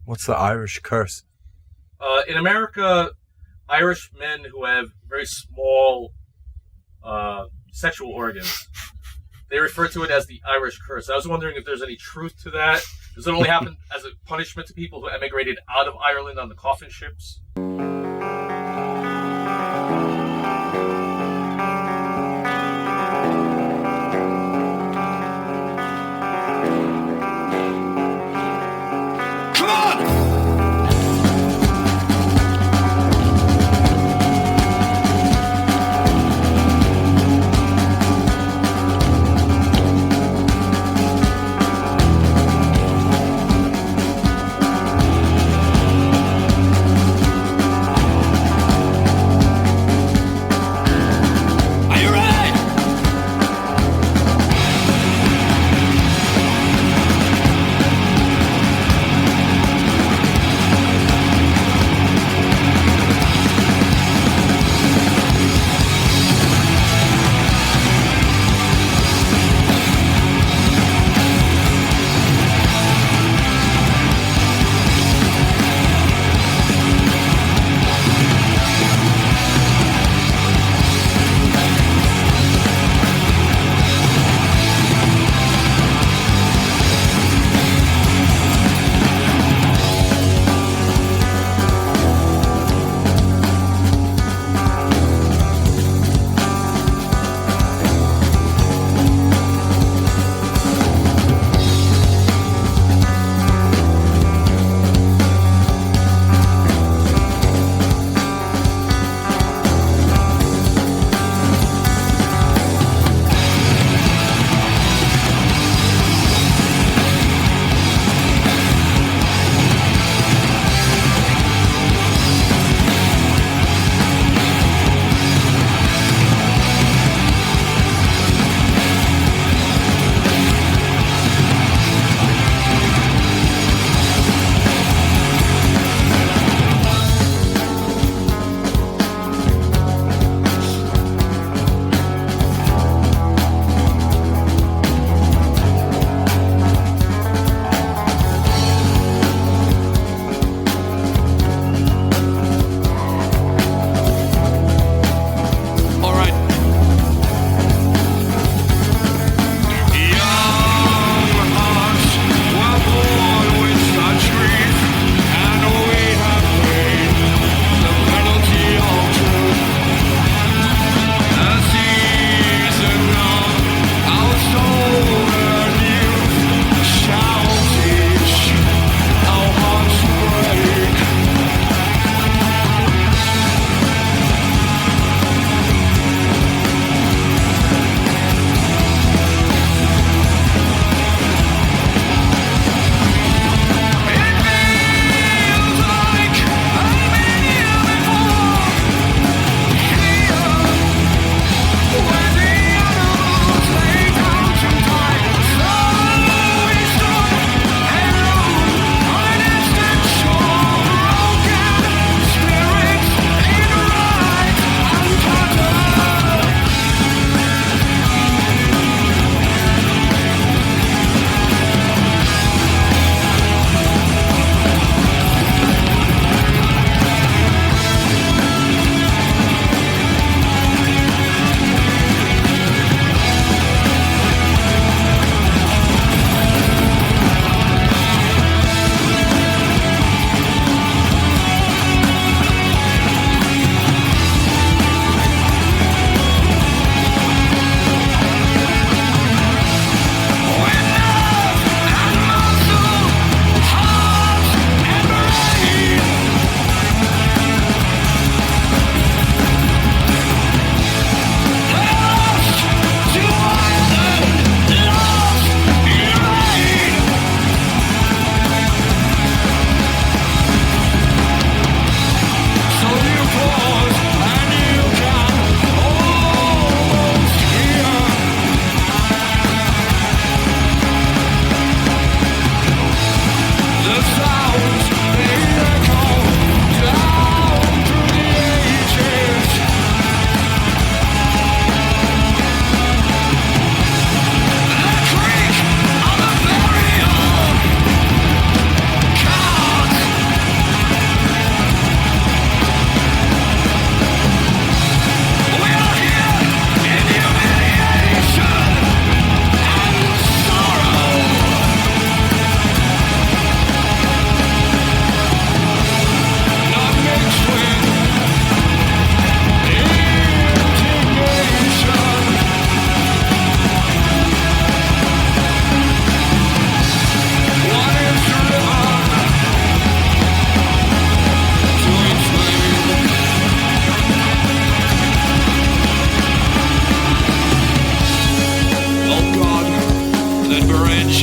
What's the Irish curse? In America, Irish men who have very small sexual organs, they refer to it as the Irish curse. I was wondering if there's any truth to that. Does it only happen as a punishment to people who emigrated out of Ireland on the coffin ships?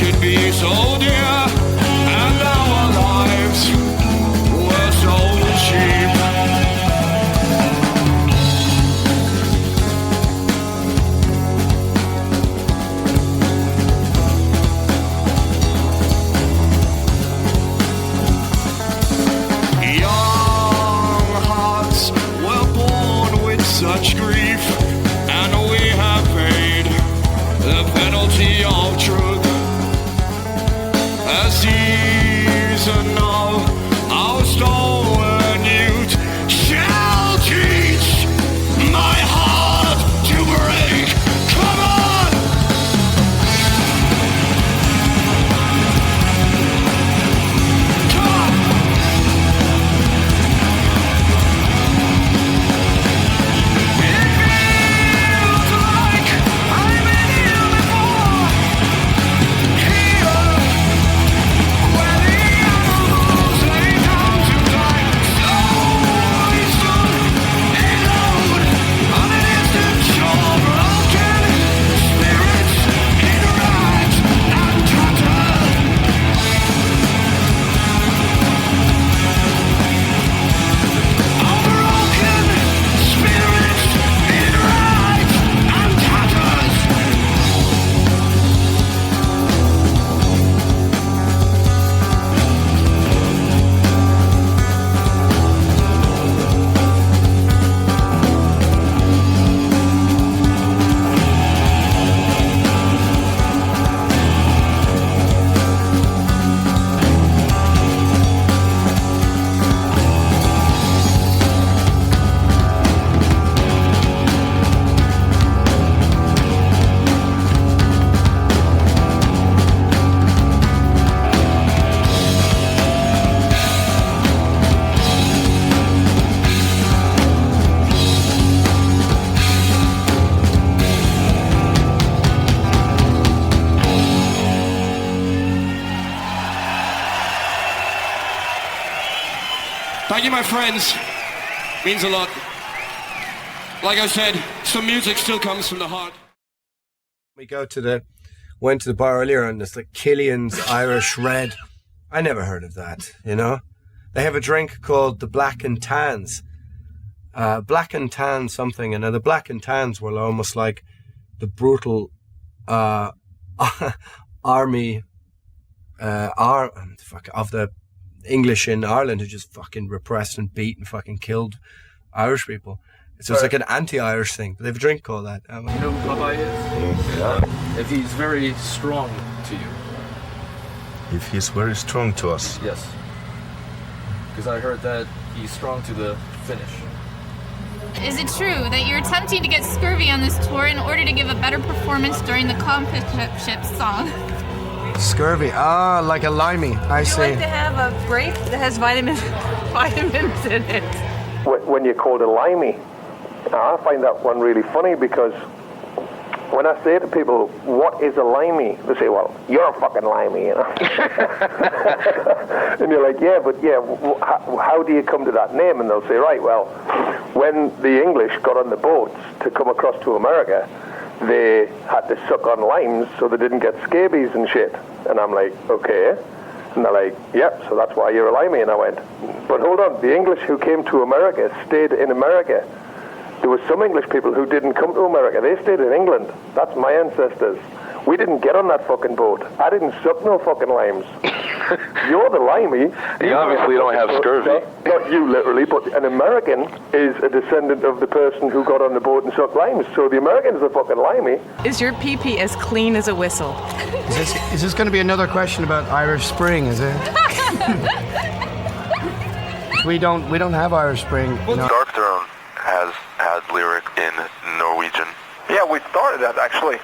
should be so dear, and our lives were so cheap. Young hearts were born with such grief, and we have paid the penalty of truth. A season of our stolen youth shall teach my heart to break. Come on! Come on! It feels like I've been here before. Here, where the animals lay down to die. Slowly stood alone on an distant shore. Broken spirits in rags and tatters. Broken spirits in rags and tatters. Thank you, my friends. Means a lot. Like I said, some music still comes from the heart. We went to the bar earlier and it's like Killian's Irish Red. I never heard of that, you know? They have a drink called the Black and Tans. Black and Tan something, and the Black and Tans were almost like the brutal army of the English in Ireland who just fucking repressed and beat and fucking killed Irish people. So it's like an anti-Irish thing. But they have a drink called that. You know who Popeye is? Yeah. If he's very strong to you. If he's very strong to us. Yes. Because I heard that he's strong to the finish. Is it true that you're attempting to get scurvy on this tour in order to give a better performance during the companionship song? Scurvy, like a limey, I see. You like to have a grape that has vitamins in it. When you're called a limey, I find that one really funny because when I say to people, what is a limey? They say, well, you're a fucking limey, you know. And you're like, how do you come to that name? And they'll say, right, well, when the English got on the boats to come across to America, they had to suck on limes so they didn't get scabies and shit. And I'm like, okay. And they're like, yep, so that's why you're a limey. And I went, but hold on, the English who came to America stayed in America. There were some English people who didn't come to America. They stayed in England. That's my ancestors. We didn't get on that fucking boat. I didn't suck no fucking limes. You're the limey. You obviously don't have scurvy. Not you, literally, but an American is a descendant of the person who got on the boat and sucked limes. So the American's the fucking limey. Is your pee-pee as clean as a whistle? Is this going to be another question about Irish Spring, is it? we don't have Irish Spring. No. Dark Throne has lyric in Norwegian. Yeah, we started that actually.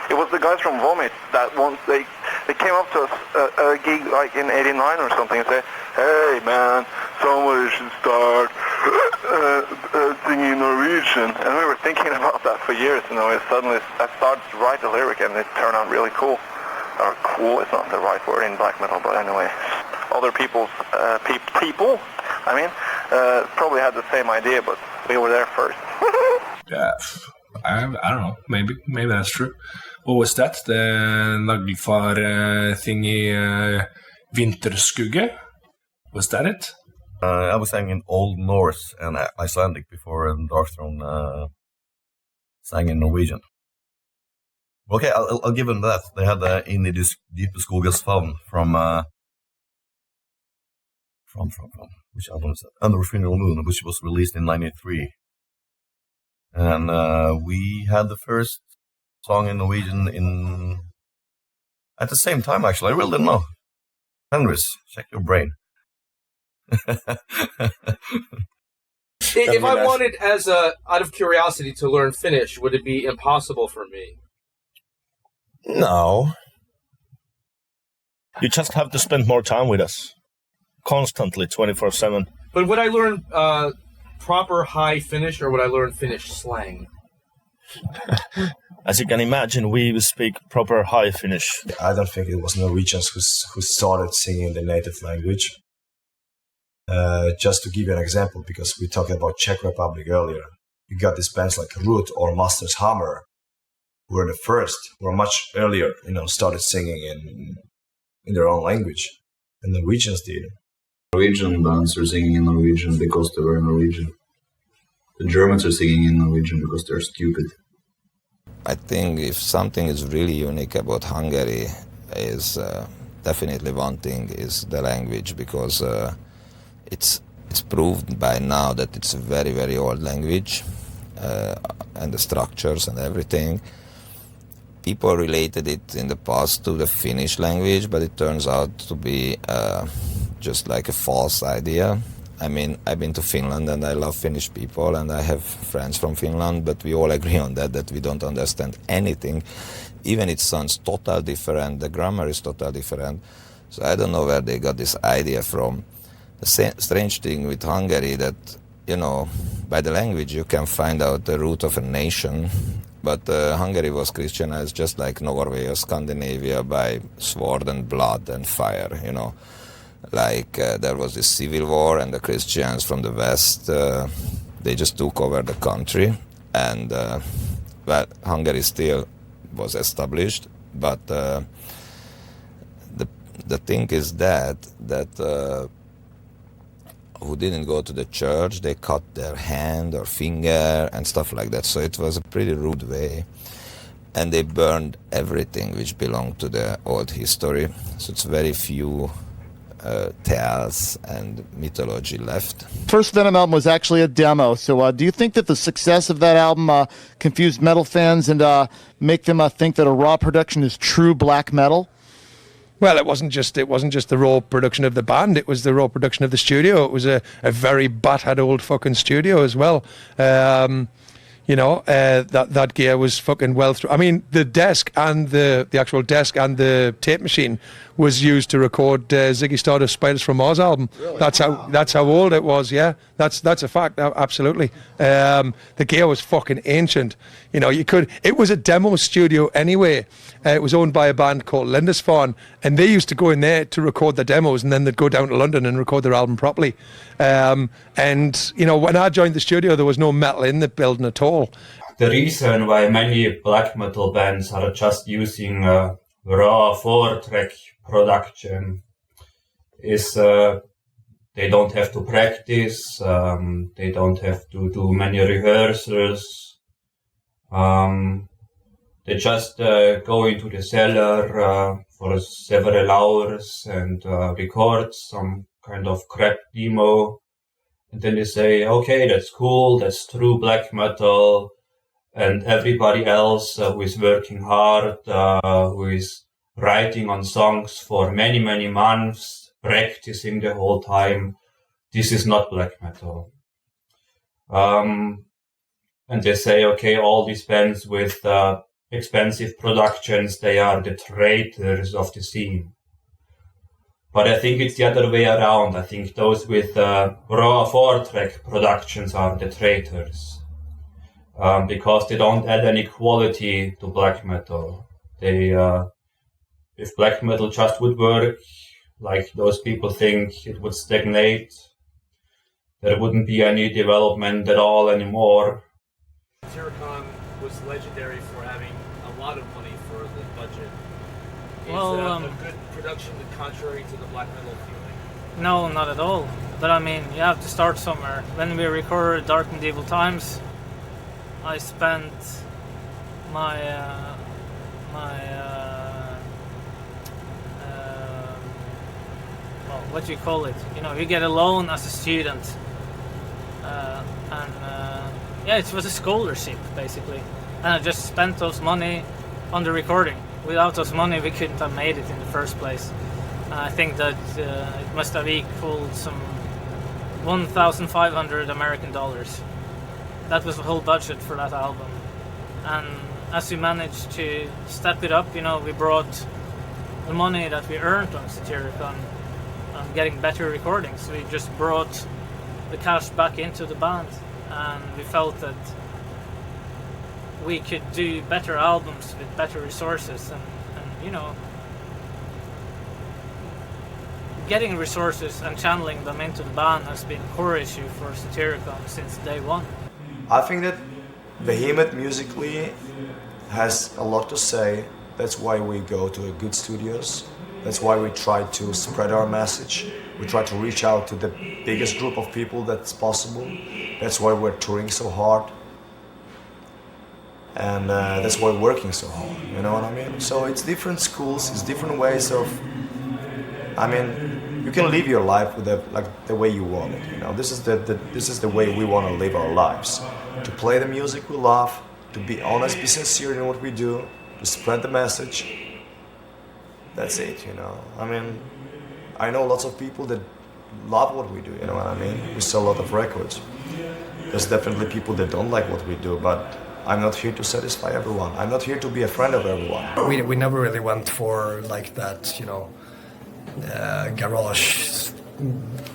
It was the guys from Vomit that once they came up to us a gig like in '89 or something and said, "Hey man, somebody should start singing Norwegian." And we were thinking about that for years, and I started to write the lyric, and it turned out really cool. Or cool is not the right word in black metal, but anyway, other people's probably had the same idea, but we were there first. Yeah, I don't know. Maybe that's true. What was that? The naglfar thingy, Vinterskugge? Was that it? I was sang in Old Norse and Icelandic before Darkthrone sang in Norwegian. Okay, I'll give them that. They had the In I dype skogers favn from which album is that? Under Funeral Moon, which was released in '93. And we had the first song in Norwegian at the same time, actually. I really didn't know. Henrys, check your brain. If I wanted, out of curiosity, to learn Finnish, would it be impossible for me? No. You just have to spend more time with us. Constantly, 24/7. But would I learn proper high Finnish, or would I learn Finnish slang? As you can imagine, we speak proper high Finnish. I don't think it was Norwegians who started singing the native language. Just to give you an example, because we talked about Czech Republic earlier, you got these bands like Root or Master's Hammer, who were the first, who were much earlier, started singing in their own language, and the Norwegians did. Norwegian bands are singing in Norwegian because they were Norwegian. The Germans are singing in Norwegian because they're stupid. I think if something is really unique about Hungary is definitely one thing is the language, because it's proved by now that it's a very, very old language, and the structures and everything. People related it in the past to the Finnish language, but it turns out to be just like a false idea. I mean, I've been to Finland and I love Finnish people and I have friends from Finland, but we all agree on that we don't understand anything. Even it sounds totally different, the grammar is totally different. So I don't know where they got this idea from. The strange thing with Hungary that, by the language you can find out the root of a nation, but Hungary was Christianized just like Norway or Scandinavia by sword and blood and fire, there was this civil war and the Christians from the West, they just took over the country, and Hungary still was established, but the thing is that who didn't go to the church, they cut their hand or finger and stuff like that. So it was a pretty rude way. And they burned everything which belonged to the old history. So it's very few tales and mythology left. First Venom album was actually a demo. So do you think that the success of that album confused metal fans and make them think that a raw production is true black metal? Well, it wasn't just the raw production of the band, it was the raw production of the studio. It was a very butthead old fucking studio as well. That gear was fucking well through. I mean, the desk and the actual desk and the tape machine was used to record Ziggy Stardust Spiders from Mars album. Really? That's how old it was. Yeah, that's a fact. Absolutely. The gear was fucking ancient. It was a demo studio anyway. It was owned by a band called Lindisfarne, and they used to go in there to record the demos, and then they'd go down to London and record their album properly. When I joined the studio, there was no metal in the building at all. The reason why many black metal bands are just using raw 4-track production is they don't have to practice, they don't have to do many rehearsals. They just go into the cellar for several hours and record some kind of crap demo. And then they say, okay, that's cool, that's true black metal. And everybody else who is working hard, who is writing on songs for many, many months, practicing the whole time, this is not black metal. And they say, okay, all these bands with expensive productions, they are the traitors of the scene. But I think it's the other way around. I think those with raw 4-track productions are the traitors. Because they don't add any quality to black metal. If black metal just would work, like those people think, it would stagnate. There wouldn't be any development at all anymore. Zircon was legendary for having a lot of money for the budget. Is Well, a good production contrary to the black metal feeling? No, not at all. But I mean, you have to start somewhere. When we recorded Dark Medieval Times, I spent my well, what do you call it? You know, you get a loan as a student, and yeah, it was a scholarship basically. And I just spent those money on the recording. Without those money, we couldn't have made it in the first place. I think that it must have equaled some 1,500 American dollars. That was the whole budget for that album. And as we managed to step it up, you know, we brought the money that we earned on Satyricon on getting better recordings. We just brought the cash back into the band, and we felt that we could do better albums with better resources, and you know, getting resources and channeling them into the band has been a core issue for Satyricon since day one. I think that Behemoth musically has a lot to say. That's why we go to good studios. That's why we try to spread our message. We try to reach out to the biggest group of people that's possible. That's why we're touring so hard. And that's why we're working so hard, you know what I mean? So it's different schools, it's different ways of, I mean, you can live your life with the way you want it, you know? This is the way we want to live our lives. To play the music we love, to be honest, be sincere in what we do, to spread the message. That's it, you know? I mean, I know lots of people that love what we do, you know what I mean? We sell a lot of records. There's definitely people that don't like what we do, but I'm not here to satisfy everyone. I'm not here to be a friend of everyone. We never really went for like that, you know, garage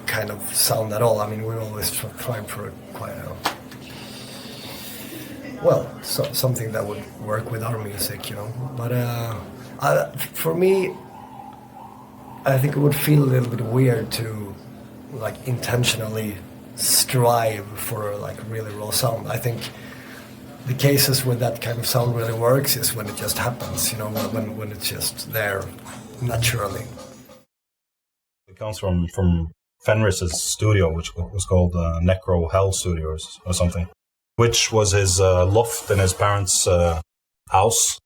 kind of sound at all. I mean, we always tried for quite something that would work with our music, you know. But for me, I think it would feel a little bit weird to like intentionally strive for like really raw sound. I think the cases where that kind of sound really works is when it just happens, you know, when it's just there naturally. It comes from Fenris's studio, which was called Necro Hell Studios or something, which was his loft in his parents' house,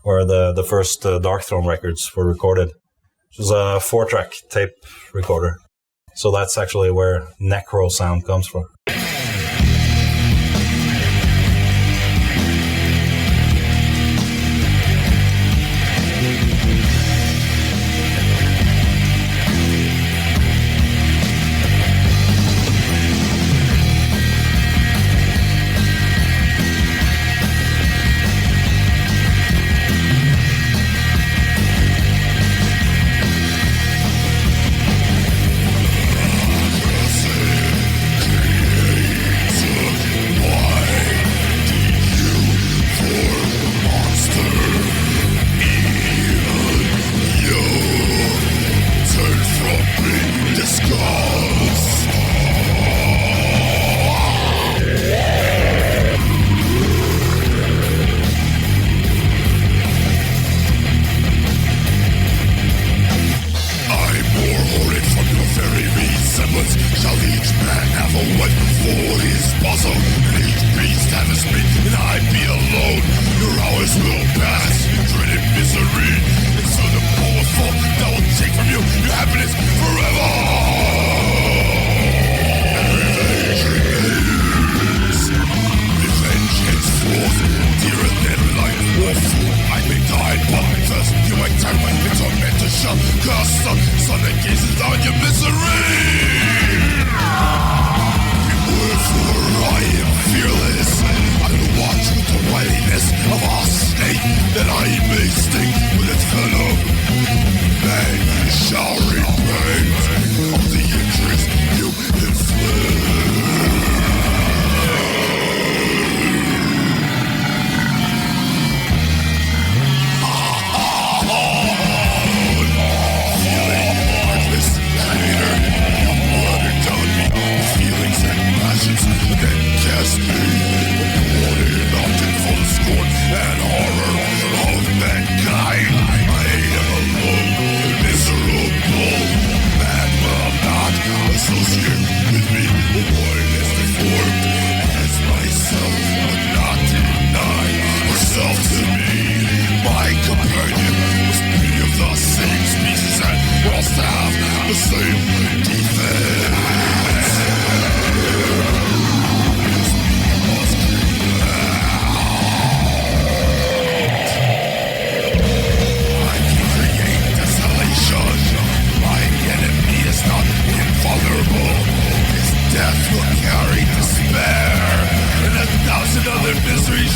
where the first Dark Throne records were recorded. It was a 4-track tape recorder. So that's actually where Necro sound comes from.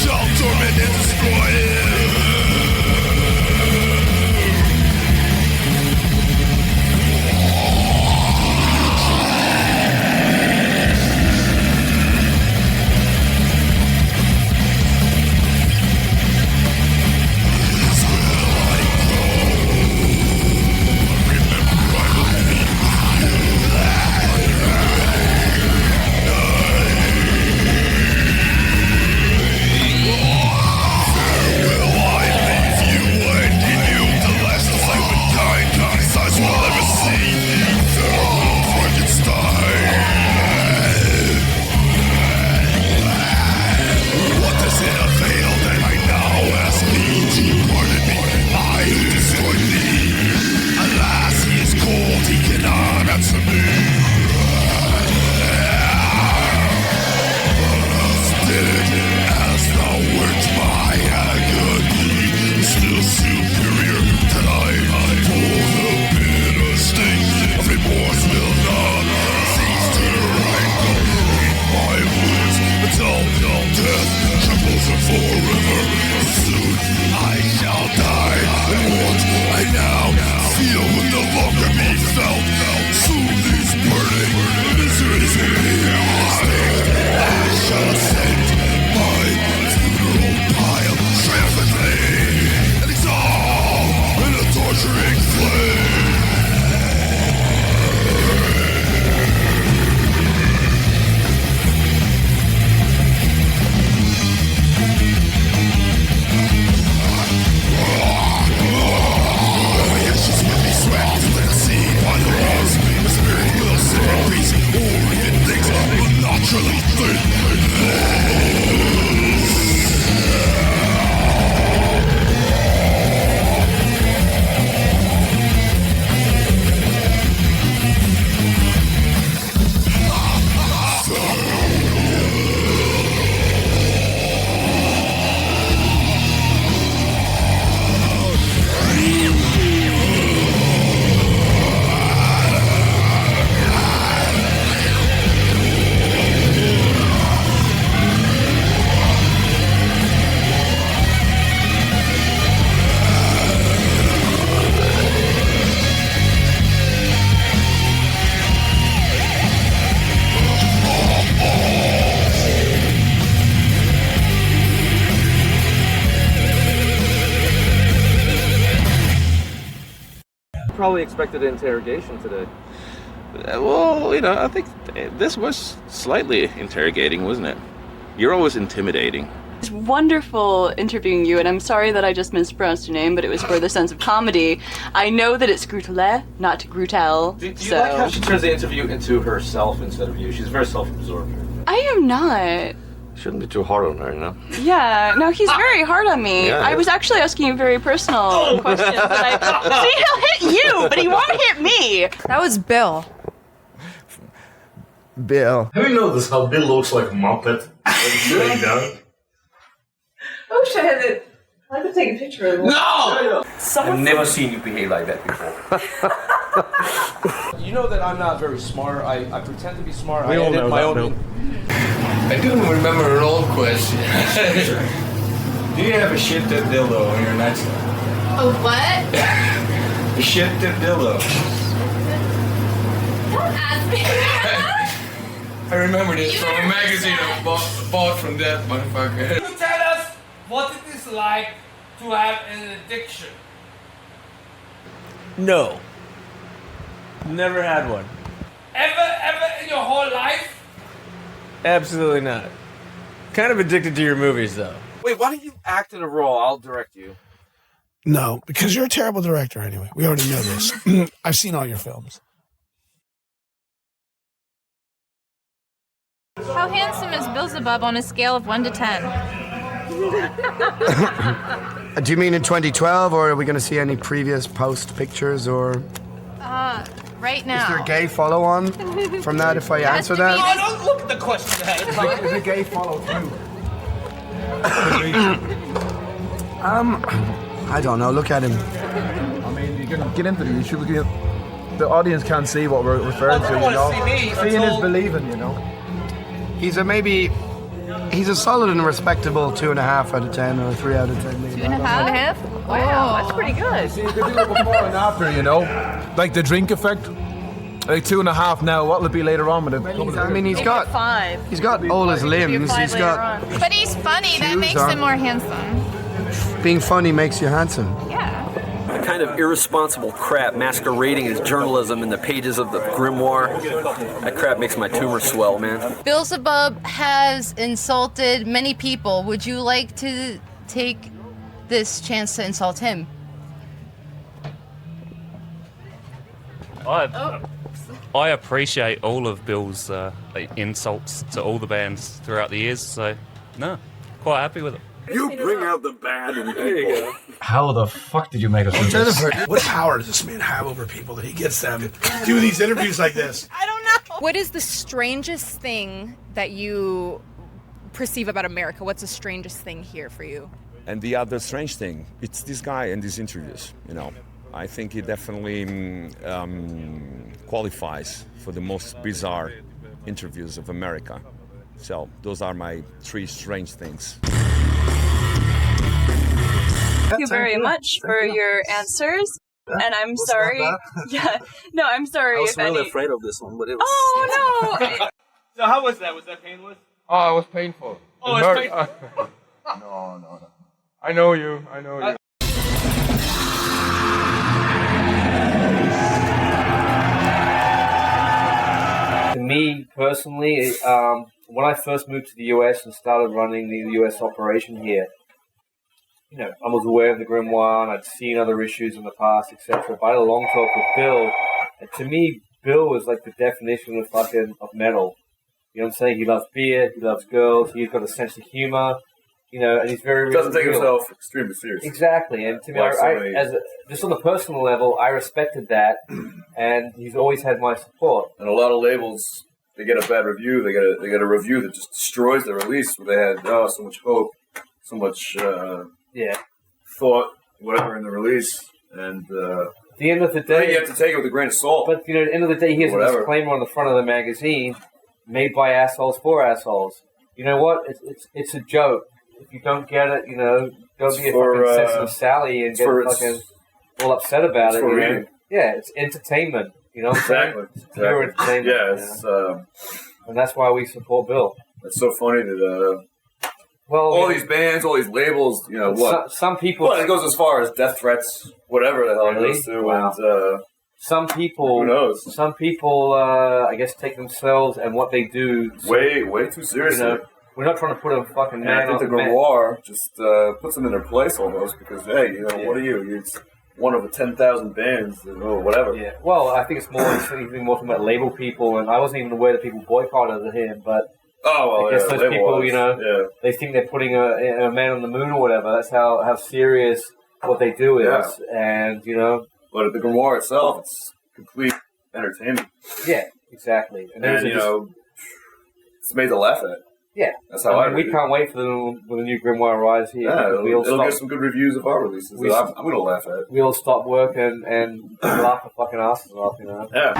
shall torment and destroy him. Probably expected an interrogation today. Well, you know, I think this was slightly interrogating, wasn't it? You're always intimidating. It's wonderful interviewing you, and I'm sorry that I just mispronounced your name, but it was for the sense of comedy. I know that it's Grutele, not Grutel. Do you like how she turns the interview into herself instead of you? She's very self-absorbed. I am not. Shouldn't be too hard on her, you know? Yeah, no, he's very hard on me. Yeah, I was actually asking you very personal questions. See, he'll hit you, but he won't hit me. That was Bill. Bill. Have you noticed how Bill looks like a Muppet when he's sitting down? I wish I had it. I could take a picture of him. No! I've never seen you behave like that before. You know that I'm not very smart. I pretend to be smart. We I all edit know my that, own. Bill. I do remember an old question. Do you have a shit-tip dildo on your nightstand? A what? A shit-tip dildo. Don't ask me that. I remember this from a magazine I bought from that motherfucker. Can you tell us what it is like to have an addiction? No. Never had one. Ever in your whole life? Absolutely not. Kind of addicted to your movies, though. Wait, why don't you act in a role? I'll direct you. No, because you're a terrible director anyway. We already know this. I've seen all your films. How handsome is Beelzebub on a scale of 1 to 10? Do you mean in 2012, or are we going to see any previous post pictures, or Right now. is there a gay follow-on from that if I answer that? Oh, don't look at the question ahead of time. Is a gay follow-through? I don't know. Look at him. I mean, you can get into the YouTube. The audience can't see what we're referring to. They You want know, to see me. seeing is believing. You know. He's a maybe. He's a solid and respectable 2.5 out of 10 or 3 out of 10. Maybe. 2.5? Wow, that's pretty good. See, you could do it before and after, you know? Like the drink effect. Like 2.5 now, what'll it be later on with it? I mean, he's got 5. He's got all his limbs. He's got. But he's funny. That Shoes makes on. him more handsome. Being funny makes you handsome. Yeah. The kind of irresponsible crap masquerading as journalism in the pages of the grimoire. That crap makes my tumor swell, man. Beelzebub has insulted many people. Would you like to take this chance to insult him? I appreciate all of Bill's insults to all the bands throughout the years, so no, quite happy with it. You bring out the bad in people. How the fuck did you make us do this? Jennifer, what power does this man have over people that he gets them do these interviews like this? I don't know. What is the strangest thing that you perceive about America? What's the strangest thing here for you? And the other strange thing, it's this guy and these interviews, you know. I think he definitely qualifies for the most bizarre interviews of America. So those are my 3 strange things. Thank you very much for your answers. And I'm sorry. Yeah, no, I'm sorry. I was if really any... afraid of this one, but it was. Oh no! So how was that? Was that painless? Oh, it was painful. Oh, it's painful. No. I know you. To me personally, when I first moved to the US and started running the US operation here, you know, I was aware of the grimoire and I'd seen other issues in the past, etc. But I had a long talk with Bill, and to me, Bill was like the definition of metal. You know what I'm saying? He loves beer, he loves girls, he's got a sense of humor, you know, and he's very Doesn't take real. himself extremely seriously. Exactly, and to me, just on the personal level, I respected that, and he's always had my support. And a lot of labels, they get a bad review. They get a review that just destroys the release. Where they had so much hope, so much thought, whatever in the release, and At the end of the day, you have to take it with a grain of salt. But you know, at the end of the day, he has a disclaimer on the front of the magazine, made by assholes for assholes. You know what? It's a joke. If you don't get it, you know, don't be a fucking sensitive Sally and get fucking all upset about it. You know? Yeah, it's entertainment. You know what I'm saying? It's pure entertainment. Yeah, it's, and that's why we support Bill. It's so funny that all these bands, all these labels, you know what? Some people. Well, it goes as far as death threats, whatever the hell it goes to. Wow. And, some people, who knows? Some people, I guess, take themselves and what they do way too seriously. You know, we're not trying to put a fucking man. I think the grimoire just puts them in their place almost because hey, you know, what are you? You're one of the 10,000 bands or whatever. Yeah. Well, I think it's more talking about label people, and I wasn't even aware that people boycotted him, but. I guess those people, you know, they think they're putting a man on the moon or whatever. That's how serious what they do is, and you know. But the grimoire itself, it's complete entertainment. Yeah, exactly. And you know, it's made to laugh at. Yeah, that's how I. We can't wait for the new grimoire rise here. Yeah, it'll get some good reviews of our releases. I'm going to laugh at. We'll stop work and laugh our fucking asses off, you know. Yeah.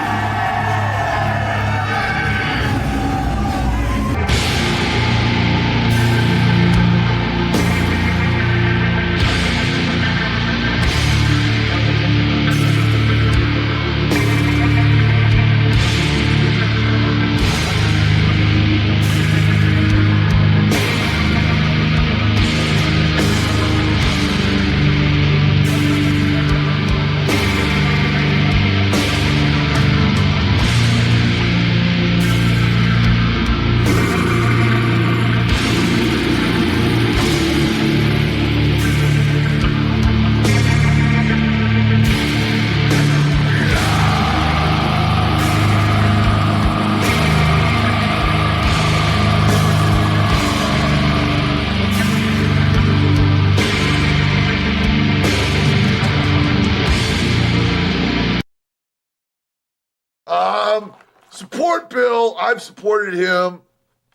Support Bill. I've supported him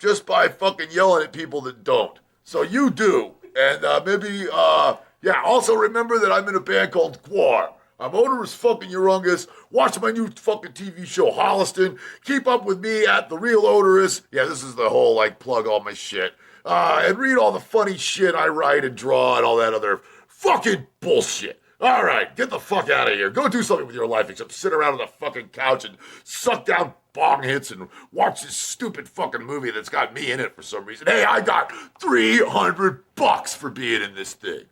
just by fucking yelling at people that don't. So you do. And maybe, also remember that I'm in a band called Quar. I'm Odorous fucking Urungus. Watch my new fucking TV show, Holliston. Keep up with me at The Real Odorous. Yeah, this is the whole, like, plug all my shit. And read all the funny shit I write and draw and all that other fucking bullshit. All right, get the fuck out of here. Go do something with your life except sit around on the fucking couch and suck down bong hits and watch this stupid fucking movie that's got me in it for some reason. Hey, I got $300 for being in this thing.